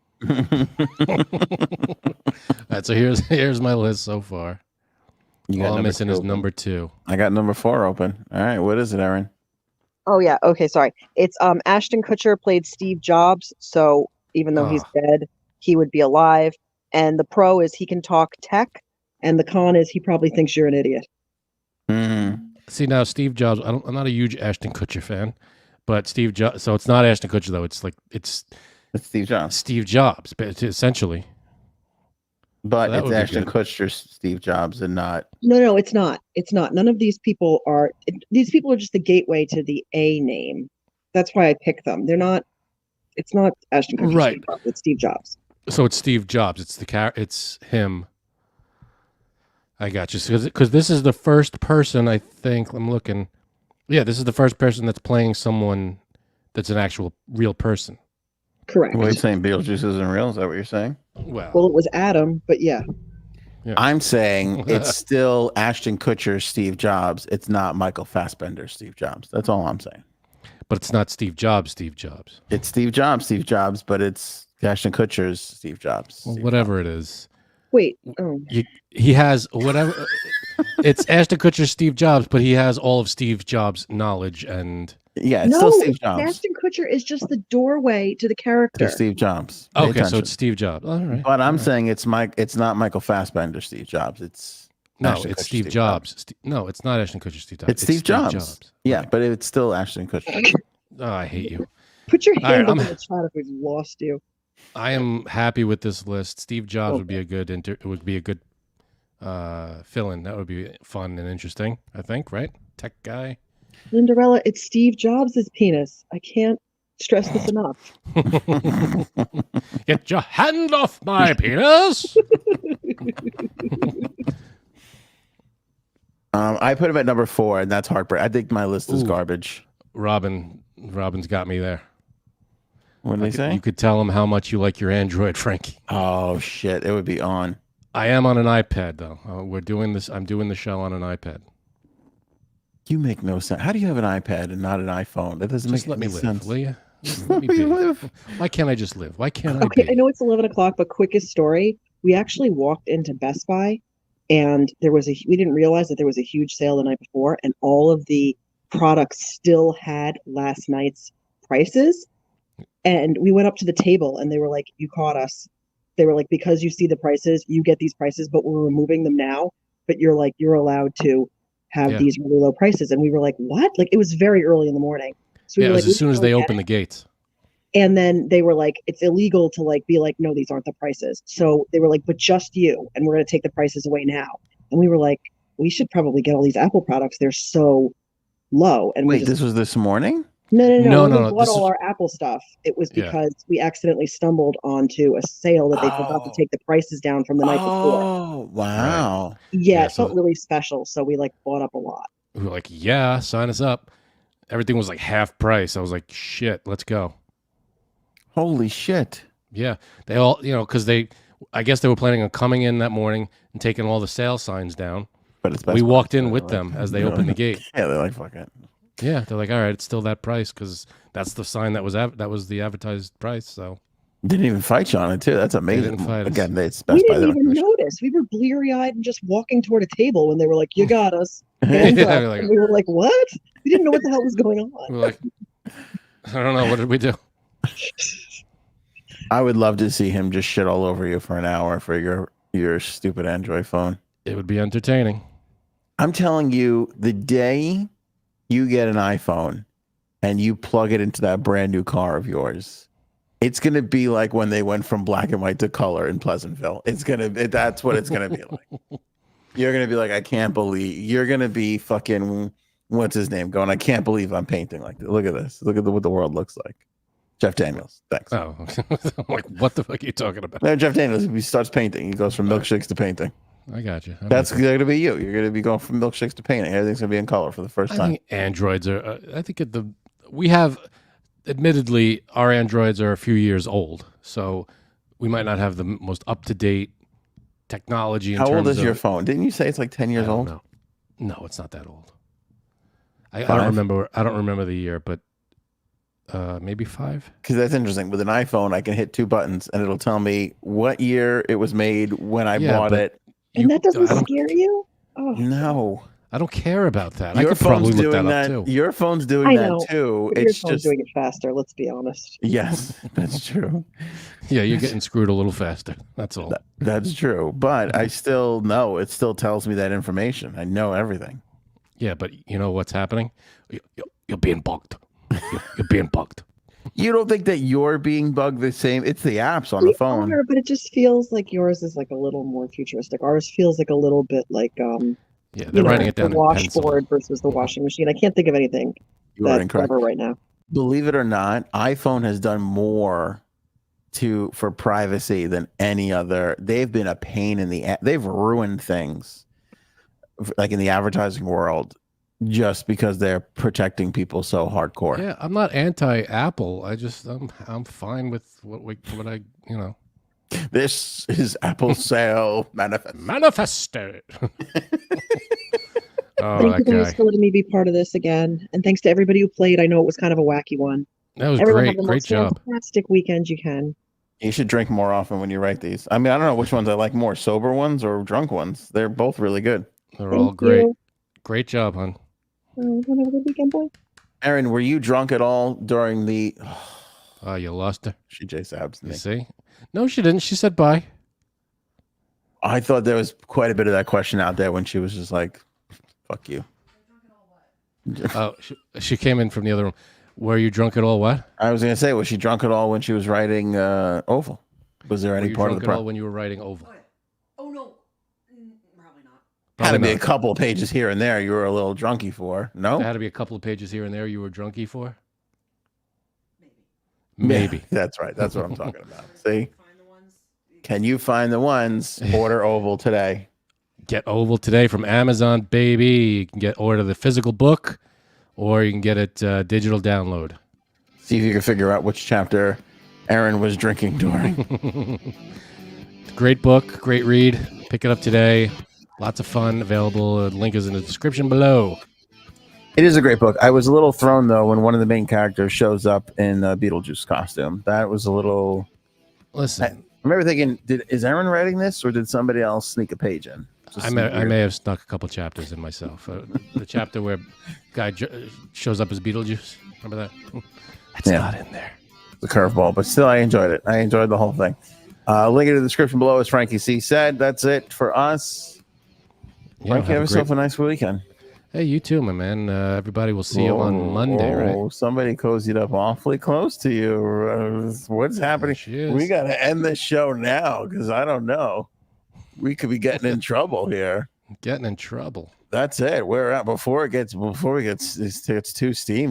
All right, so here's my list so far. You got All I'm number missing two is open. number 2. I got number 4 open. All right, what is it, Aaron? Oh yeah. Okay, sorry. It's Ashton Kutcher played Steve Jobs, so even though he's dead, he would be alive. And the pro is he can talk tech, and the con is he probably thinks you're an idiot. Mm. See now, Steve Jobs. I'm not a huge Ashton Kutcher fan, but Steve Jobs. So it's not Ashton Kutcher though. It's It's Steve Jobs, Steve Jobs, but it's essentially. but That it's would be Ashton good. Kutcher's Steve Jobs and not. No, it's not. It's not. None of these people are. These people are just the gateway to the A name. That's why I picked them. They're not. It's not Ashton Kutcher. Right. Steve Jobs, it's Steve Jobs. So it's Steve Jobs. It's it's him. I got you. Because this is the first person I think I'm looking. Yeah, this is the first person that's playing someone that's an actual real person. Correct. What are you saying? Beetlejuice isn't real? Is that what you're saying? Well, it was Adam, but yeah. I'm saying it's still Ashton Kutcher's Steve Jobs. It's not Michael Fassbender's Steve Jobs. That's all I'm saying. But it's not Steve Jobs. Steve Jobs. It's Steve Jobs, but it's Ashton Kutcher's Steve Jobs. Well, Steve whatever it is. Wait. Oh. He has whatever. It's Ashton Kutcher, Steve Jobs, but he has all of Steve Jobs' knowledge and. Yeah, it's No, still Steve Jobs. Ashton Kutcher is just the doorway to the character. To Steve Jobs. Pay Okay, so attention. it's Steve Jobs. All right. But I'm saying it's not Michael Fassbender Steve Jobs. It's No, Ashton it's Kutcher, Steve Jobs. No, it's not Ashton Kutcher, Steve Jobs. It's Steve Jobs. Yeah, but it's still Ashton Kutcher. Oh, I hate you. Put your All right, hand up I'm- in the chat if we've lost you. I am happy with this list. Steve Jobs would be a good fill-in. That would be fun and interesting. I think, right? Tech guy. Cinderella, it's Steve Jobs' penis. I can't stress this enough. Get your hand off my penis. I put him at number 4, and that's heartbreak. I think my list is Ooh. garbage. Robin's got me there. What did they say? You could tell him how much you like your Android, Frankie. Oh shit! It would be on. I am on an iPad though. We're doing this. I'm doing the show on an iPad. You make no sense. How do you have an iPad and not an iPhone? That doesn't Just make let me any live, sense. will you? Let me live. Why can't I just live? Why can't I Okay, be? I know it's 11 o'clock, but quickest story. We actually walked into Best Buy, and we didn't realize that there was a huge sale the night before, and all of the products still had last night's prices. And we went up to the table, and they were like, "You caught us." They were like, "Because you see the prices, you get these prices, but we're removing them now. But you're allowed to have these really low prices." And we were like, "What?" Like, it was very early in the morning. So we Yeah, were it was like, as soon as they opened the gates. and then they were like, it's illegal to like be like, no, these aren't the prices. So they were like, but just you, and we're going to take the prices away now. And we were like, we should probably get all these Apple products. They're so low. And Wait, this was this morning? No. No, We bought all our Apple stuff. It was because we accidentally stumbled onto a sale that they forgot to take the prices down from the night before. Oh, wow. Right. Yeah, it felt really special. So we like bought up a lot. We were like, yeah, sign us up. Everything was like half price. I was like, shit, let's go. Holy shit. Yeah. They all, because I guess they were planning on coming in that morning and taking all the sale signs down. But it's we walked in with them as they opened the gate. Yeah, they're like, fuck it. Yeah, they're like, all right, it's still that price because that's the sign that was the advertised price. So didn't even fight you on it too. That's amazing. They didn't fight us. Again, they we didn't even notice. We were bleary-eyed and just walking toward a table when they were like, "You got us." And we were like, "What?" We didn't know what the hell was going on. We were like, I don't know. What did we do? I would love to see him just shit all over you for an hour for your stupid Android phone. It would be entertaining. I'm telling you, the day you get an iPhone and you plug it into that brand new car of yours, it's going to be like when they went from black and white to color in Pleasantville. That's what it's going to be like. You're going to be like, I can't believe you're going to be fucking, what's his name, going, I can't believe I'm painting like this. Look at this. Look at what the world looks like. Jeff Daniels. Thanks. Oh, I'm like, what the fuck are you talking about? No, Jeff Daniels, he starts painting. He goes from milkshakes to painting. I got you. That's going to be you. You're going to be going from milkshakes to painting. Everything's going to be in color for the first time. I think Androids are, I think we have, admittedly, our Androids are a few years old. So we might not have the most up-to-date technology. How old is your phone? Didn't you say it's like 10 years old? No, it's not that old. I don't remember the year, but maybe 5. Because that's interesting. With an iPhone, I can hit 2 buttons and it'll tell me what year it was made, when I bought it. And that doesn't scare you? Oh. No. I don't care about that. Your I could probably look that up too. Your phone's doing that too. Your phone's doing it faster, let's be honest. Yes, that's true. Yeah, you're getting screwed a little faster. That's all. That's true. But I still know. It still tells me that information. I know everything. Yeah, but you know what's happening? You're being bugged. You're being bugged. You don't think that you're being bugged the same? It's the apps on the phone. But it just feels like yours is like a little more futuristic. Ours feels like a little bit like yeah, they're writing it down the washboard versus the washing machine. I can't think of anything that's clever right now. Believe it or not, iPhone has done more for privacy than any other. They've been a pain in the they've ruined things like in the advertising world just because they're protecting people so hardcore. Yeah, I'm not anti-Apple. I'm fine with what I. This is Apple sale manifesto. Thank you guys for letting me be part of this again, and thanks to everybody who played. I know it was kind of a wacky one. That was Everyone great. Have the great most job. Fantastic weekend you can. You should drink more often when you write these. I mean, I don't know which ones I like more, sober ones or drunk ones. They're both really good. They're all great. Great job, hon. Have a good weekend, boy. Erin, were you drunk at all during the? Oh, you lost her. She J-Sabs me. You see? No, she didn't. She said bye. I thought there was quite a bit of that question out there when she was just like, "Fuck you." Oh, she came in from the other room. Were you drunk at all? What? I was gonna say, was she drunk at all when she was writing Oval? Was there any part of the problem when you were writing Oval? Oh no, probably not. Had to be a couple of pages here and there. You were a little drunky for. No, there had to be a couple of pages here and there. You were drunky for. Maybe. Maybe. Yeah, that's right. That's what I'm talking about. See, can you find the ones? Order Oval today. Get Oval today from Amazon, baby. You can order the physical book or you can get it digital download. See if you can figure out which chapter Aaron was drinking during. Great book, great read. Pick it up today. Lots of fun available. The link is in the description below. It is a great book. I was a little thrown though when one of the main characters shows up in a Beetlejuice costume. That was a little. Listen, I remember thinking, is Aaron writing this, or did somebody else sneak a page in? I may have snuck a couple chapters in myself. The chapter where guy shows up as Beetlejuice. Remember that? That's not in there. The curveball, but still, I enjoyed it. I enjoyed the whole thing. Link in the description below, as Frankie C said. That's it for us. Yeah, Frankie, have yourself a nice weekend. Hey, you too, my man. Everybody will see you on Monday, right? Somebody cozied up awfully close to you. What's happening? We got to end this show now because I don't know. We could be getting in trouble here. Getting in trouble. That's it. We're out before it gets too steamy.